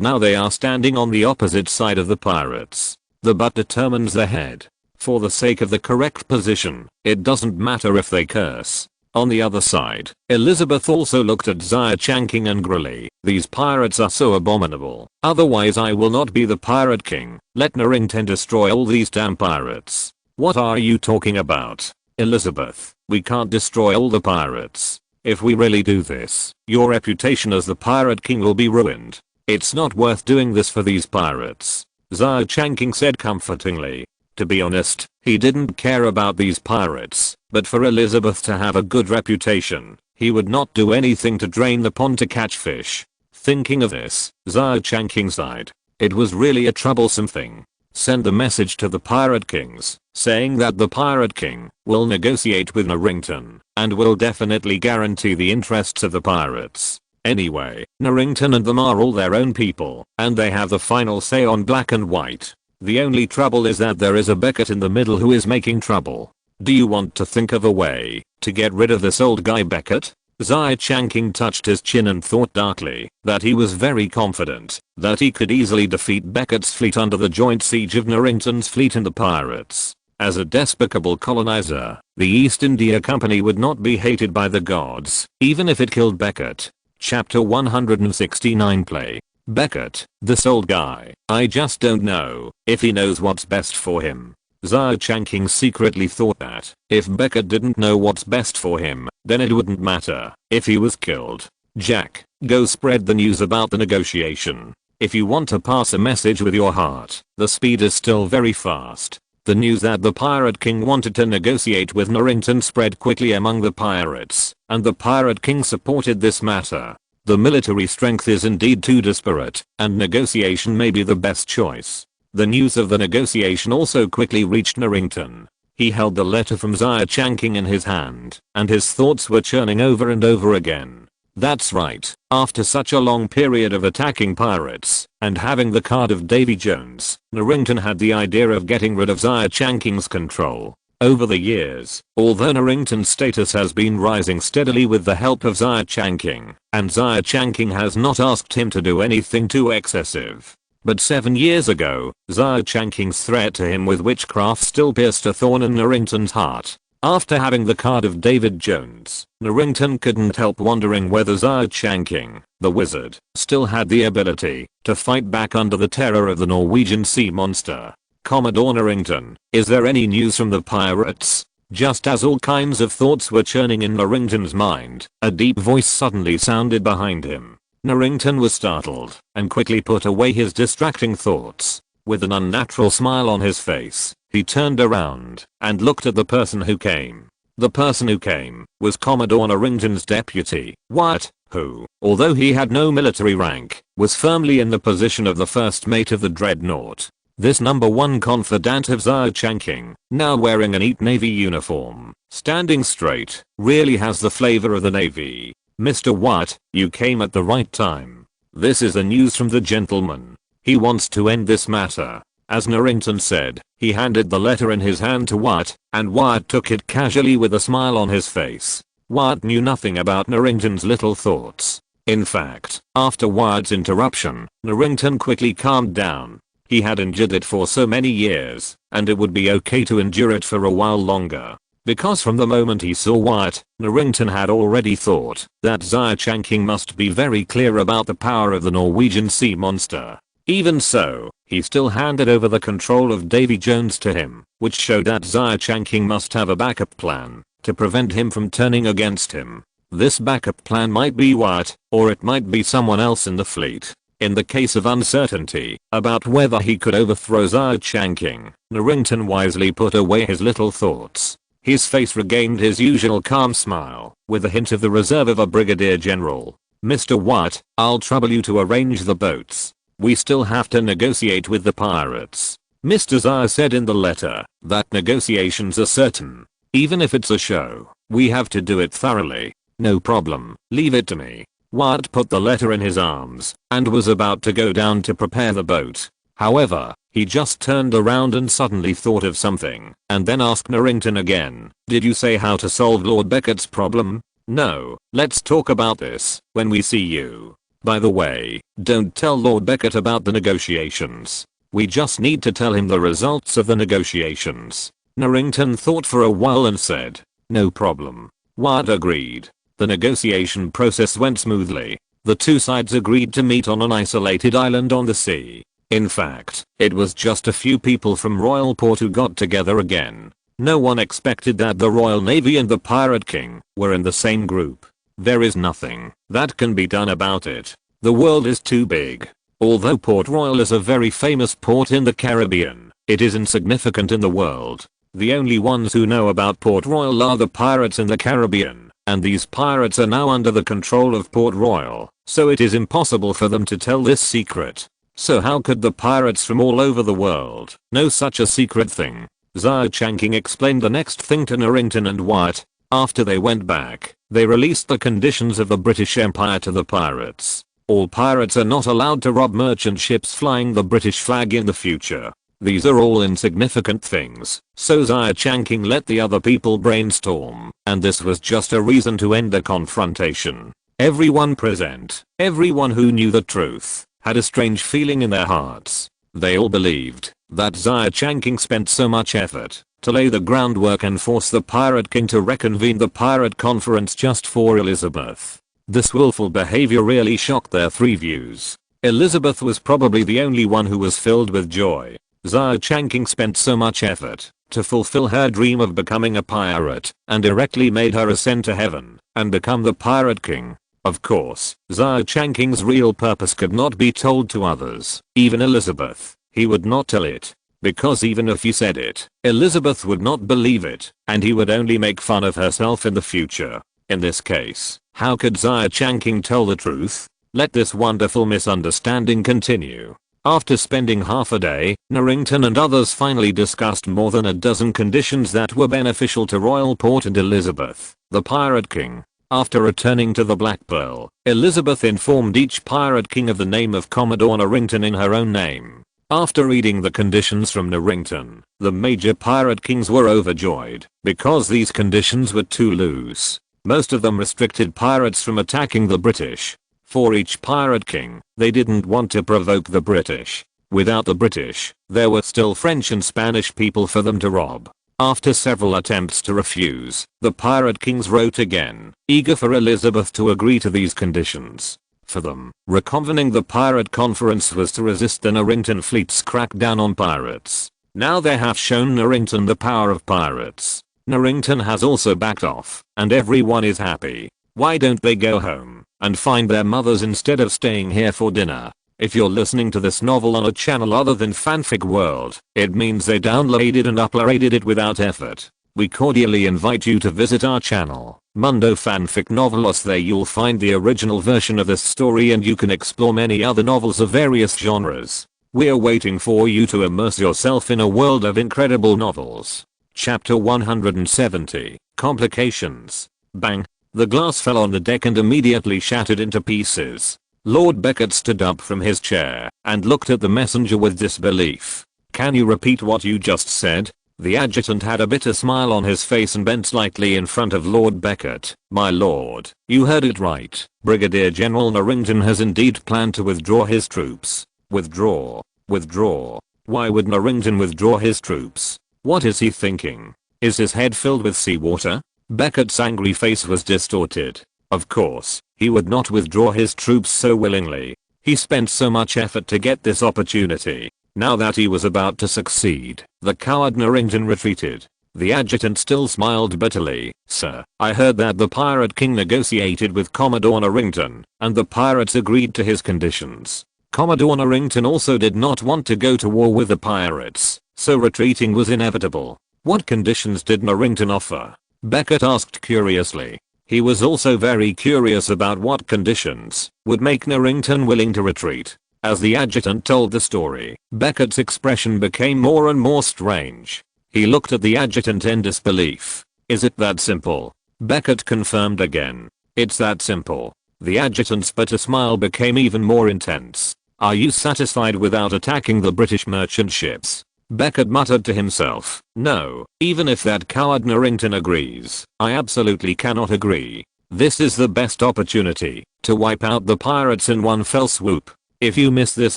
now they are standing on the opposite side of the pirates. The butt determines the head. For the sake of the correct position, it doesn't matter if they curse. On the other side, Elizabeth also looked at Xia Changqing angrily. These pirates are so abominable. Otherwise I will not be the pirate king. Let Norrington destroy all these damn pirates. What are you talking about? Elizabeth, we can't destroy all the pirates. If we really do this, your reputation as the pirate king will be ruined. It's not worth doing this for these pirates. Xia Changqing said comfortingly. To be honest, he didn't care about these pirates, but for Elizabeth to have a good reputation, he would not do anything to drain the pond to catch fish. Thinking of this, Xia Changqing sighed. It was really a troublesome thing. Send the message to the pirate kings, saying that the pirate king will negotiate with Norrington and will definitely guarantee the interests of the pirates. Anyway, Norrington and them are all their own people, and they have the final say on black and white. The only trouble is that there is a Beckett in the middle who is making trouble. Do you want to think of a way to get rid of this old guy Beckett? Xia Changqing touched his chin and thought darkly that he was very confident that he could easily defeat Beckett's fleet under the joint siege of Norrington's fleet and the pirates. As a despicable colonizer, the East India Company would not be hated by the gods, even if it killed Beckett. Chapter 169 Play. Beckett, this old guy, I just don't know if he knows what's best for him. Xia Changqing secretly thought that if Beckett didn't know what's best for him, then it wouldn't matter if he was killed. Jack, go spread the news about the negotiation. If you want to pass a message with your heart, the speed is still very fast. The news that the Pirate King wanted to negotiate with Norrington spread quickly among the pirates, and the Pirate King supported this matter. The military strength is indeed too disparate, and negotiation may be the best choice. The news of the negotiation also quickly reached Narrington. He held the letter from Xia Changqing in his hand, and his thoughts were churning over and over again. That's right, after such a long period of attacking pirates, and having the card of Davy Jones, Narrington had the idea of getting rid of Xia Changqing's control. Over the years, although Narrington's status has been rising steadily with the help of Xia Changqing, and Xia Changqing has not asked him to do anything too excessive. But 7 years ago, Xia Changqing's threat to him with witchcraft still pierced a thorn in Narrington's heart. After having the card of David Jones, Narrington couldn't help wondering whether Xia Changqing, the wizard, still had the ability to fight back under the terror of the Norwegian sea monster. Commodore Narrington, is there any news from the pirates? Just as all kinds of thoughts were churning in Narrington's mind, a deep voice suddenly sounded behind him. Narrington was startled and quickly put away his distracting thoughts. With an unnatural smile on his face, he turned around and looked at the person who came. The person who came was Commodore Narrington's deputy, Wyatt, who, although he had no military rank, was firmly in the position of the first mate of the dreadnought. This #1 confidant of Xia Changqing, now wearing a neat Navy uniform, standing straight, really has the flavor of the Navy. Mr. Wyatt, you came at the right time. This is the news from the gentleman. He wants to end this matter. As Narrington said, he handed the letter in his hand to Wyatt, and Wyatt took it casually with a smile on his face. Wyatt knew nothing about Narrington's little thoughts. In fact, after Wyatt's interruption, Narrington quickly calmed down. He had endured it for so many years, and it would be okay to endure it for a while longer. Because from the moment he saw Wyatt, Narrington had already thought that Xia Changqing must be very clear about the power of the Norwegian sea monster. Even so, he still handed over the control of Davy Jones to him, which showed that Xia Changqing must have a backup plan to prevent him from turning against him. This backup plan might be Wyatt, or it might be someone else in the fleet. In the case of uncertainty about whether he could overthrow Xia Changqing, Narrington wisely put away his little thoughts. His face regained his usual calm smile, with a hint of the reserve of a brigadier general. Mr. Wyatt, I'll trouble you to arrange the boats. We still have to negotiate with the pirates. Mr. Xia said in the letter that negotiations are certain. Even if it's a show, we have to do it thoroughly. No problem, leave it to me. Wyatt put the letter in his arms and was about to go down to prepare the boat. However, he just turned around and suddenly thought of something, and then asked Narrington again, did you say how to solve Lord Beckett's problem? No, let's talk about this when we see you. By the way, don't tell Lord Beckett about the negotiations. We just need to tell him the results of the negotiations. Narrington thought for a while and said, no problem. Wyatt agreed. The negotiation process went smoothly. The two sides agreed to meet on an isolated island on the sea. In fact, it was just a few people from Royal Port who got together again. No one expected that the Royal Navy and the Pirate King were in the same group. There is nothing that can be done about it. The world is too big. Although Port Royal is a very famous port in the Caribbean, it is insignificant in the world. The only ones who know about Port Royal are the pirates in the Caribbean, and these pirates are now under the control of Port Royal, so it is impossible for them to tell this secret. So how could the pirates from all over the world know such a secret thing? Xia Changqing explained the next thing to Narrington and Wyatt. After they went back, they released the conditions of the British Empire to the pirates. All pirates are not allowed to rob merchant ships flying the British flag in the future. These are all insignificant things, so Xia Changqing let the other people brainstorm, and this was just a reason to end the confrontation. Everyone present, everyone who knew the truth, had a strange feeling in their hearts. They all believed that Xia Changqing spent so much effort to lay the groundwork and force the Pirate King to reconvene the pirate conference just for Elizabeth. This willful behavior really shocked their three views. Elizabeth was probably the only one who was filled with joy. Xia Changqing spent so much effort to fulfill her dream of becoming a pirate, and directly made her ascend to heaven and become the Pirate King. Of course, Xia Changqing's real purpose could not be told to others, even Elizabeth. He would not tell it, because even if he said it, Elizabeth would not believe it, and he would only make fun of herself in the future. In this case, how could Xia Changqing tell the truth? Let this wonderful misunderstanding continue. After spending half a day, Narrington and others finally discussed more than a dozen conditions that were beneficial to Royal Port and Elizabeth, the Pirate King. After returning to the Black Pearl, Elizabeth informed each Pirate King of the name of Commodore Narrington in her own name. After reading the conditions from Narrington, the major Pirate Kings were overjoyed, because these conditions were too loose. Most of them restricted pirates from attacking the British. For each Pirate King, they didn't want to provoke the British. Without the British, there were still French and Spanish people for them to rob. After several attempts to refuse, the Pirate Kings wrote again, eager for Elizabeth to agree to these conditions. For them, reconvening the Pirate Conference was to resist the Narrington fleet's crackdown on pirates. Now they have shown Narrington the power of pirates. Narrington has also backed off, and everyone is happy. Why don't they go home and find their mothers instead of staying here for dinner? If you're listening to this novel on a channel other than Fanfic World, it means they downloaded and uploaded it without effort. We cordially invite you to visit our channel, Mundo Fanfic Novelos. There you'll find the original version of this story and you can explore many other novels of various genres. We're waiting for you to immerse yourself in a world of incredible novels. Chapter 170, Complications. Bang! The glass fell on the deck and immediately shattered into pieces. Lord Beckett stood up from his chair and looked at the messenger with disbelief. Can you repeat what you just said? The adjutant had a bitter smile on his face and bent slightly in front of Lord Beckett. My lord, you heard it right. Brigadier General Narrington has indeed planned to withdraw his troops. Withdraw? Withdraw? Why would Narrington withdraw his troops? What is he thinking? Is his head filled with seawater? Beckett's angry face was distorted. Of course, he would not withdraw his troops so willingly. He spent so much effort to get this opportunity. Now that he was about to succeed, the coward Narrington retreated. The adjutant still smiled bitterly. Sir, I heard that the Pirate King negotiated with Commodore Narrington, and the pirates agreed to his conditions. Commodore Narrington also did not want to go to war with the pirates, so retreating was inevitable. What conditions did Narrington offer? Beckett asked curiously. He was also very curious about what conditions would make Narrington willing to retreat. As the adjutant told the story, Beckett's expression became more and more strange. He looked at the adjutant in disbelief. Is it that simple? Beckett confirmed again. It's that simple. The adjutant's bitter smile became even more intense. Are you satisfied without attacking the British merchant ships? Beckett muttered to himself. No, even if that coward Narrington agrees, I absolutely cannot agree. This is the best opportunity to wipe out the pirates in one fell swoop. If you miss this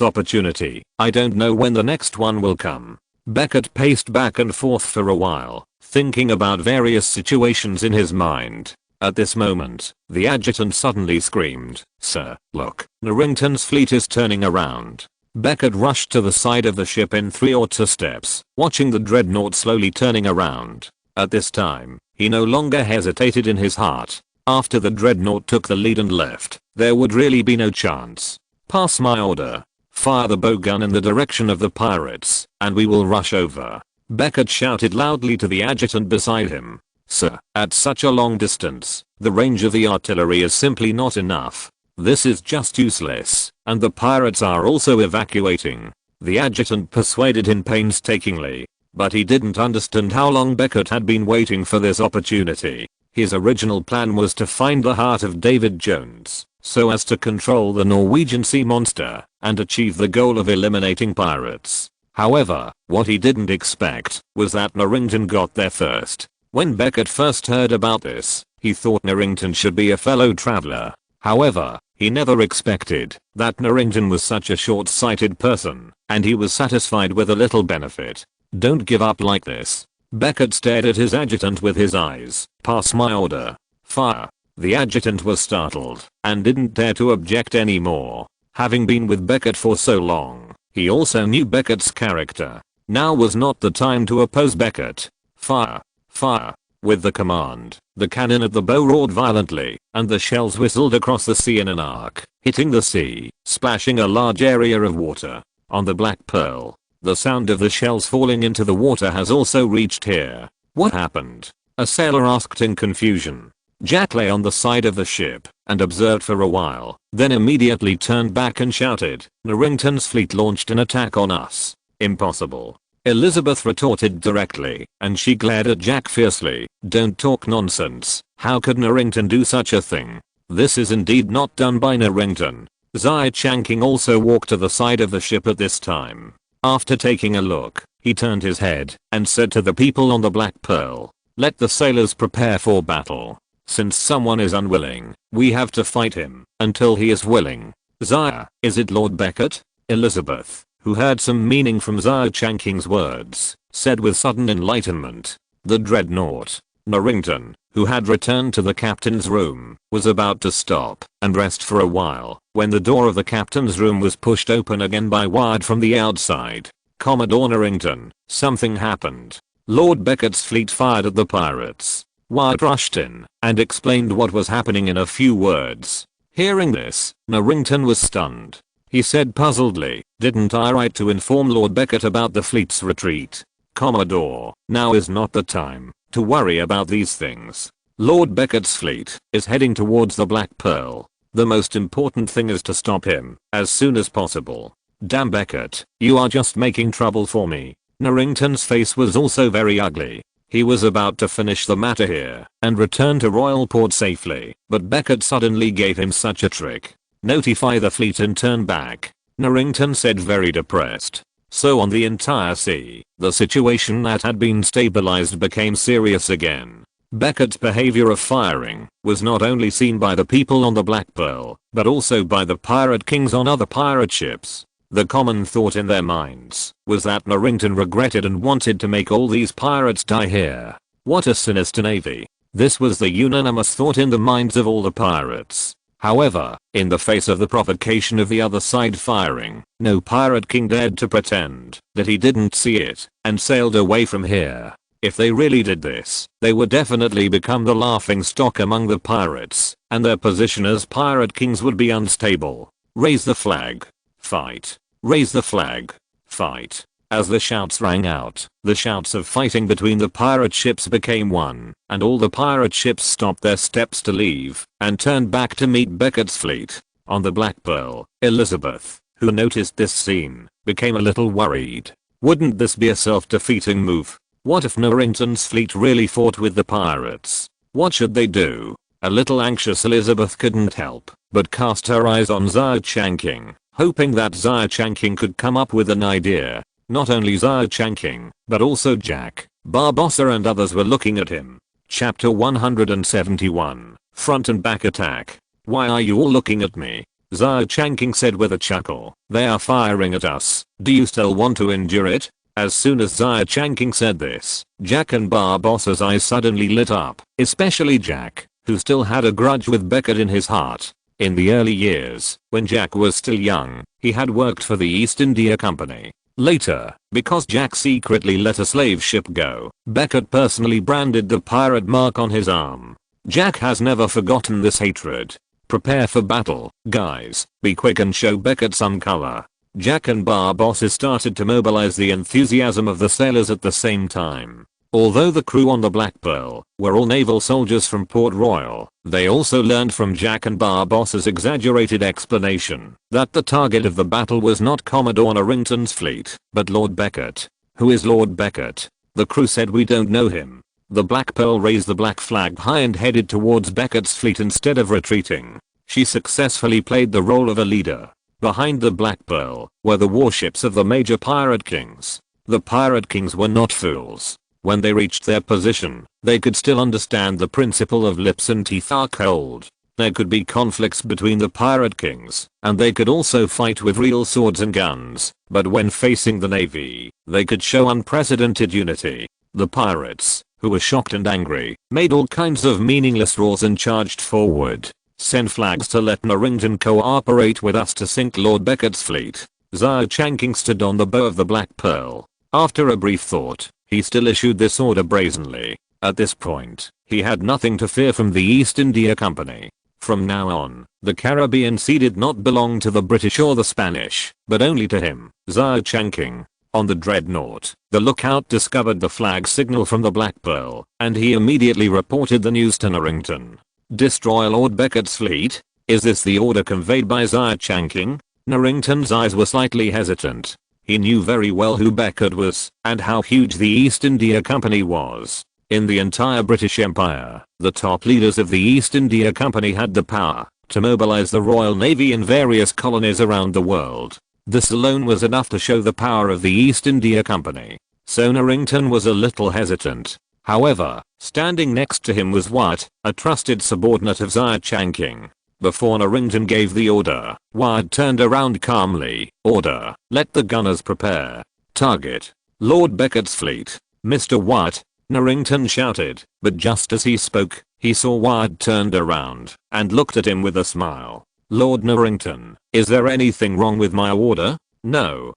opportunity, I don't know when the next one will come. Beckett paced back and forth for a while, thinking about various situations in his mind. At this moment, the adjutant suddenly screamed, Sir, look, Narrington's fleet is turning around. Beckett rushed to the side of the ship in 3 or 2 steps, watching the dreadnought slowly turning around. At this time, he no longer hesitated in his heart. After the dreadnought took the lead and left, there would really be no chance. Pass my order. Fire the bowgun in the direction of the pirates, and we will rush over. Beckett shouted loudly to the adjutant beside him. Sir, at such a long distance, the range of the artillery is simply not enough. This is just useless, and the pirates are also evacuating. The adjutant persuaded him painstakingly, but he didn't understand how long Beckett had been waiting for this opportunity. His original plan was to find the heart of David Jones, so as to control the Norwegian sea monster, and achieve the goal of eliminating pirates. However, what he didn't expect was that Narrington got there first. When Beckett first heard about this, he thought Narrington should be a fellow traveler. However, he never expected that Narrington was such a short-sighted person, and he was satisfied with a little benefit. Don't give up like this. Beckett stared at his adjutant with his eyes. Pass my order. Fire. The adjutant was startled, and didn't dare to object anymore. Having been with Beckett for so long, he also knew Beckett's character. Now was not the time to oppose Beckett. Fire. Fire. With the command, the cannon at the bow roared violently, and the shells whistled across the sea in an arc, hitting the sea, splashing a large area of water. On the Black Pearl, the sound of the shells falling into the water has also reached here. What happened? A sailor asked in confusion. Jack lay on the side of the ship, and observed for a while, then immediately turned back and shouted, "Norrington's fleet launched an attack on us." "Impossible," Elizabeth retorted directly, and she glared at Jack fiercely. "Don't talk nonsense. How could Norrington do such a thing? This is indeed not done by Norrington." Xia Changqing also walked to the side of the ship at this time. After taking a look, he turned his head and said to the people on the Black Pearl, "Let the sailors prepare for battle. Since someone is unwilling, we have to fight him until he is willing." "Xia, is it Lord Beckett?" Elizabeth, who heard some meaning from Xia Changqing's words, said with sudden enlightenment. The dreadnought Norrington, who had returned to the captain's room, was about to stop and rest for a while when the door of the captain's room was pushed open again by word from the outside. "Commodore Norrington, something happened. Lord Beckett's fleet fired at the pirates." Wyatt rushed in and explained what was happening in a few words. Hearing this, Norrington was stunned. He said puzzledly, "Didn't I write to inform Lord Beckett about the fleet's retreat? Commodore, now is not the time to worry about these things. Lord Beckett's fleet is heading towards the Black Pearl. The most important thing is to stop him as soon as possible." "Damn Beckett, you are just making trouble for me." Norrington's face was also very ugly. He was about to finish the matter here and return to Royalport safely, but Beckett suddenly gave him such a trick. "Notify the fleet and turn back," Norrington said, very depressed. So on the entire sea, the situation that had been stabilized became serious again. Beckett's behavior of firing was not only seen by the people on the Black Pearl, but also by the pirate kings on other pirate ships. The common thought in their minds was that Norrington regretted and wanted to make all these pirates die here. What a sinister navy. This was the unanimous thought in the minds of all the pirates. However, in the face of the provocation of the other side firing, no pirate king dared to pretend that he didn't see it and sailed away from here. If they really did this, they would definitely become the laughing stock among the pirates, and their position as pirate kings would be unstable. "Raise the flag. Fight. Raise the flag. Fight." As the shouts rang out, the shouts of fighting between the pirate ships became one, and all the pirate ships stopped their steps to leave and turned back to meet Beckett's fleet. On the Black Pearl, Elizabeth, who noticed this scene, became a little worried. Wouldn't this be a self-defeating move? What if Norrington's fleet really fought with the pirates? What should they do? A little anxious, Elizabeth couldn't help but cast her eyes on Xia Changqing, hoping that Xia Changqing could come up with an idea. Not only Xia Changqing, but also Jack, Barbossa and others were looking at him. Chapter 171, Front and Back Attack. "Why are you all looking at me?" Xia Changqing said with a chuckle. "They are firing at us. Do you still want to endure it?" As soon as Xia Changqing said this, Jack and Barbossa's eyes suddenly lit up, especially Jack, who still had a grudge with Beckett in his heart. In the early years, when Jack was still young, he had worked for the East India Company. Later, because Jack secretly let a slave ship go, Beckett personally branded the pirate mark on his arm. Jack has never forgotten this hatred. Prepare for battle, guys. Be quick and show Beckett some color. Jack and Barbossa started to mobilize the enthusiasm of the sailors at the same time. Although the crew on the Black Pearl were all naval soldiers from Port Royal, they also learned from Jack and Barbossa's exaggerated explanation that the target of the battle was not Commodore Norrington's fleet, but Lord Beckett. "Who is Lord Beckett?" The crew said. "We don't know him." The Black Pearl raised the black flag high and headed towards Beckett's fleet instead of retreating. She successfully played the role of a leader. Behind the Black Pearl were the warships of the major pirate kings. The pirate kings were not fools. When they reached their position, they could still understand the principle of lips and teeth are cold. There could be conflicts between the pirate kings, and they could also fight with real swords and guns, but when facing the navy, they could show unprecedented unity. The pirates, who were shocked and angry, made all kinds of meaningless roars and charged forward. "Send flags to let Norrington cooperate with us to sink Lord Beckett's fleet." Xia Changqing stood on the bow of the Black Pearl. After a brief thought, he still issued this order brazenly. At this point, he had nothing to fear from the East India Company. From now on, the Caribbean Sea did not belong to the British or the Spanish, but only to him, Xia Changqing. On the dreadnought, the lookout discovered the flag signal from the Black Pearl, and he immediately reported the news to Norrington. Destroy Lord Beckett's fleet? Is this the order conveyed by Xia Changqing? Narrington's eyes were slightly hesitant. He knew very well who Beckett was and how huge the East India Company was. In the entire British Empire, the top leaders of the East India Company had the power to mobilize the Royal Navy in various colonies around the world. This alone was enough to show the power of the East India Company. So Narrington was a little hesitant. However, standing next to him was Wyatt, a trusted subordinate of Xia Changqing. Before Narrington gave the order, Wyatt turned around calmly. Order, let the gunners prepare. Target, Lord Beckett's fleet. Mr. Wyatt, Narrington shouted, but just as he spoke, he saw Wyatt turned around and looked at him with a smile. Lord Narrington, is there anything wrong with my order? No,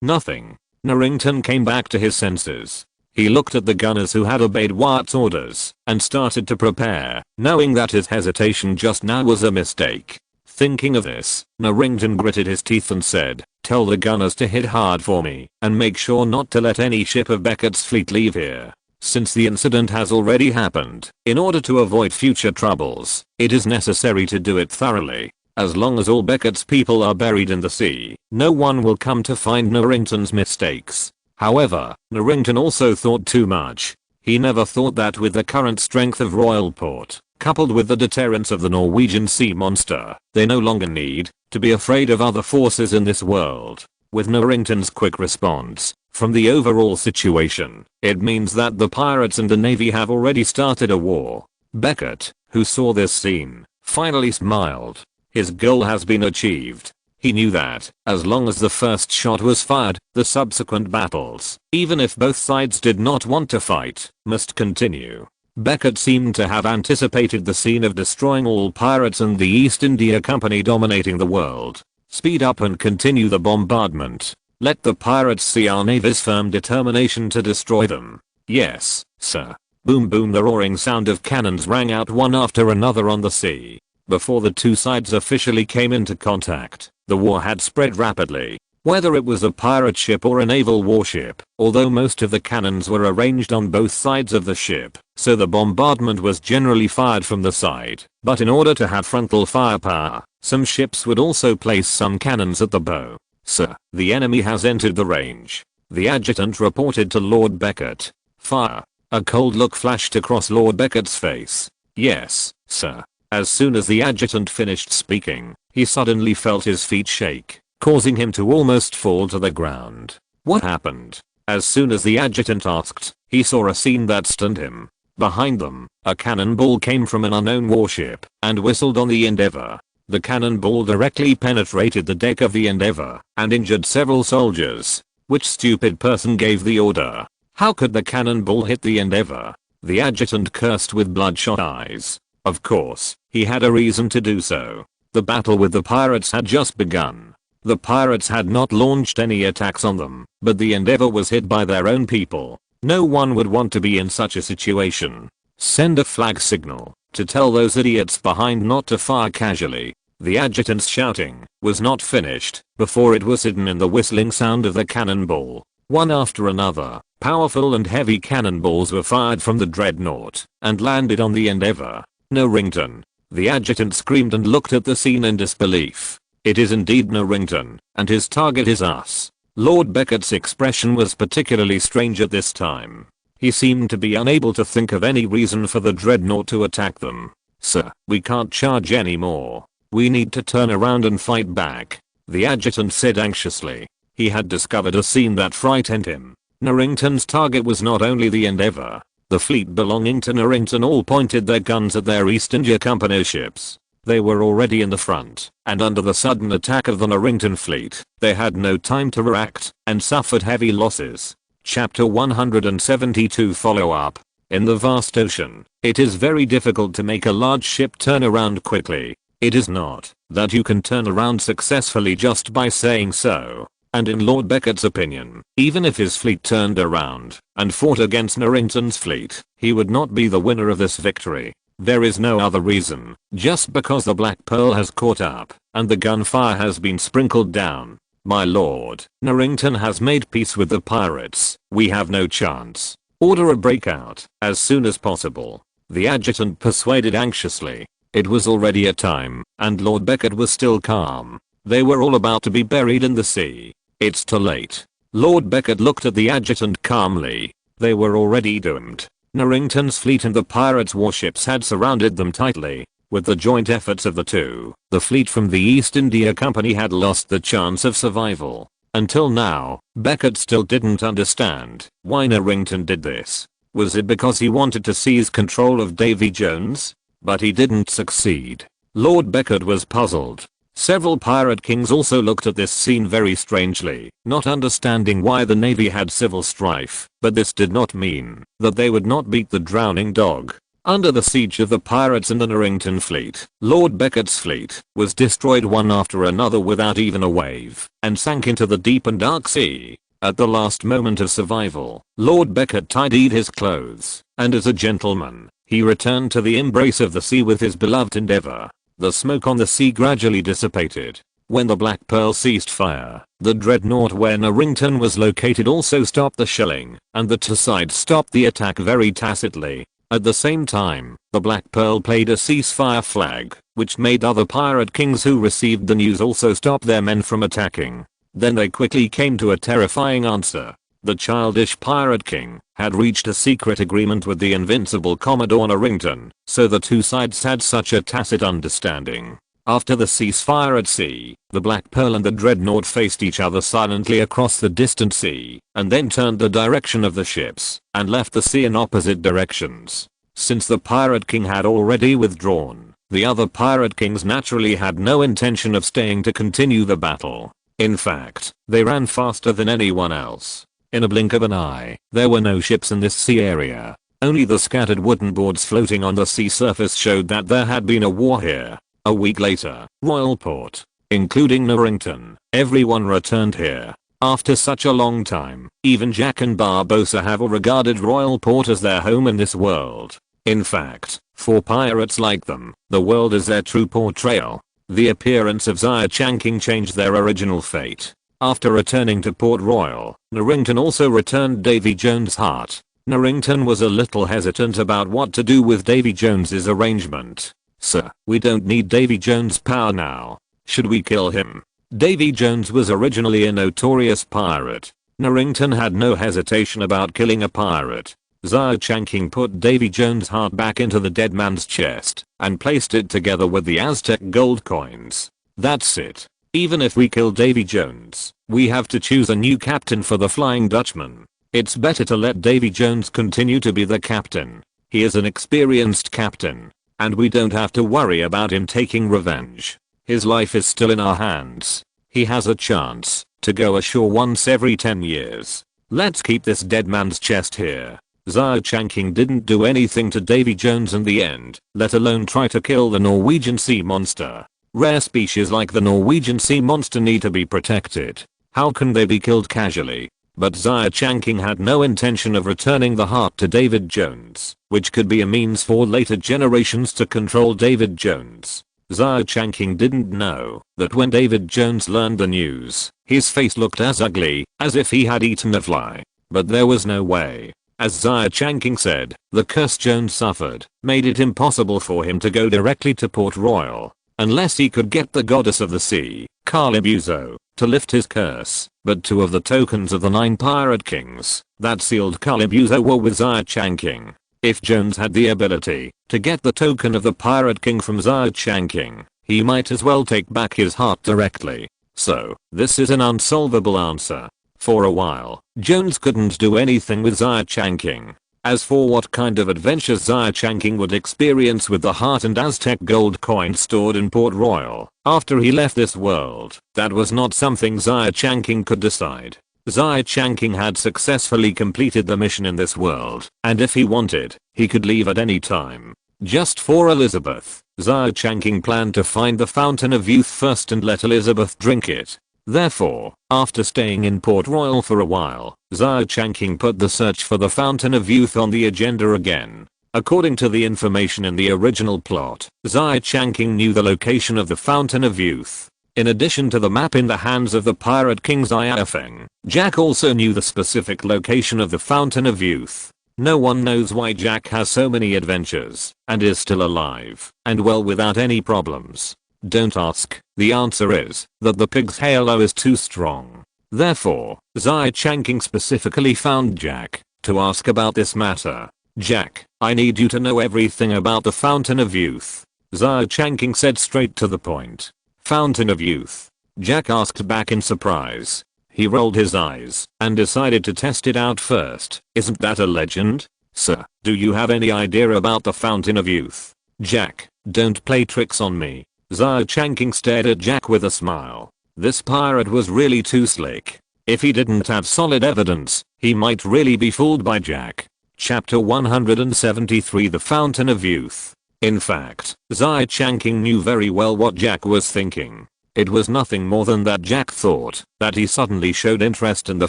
nothing. Narrington came back to his senses. He looked at the gunners who had obeyed Wyatt's orders and started to prepare, knowing that his hesitation just now was a mistake. Thinking of this, Narrington gritted his teeth and said, tell the gunners to hit hard for me and make sure not to let any ship of Beckett's fleet leave here. Since the incident has already happened, in order to avoid future troubles, it is necessary to do it thoroughly. As long as all Beckett's people are buried in the sea, no one will come to find Narrington's mistakes. However, Narrington also thought too much. He never thought that with the current strength of Royal Port, coupled with the deterrence of the Norwegian sea monster, they no longer need to be afraid of other forces in this world. With Narrington's quick response, from the overall situation, it means that the pirates and the navy have already started a war. Beckett, who saw this scene, finally smiled. His goal has been achieved. He knew that, as long as the first shot was fired, the subsequent battles, even if both sides did not want to fight, must continue. Beckett seemed to have anticipated the scene of destroying all pirates and the East India Company dominating the world. Speed up and continue the bombardment. Let the pirates see our navy's firm determination to destroy them. Yes, sir. Boom boom, the roaring sound of cannons rang out one after another on the sea. Before the two sides officially came into contact, the war had spread rapidly. Whether it was a pirate ship or a naval warship, although most of the cannons were arranged on both sides of the ship, so the bombardment was generally fired from the side. But in order to have frontal firepower, some ships would also place some cannons at the bow. Sir, the enemy has entered the range. The adjutant reported to Lord Beckett. Fire. A cold look flashed across Lord Beckett's face. Yes, sir. As soon as the adjutant finished speaking, he suddenly felt his feet shake, causing him to almost fall to the ground. What happened? As soon as the adjutant asked, he saw a scene that stunned him. Behind them, a cannonball came from an unknown warship and whistled on the Endeavour. The cannonball directly penetrated the deck of the Endeavour and injured several soldiers. Which stupid person gave the order? How could the cannonball hit the Endeavour? The adjutant cursed with bloodshot eyes. Of course, he had a reason to do so. The battle with the pirates had just begun. The pirates had not launched any attacks on them, but the Endeavour was hit by their own people. No one would want to be in such a situation. Send a flag signal to tell those idiots behind not to fire casually. The adjutant's shouting was not finished before it was hidden in the whistling sound of the cannonball. One after another, powerful and heavy cannonballs were fired from the dreadnought and landed on the Endeavour. Narrington. The adjutant screamed and looked at the scene in disbelief. It is indeed Narrington, and his target is us. Lord Beckett's expression was particularly strange at this time. He seemed to be unable to think of any reason for the dreadnought to attack them. Sir, we can't charge anymore. We need to turn around and fight back, the adjutant said anxiously. He had discovered a scene that frightened him. Narrington's target was not only the Endeavour. The fleet belonging to Narrington all pointed their guns at their East India Company ships. They were already in the front, and under the sudden attack of the Narrington fleet, they had no time to react, and suffered heavy losses. Chapter 172 Follow-up. In the vast ocean, it is very difficult to make a large ship turn around quickly. It is not that you can turn around successfully just by saying so. And in Lord Beckett's opinion, even if his fleet turned around and fought against Narrington's fleet, he would not be the winner of this victory. There is no other reason. Just because the Black Pearl has caught up and the gunfire has been sprinkled down. My lord, Narrington has made peace with the pirates. We have no chance. Order a breakout as soon as possible. The adjutant persuaded anxiously. It was already a time, and Lord Beckett was still calm. They were all about to be buried in the sea. It's too late. Lord Beckett looked at the adjutant calmly. They were already doomed. Norrington's fleet and the pirates' warships had surrounded them tightly. With the joint efforts of the two, the fleet from the East India Company had lost the chance of survival. Until now, Beckett still didn't understand why Norrington did this. Was it because he wanted to seize control of Davy Jones? But he didn't succeed. Lord Beckett was puzzled. Several pirate kings also looked at this scene very strangely, not understanding why the navy had civil strife, but this did not mean that they would not beat the drowning dog. Under the siege of the pirates and the Norrington fleet, Lord Beckett's fleet was destroyed one after another without even a wave, and sank into the deep and dark sea. At the last moment of survival, Lord Beckett tidied his clothes, and as a gentleman, he returned to the embrace of the sea with his beloved Endeavour. The smoke on the sea gradually dissipated. When the Black Pearl ceased fire, the dreadnought where Norrington was located also stopped the shelling, and the two sides stopped the attack very tacitly. At the same time, the Black Pearl played a ceasefire flag, which made other pirate kings who received the news also stop their men from attacking. Then they quickly came to a terrifying answer. The childish pirate king had reached a secret agreement with the invincible Commodore Norrington, so the two sides had such a tacit understanding. After the ceasefire at sea, the Black Pearl and the dreadnought faced each other silently across the distant sea, and then turned the direction of the ships, and left the sea in opposite directions. Since the pirate king had already withdrawn, the other pirate kings naturally had no intention of staying to continue the battle. In fact, they ran faster than anyone else. In a blink of an eye, there were no ships in this sea area. Only the scattered wooden boards floating on the sea surface showed that there had been a war here. A week later, Royalport, including Norrington, everyone returned here. After such a long time, even Jack and Barbossa have regarded Royalport as their home in this world. In fact, for pirates like them, the world is their true portrayal. The appearance of Xia Changqing changed their original fate. After returning to Port Royal, Norrington also returned Davy Jones' heart. Norrington was a little hesitant about what to do with Davy Jones's arrangement. "Sir, we don't need Davy Jones' power now. Should we kill him?" Davy Jones was originally a notorious pirate. Norrington had no hesitation about killing a pirate. Xia Changqing put Davy Jones' heart back into the dead man's chest and placed it together with the Aztec gold coins. "That's it. Even if we kill Davy Jones, we have to choose a new captain for the Flying Dutchman. It's better to let Davy Jones continue to be the captain. He is an experienced captain, and we don't have to worry about him taking revenge. His life is still in our hands. He has a chance to go ashore once every 10 years. Let's keep this dead man's chest here." Xia Changqing didn't do anything to Davy Jones in the end, let alone try to kill the Norwegian sea monster. Rare species like the Norwegian sea monster need to be protected. How can they be killed casually? But Xia Changqing had no intention of returning the heart to David Jones, which could be a means for later generations to control David Jones. Xia Changqing didn't know that when David Jones learned the news, his face looked as ugly as if he had eaten a fly. But there was no way. As Xia Changqing said, the curse Jones suffered made it impossible for him to go directly to Port Royal, unless he could get the goddess of the sea, Calimbuzo, to lift his curse. But two of the tokens of the 9 pirate kings that sealed Calimbuzo were with Xia Changqing. If Jones had the ability to get the token of the pirate king from Xia Changqing, he might as well take back his heart directly. So, this is an unsolvable answer. For a while, Jones couldn't do anything with Xia Changqing. As for what kind of adventures Xia Changqing would experience with the heart and Aztec gold coins stored in Port Royal after he left this world, that was not something Xia Changqing could decide. Xia Changqing had successfully completed the mission in this world, and if he wanted, he could leave at any time. Just for Elizabeth, Xia Changqing planned to find the Fountain of Youth first and let Elizabeth drink it. Therefore, after staying in Port Royal for a while, Xia Changqing put the search for the Fountain of Youth on the agenda again. According to the information in the original plot, Xia Changqing knew the location of the Fountain of Youth. In addition to the map in the hands of the pirate king Xia Feng, Jack also knew the specific location of the Fountain of Youth. No one knows why Jack has so many adventures and is still alive and well without any problems. Don't ask. The answer is that the pig's halo is too strong. Therefore, Xia Changqing specifically found Jack to ask about this matter. Jack, I need you to know everything about the Fountain of Youth. Xia Changqing said straight to the point. Fountain of Youth? Jack asked back in surprise. He rolled his eyes and decided to test it out first. Isn't that a legend? Sir, do you have any idea about the Fountain of Youth? Jack, don't play tricks on me. Xia Changqing stared at Jack with a smile. This pirate was really too slick. If he didn't have solid evidence, he might really be fooled by Jack. Chapter 173 The Fountain of Youth. In fact, Xia Changqing knew very well what Jack was thinking. It was nothing more than that Jack thought that he suddenly showed interest in the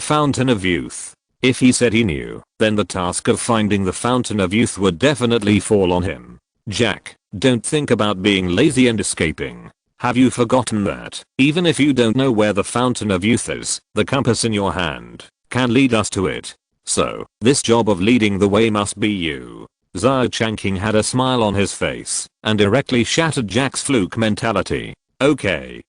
Fountain of Youth. If he said he knew, then the task of finding the Fountain of Youth would definitely fall on him. Jack, don't think about being lazy and escaping. Have you forgotten that, even if you don't know where the Fountain of Youth is, the compass in your hand can lead us to it? So, this job of leading the way must be you. Xia Changqing had a smile on his face and directly shattered Jack's fluke mentality. Okay.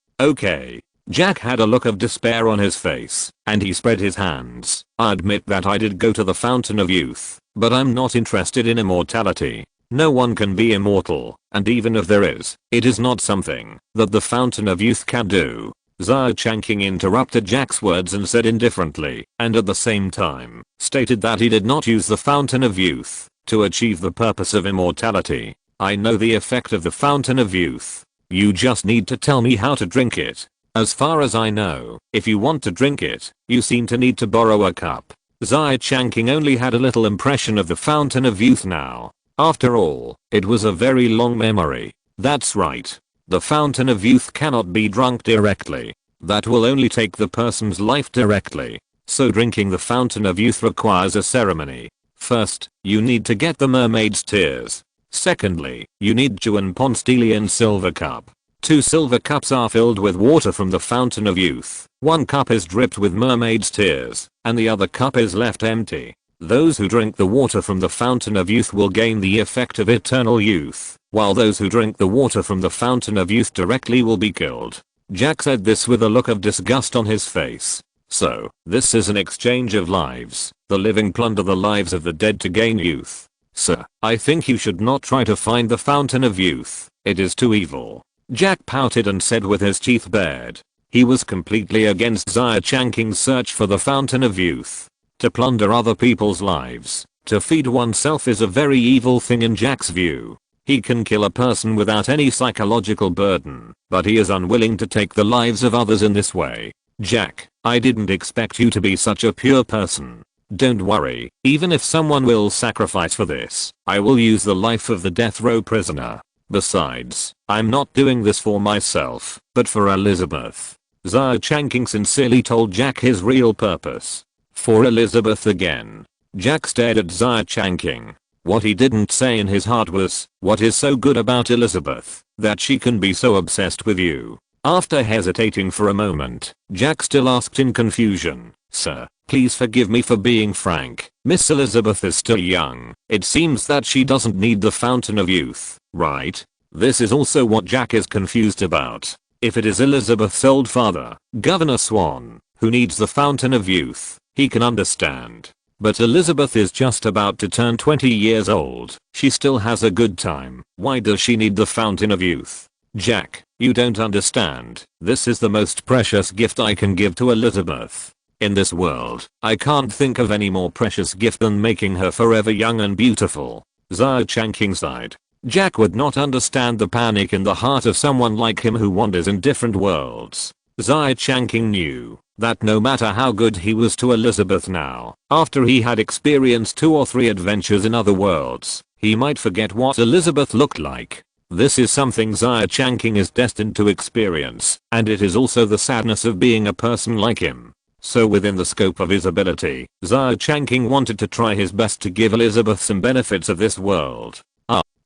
Jack had a look of despair on his face and he spread his hands. I admit that I did go to the Fountain of Youth, but I'm not interested in immortality. No one can be immortal, and even if there is, it is not something that the Fountain of Youth can do. Xia Changqing interrupted Jack's words and said indifferently, and at the same time, stated that he did not use the Fountain of Youth to achieve the purpose of immortality. I know the effect of the Fountain of Youth. You just need to tell me how to drink it. As far as I know, if you want to drink it, you seem to need to borrow a cup. Xia Changqing only had a little impression of the Fountain of Youth now. After all, it was a very long memory. That's right. The Fountain of Youth cannot be drunk directly. That will only take the person's life directly. So drinking the Fountain of Youth requires a ceremony. First, you need to get the mermaid's tears. Secondly, you need Juan Ponstelian silver cup. 2 silver cups are filled with water from the Fountain of Youth. 1 cup is dripped with mermaid's tears, and the other cup is left empty. Those who drink the water from the Fountain of Youth will gain the effect of eternal youth, while those who drink the water from the Fountain of Youth directly will be killed. Jack said this with a look of disgust on his face. So, this is an exchange of lives. The living plunder the lives of the dead to gain youth. Sir, I think you should not try to find the Fountain of Youth. It is too evil. Jack pouted and said with his teeth bared. He was completely against Xia Changqing's search for the Fountain of Youth. To plunder other people's lives, to feed oneself is a very evil thing in Jack's view. He can kill a person without any psychological burden, but he is unwilling to take the lives of others in this way. Jack, I didn't expect you to be such a pure person. Don't worry, even if someone will sacrifice for this, I will use the life of the death row prisoner. Besides, I'm not doing this for myself, but for Elizabeth. Xia Changqing sincerely told Jack his real purpose. For Elizabeth again. Jack stared at Xia Changqing. What he didn't say in his heart was, what is so good about Elizabeth, that she can be so obsessed with you? After hesitating for a moment, Jack still asked in confusion, Sir, please forgive me for being frank. Miss Elizabeth is still young. It seems that she doesn't need the Fountain of Youth, right? This is also what Jack is confused about. If it is Elizabeth's old father, Governor Swan, who needs the Fountain of Youth, he can understand. But Elizabeth is just about to turn 20 years old. She still has a good time. Why does she need the Fountain of Youth? Jack, you don't understand. This is the most precious gift I can give to Elizabeth. In this world, I can't think of any more precious gift than making her forever young and beautiful. Xia Changqing sighed. Jack would not understand the panic in the heart of someone like him who wanders in different worlds. Xia Changqing knew that no matter how good he was to Elizabeth now, after he had experienced 2 or 3 adventures in other worlds, he might forget what Elizabeth looked like. This is something Xia Changqing is destined to experience, and it is also the sadness of being a person like him. So within the scope of his ability, Xia Changqing wanted to try his best to give Elizabeth some benefits of this world.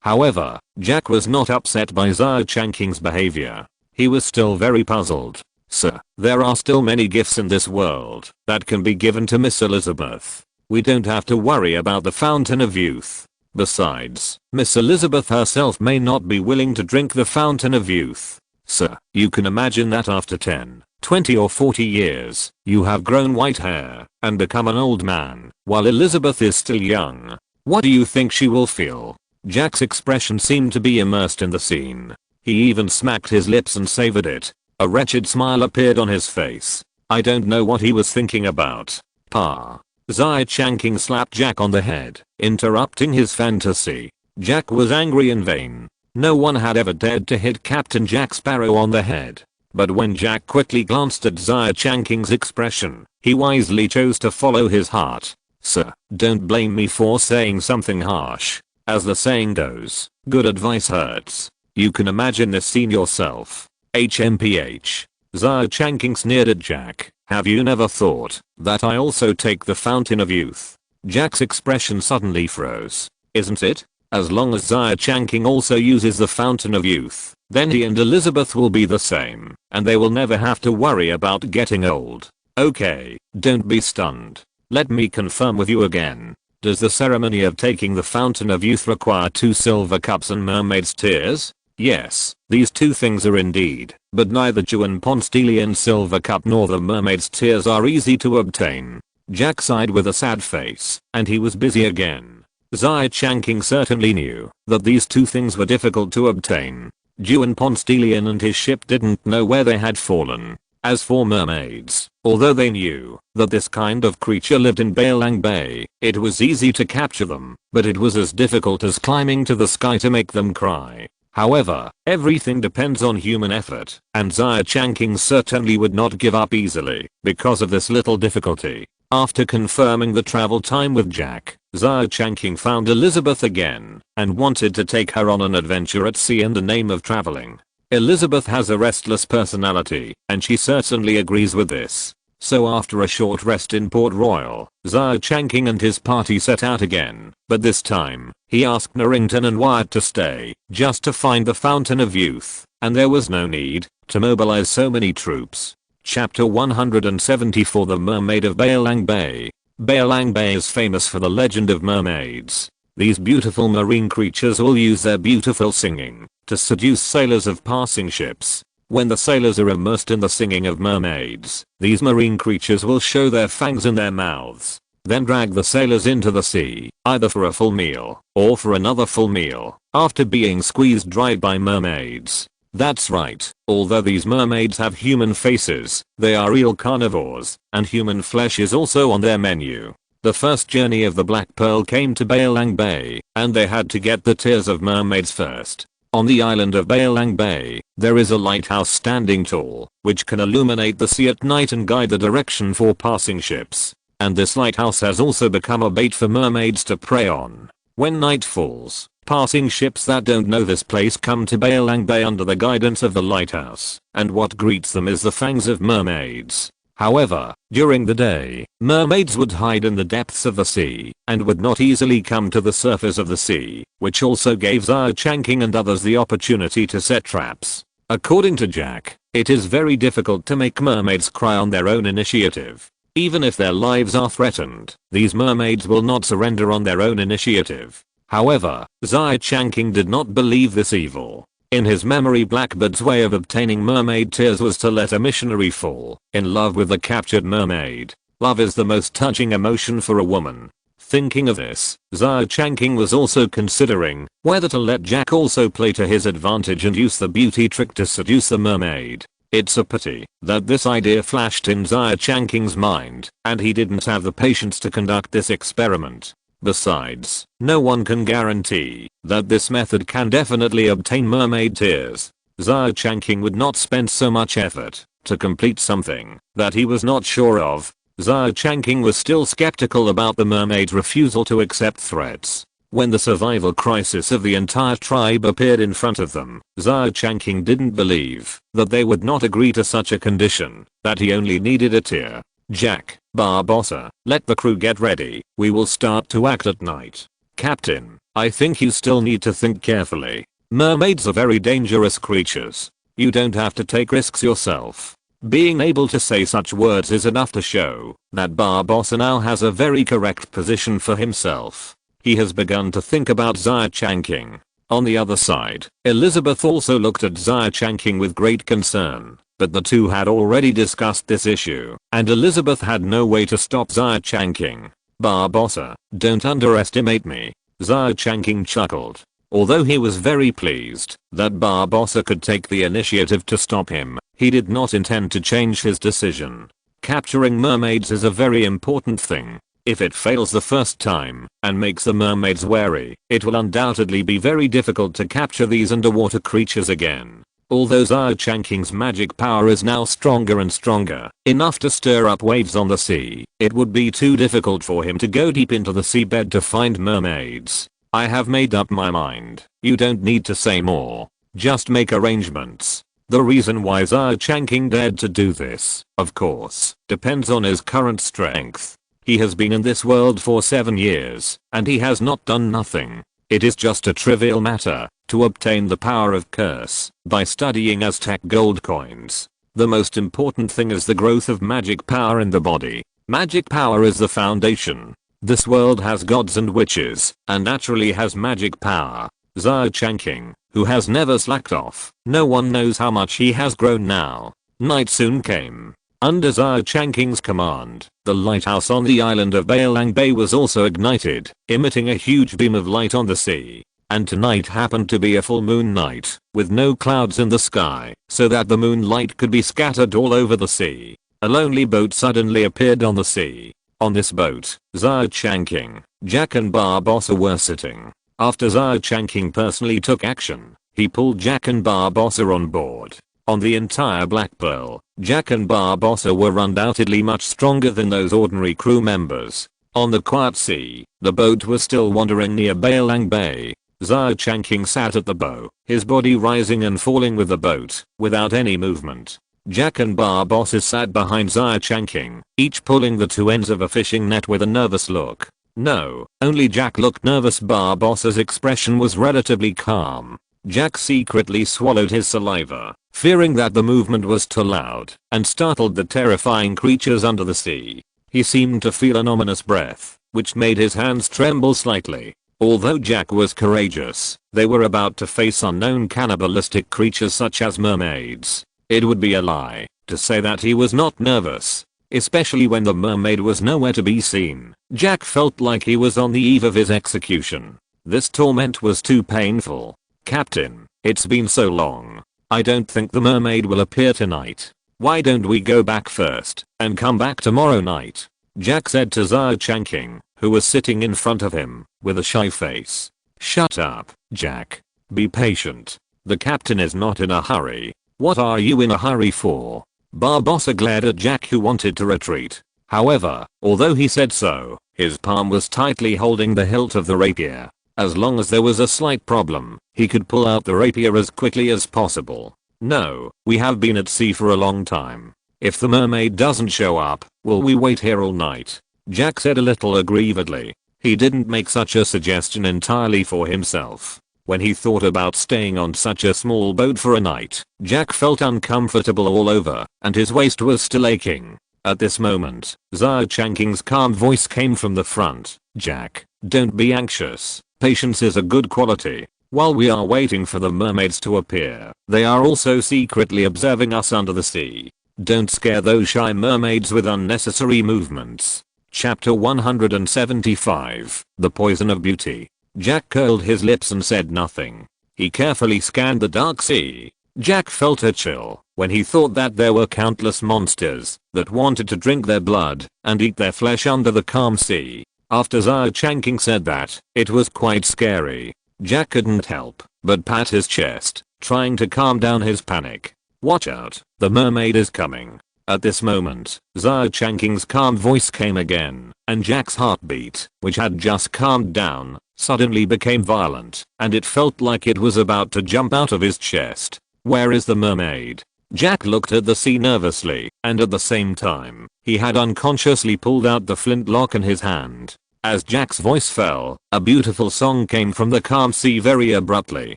However, Jack was not upset by Xia Changqing's behavior. He was still very puzzled. Sir, there are still many gifts in this world that can be given to Miss Elizabeth. We don't have to worry about the fountain of youth. Besides, Miss Elizabeth herself may not be willing to drink the fountain of youth. Sir, you can imagine that after 10, 20 or 40 years, you have grown white hair and become an old man, while Elizabeth is still young. What do you think she will feel? Jack's expression seemed to be immersed in the scene. He even smacked his lips and savored it. A wretched smile appeared on his face. I don't know what he was thinking about. Pa. Xia Changqing slapped Jack on the head, interrupting his fantasy. Jack was angry in vain. No one had ever dared to hit Captain Jack Sparrow on the head. But when Jack quickly glanced at Xia Changqing's expression, he wisely chose to follow his heart. Sir, don't blame me for saying something harsh. As the saying goes, good advice hurts. You can imagine this scene yourself. HMPH. Xia Changqing sneered at Jack. Have you never thought that I also take the fountain of youth? Jack's expression suddenly froze. Isn't it? As long as Xia Changqing also uses the fountain of youth, then he and Elizabeth will be the same, and they will never have to worry about getting old. Okay, don't be stunned. Let me confirm with you again. Does the ceremony of taking the fountain of youth require 2 silver cups and mermaid's tears? Yes, these 2 things are indeed, but neither Juan Ponstelian silver cup nor the mermaid's tears are easy to obtain. Jack sighed with a sad face, and he was busy again. Xia Changqing certainly knew that these 2 things were difficult to obtain. Juan Ponstelian and his ship didn't know where they had fallen. As for mermaids, although they knew that this kind of creature lived in Baelang Bay, it was easy to capture them, but it was as difficult as climbing to the sky to make them cry. However, everything depends on human effort, and Xia Changqing certainly would not give up easily because of this little difficulty. After confirming the travel time with Jack, Xia Changqing found Elizabeth again and wanted to take her on an adventure at sea in the name of traveling. Elizabeth has a restless personality, and she certainly agrees with this. So after a short rest in Port Royal, Xia Changqing and his party set out again, but this time, he asked Norrington and Wyatt to stay, just to find the Fountain of Youth, and there was no need to mobilize so many troops. Chapter 174 The Mermaid of Baelang Bay. Baelang Bay is famous for the legend of mermaids. These beautiful marine creatures will use their beautiful singing to seduce sailors of passing ships. When the sailors are immersed in the singing of mermaids, these marine creatures will show their fangs in their mouths, then drag the sailors into the sea, either for a full meal or for another full meal, after being squeezed dry by mermaids. That's right, although these mermaids have human faces, they are real carnivores, and human flesh is also on their menu. The first journey of the Black Pearl came to Baelang Bay, and they had to get the tears of mermaids first. On the island of Baelang Bay, there is a lighthouse standing tall, which can illuminate the sea at night and guide the direction for passing ships. And this lighthouse has also become a bait for mermaids to prey on. When night falls, passing ships that don't know this place come to Baelang Bay under the guidance of the lighthouse, and what greets them is the fangs of mermaids. However, during the day, mermaids would hide in the depths of the sea, and would not easily come to the surface of the sea, which also gave Xia Changqing and others the opportunity to set traps. According to Jack, it is very difficult to make mermaids cry on their own initiative. Even if their lives are threatened, these mermaids will not surrender on their own initiative. However, Xia Changqing did not believe this evil. In his memory, Blackbeard's way of obtaining mermaid tears was to let a missionary fall in love with the captured mermaid. Love is the most touching emotion for a woman. Thinking of this, Xia Changqing was also considering whether to let Jack also play to his advantage and use the beauty trick to seduce the mermaid. It's a pity that this idea flashed in Xia Changqing's mind, and he didn't have the patience to conduct this experiment. Besides, no one can guarantee that this method can definitely obtain mermaid tears. Xia Changqing would not spend so much effort to complete something that he was not sure of. Xia Changqing was still skeptical about the mermaid's refusal to accept threats. When the survival crisis of the entire tribe appeared in front of them, Xia Changqing didn't believe that they would not agree to such a condition, that he only needed a tear. Jack, Barbossa, let the crew get ready, we will start to act at night. Captain, I think you still need to think carefully. Mermaids are very dangerous creatures. You don't have to take risks yourself. Being able to say such words is enough to show that Barbossa now has a very correct position for himself. He has begun to think about Xia Changqing. On the other side, Elizabeth also looked at Xia Changqing with great concern, but the two had already discussed this issue, and Elizabeth had no way to stop Xia Changqing. Barbossa, don't underestimate me, Xia Changqing chuckled. Although he was very pleased that Barbossa could take the initiative to stop him, he did not intend to change his decision. Capturing mermaids is a very important thing. If it fails the first time and makes the mermaids wary, it will undoubtedly be very difficult to capture these underwater creatures again. Although Xia Changqing's magic power is now stronger and stronger, enough to stir up waves on the sea, it would be too difficult for him to go deep into the seabed to find mermaids. I have made up my mind. You don't need to say more. Just make arrangements. The reason why Xia Changqing dared to do this, of course, depends on his current strength. He has been in this world for 7 years, and he has not done nothing. It is just a trivial matter to obtain the power of curse by studying Aztec gold coins. The most important thing is the growth of magic power in the body. Magic power is the foundation. This world has gods and witches, and naturally has magic power. Xia Changqing, who has never slacked off, no one knows how much he has grown now. Night soon came. Under Xia Changqing's command, the lighthouse on the island of Bailang Bay was also ignited, emitting a huge beam of light on the sea. And tonight happened to be a full moon night, with no clouds in the sky, so that the moonlight could be scattered all over the sea. A lonely boat suddenly appeared on the sea. On this boat, Xia Changqing, Jack and Barbossa were sitting. After Xia Changqing personally took action, he pulled Jack and Barbossa on board. On the entire Black Pearl, Jack and Barbossa were undoubtedly much stronger than those ordinary crew members. On the quiet sea, the boat was still wandering near Bailang Bay. Xia Changqing sat at the bow, his body rising and falling with the boat, without any movement. Jack and Barbossa sat behind Xia Changqing, each pulling the two ends of a fishing net with a nervous look. No, only Jack looked nervous. Barbossa's expression was relatively calm. Jack secretly swallowed his saliva, fearing that the movement was too loud and startled the terrifying creatures under the sea. He seemed to feel an ominous breath, which made his hands tremble slightly. Although Jack was courageous, they were about to face unknown cannibalistic creatures such as mermaids. It would be a lie to say that he was not nervous, especially when the mermaid was nowhere to be seen. Jack felt like he was on the eve of his execution. This torment was too painful. Captain, it's been so long. I don't think the mermaid will appear tonight. Why don't we go back first and come back tomorrow night? Jack said to Xia Changqing, who was sitting in front of him, with a shy face. Shut up, Jack. Be patient. The captain is not in a hurry. What are you in a hurry for? Barbossa glared at Jack, who wanted to retreat. However, although he said so, his palm was tightly holding the hilt of the rapier. As long as there was a slight problem, he could pull out the rapier as quickly as possible. No, we have been at sea for a long time. If the mermaid doesn't show up, will we wait here all night? Jack said a little aggrievedly. He didn't make such a suggestion entirely for himself. When he thought about staying on such a small boat for a night, Jack felt uncomfortable all over, and his waist was still aching. At this moment, Xia Changqing's calm voice came from the front. Jack, don't be anxious. Patience is a good quality. While we are waiting for the mermaids to appear, they are also secretly observing us under the sea. Don't scare those shy mermaids with unnecessary movements. Chapter 175, The Poison of Beauty. Jack curled his lips and said nothing. He carefully scanned the dark sea. Jack felt a chill when he thought that there were countless monsters that wanted to drink their blood and eat their flesh under the calm sea. After Xia Changqing said that, it was quite scary. Jack couldn't help but pat his chest, trying to calm down his panic. Watch out, the mermaid is coming. At this moment, Xia Changqing's calm voice came again, and Jack's heartbeat, which had just calmed down, suddenly became violent, and it felt like it was about to jump out of his chest. Where is the mermaid? Jack looked at the sea nervously, and at the same time, he had unconsciously pulled out the flintlock in his hand. As Jack's voice fell, a beautiful song came from the calm sea very abruptly.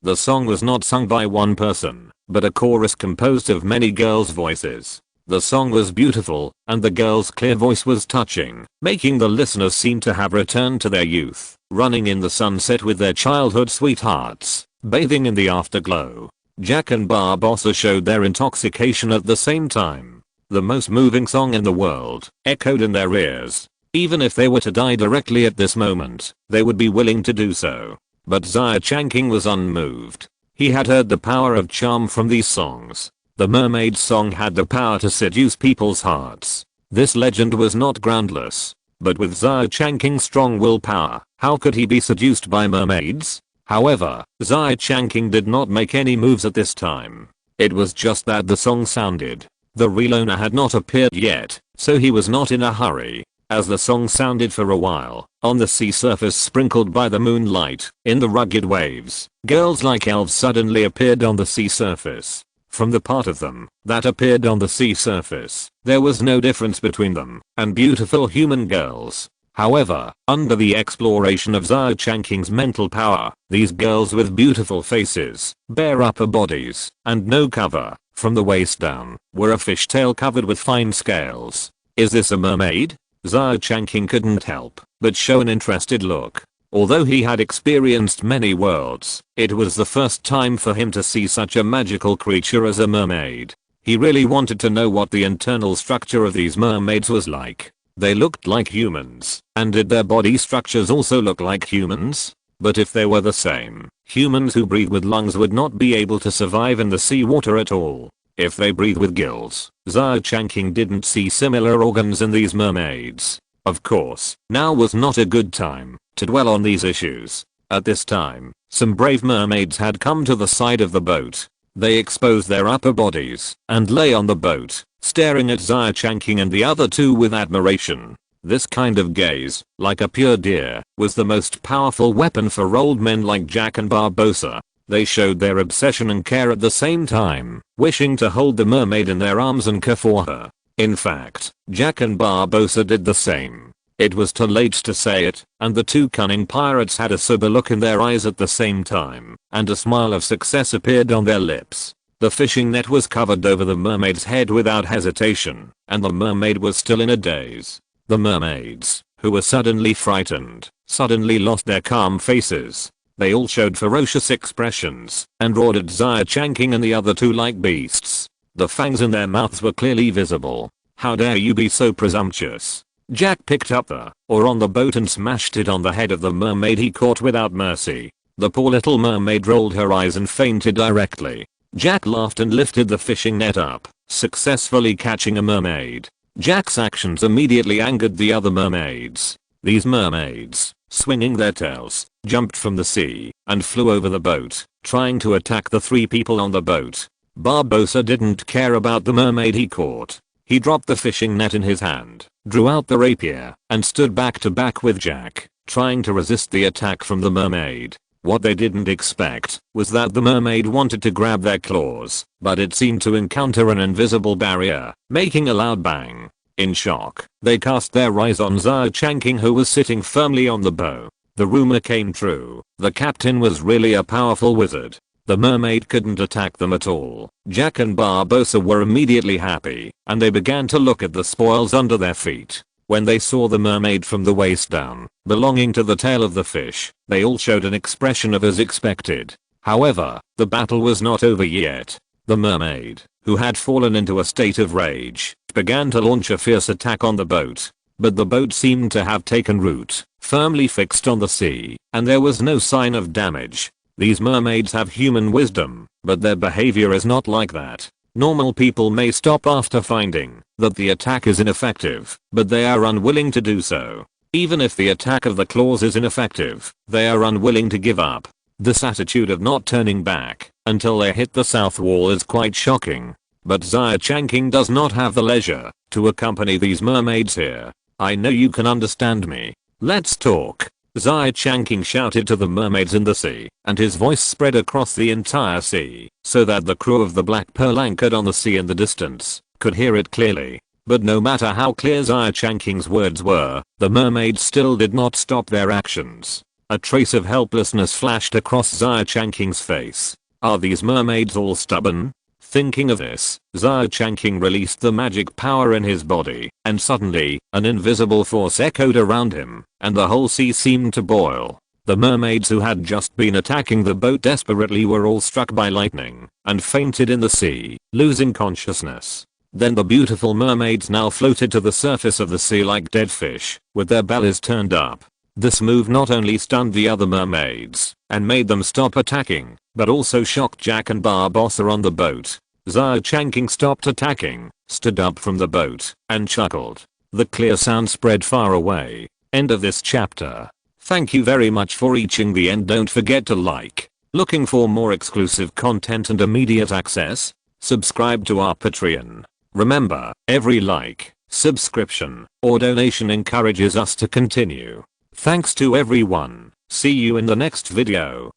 The song was not sung by one person, but a chorus composed of many girls' voices. The song was beautiful, and the girl's clear voice was touching, making the listeners seem to have returned to their youth, running in the sunset with their childhood sweethearts, bathing in the afterglow. Jack and Barbossa showed their intoxication at the same time. The most moving song in the world echoed in their ears. Even if they were to die directly at this moment, they would be willing to do so. But Xia Changqing was unmoved. He had heard the power of charm from these songs. The mermaid song had the power to seduce people's hearts. This legend was not groundless. But with Xia Changqing's strong willpower, how could he be seduced by mermaids? However, Xia Changqing did not make any moves at this time. It was just that the song sounded. The real owner had not appeared yet, so he was not in a hurry. As the song sounded for a while, on the sea surface sprinkled by the moonlight, in the rugged waves, girls like elves suddenly appeared on the sea surface. From the part of them that appeared on the sea surface, there was no difference between them and beautiful human girls. However, under the exploration of Xia Changqing's mental power, these girls with beautiful faces, bare upper bodies, and no cover, from the waist down, were a fishtail covered with fine scales. Is this a mermaid? Xia Changqing couldn't help but show an interested look. Although he had experienced many worlds, it was the first time for him to see such a magical creature as a mermaid. He really wanted to know what the internal structure of these mermaids was like. They looked like humans, and did their body structures also look like humans? But if they were the same, humans who breathe with lungs would not be able to survive in the seawater at all. If they breathe with gills, Xia Changqing didn't see similar organs in these mermaids. Of course, now was not a good time to dwell on these issues. At this time, some brave mermaids had come to the side of the boat. They exposed their upper bodies and lay on the boat, staring at Xia Changqing and the other two with admiration. This kind of gaze, like a pure deer, was the most powerful weapon for old men like Jack and Barbossa. They showed their obsession and care at the same time, wishing to hold the mermaid in their arms and care for her. In fact, Jack and Barbossa did the same. It was too late to say it, and the two cunning pirates had a sober look in their eyes at the same time, and a smile of success appeared on their lips. The fishing net was covered over the mermaid's head without hesitation, and the mermaid was still in a daze. The mermaids, who were suddenly frightened, suddenly lost their calm faces. They all showed ferocious expressions, and roared at Xia Changqing and the other two like beasts. The fangs in their mouths were clearly visible. How dare you be so presumptuous? Jack picked up the oar on the boat and smashed it on the head of the mermaid he caught without mercy. The poor little mermaid rolled her eyes and fainted directly. Jack laughed and lifted the fishing net up, successfully catching a mermaid. Jack's actions immediately angered the other mermaids. These mermaids, swinging their tails, jumped from the sea and flew over the boat, trying to attack the three people on the boat. Barbossa didn't care about the mermaid he caught. He dropped the fishing net in his hand, drew out the rapier, and stood back to back with Jack, trying to resist the attack from the mermaid. What they didn't expect was that the mermaid wanted to grab their claws, but it seemed to encounter an invisible barrier, making a loud bang. In shock, they cast their eyes on Xia Changqing, who was sitting firmly on the bow. The rumor came true. The captain was really a powerful wizard. The mermaid couldn't attack them at all. Jack and Barbossa were immediately happy, and they began to look at the spoils under their feet. When they saw the mermaid from the waist down, belonging to the tail of the fish, they all showed an expression of as expected. However, the battle was not over yet. The mermaid, who had fallen into a state of rage, began to launch a fierce attack on the boat. But the boat seemed to have taken root, firmly fixed on the sea, and there was no sign of damage. These mermaids have human wisdom, but their behavior is not like that. Normal people may stop after finding that the attack is ineffective, but they are unwilling to do so. Even if the attack of the claws is ineffective, they are unwilling to give up. This attitude of not turning back until they hit the south wall is quite shocking. But Xia Changqing does not have the leisure to accompany these mermaids here. I know you can understand me. Let's talk. Xia Changqing shouted to the mermaids in the sea, and his voice spread across the entire sea, so that the crew of the Black Pearl anchored on the sea in the distance could hear it clearly. But no matter how clear Xia Changqing's words were, the mermaids still did not stop their actions. A trace of helplessness flashed across Xia Changqing's face. Are these mermaids all stubborn? Thinking of this, Xia Changqing released the magic power in his body, and suddenly, an invisible force echoed around him, and the whole sea seemed to boil. The mermaids who had just been attacking the boat desperately were all struck by lightning, and fainted in the sea, losing consciousness. Then the beautiful mermaids now floated to the surface of the sea like dead fish, with their bellies turned up. This move not only stunned the other mermaids, and made them stop attacking, but also shocked Jack and Barbossa on the boat. Xia Changqing stopped attacking, stood up from the boat, and chuckled. The clear sound spread far away. End of this chapter. Thank you very much for reaching the end. Don't forget to like. Looking for more exclusive content and immediate access? Subscribe to our Patreon. Remember, every like, subscription, or donation encourages us to continue. Thanks to everyone. See you in the next video.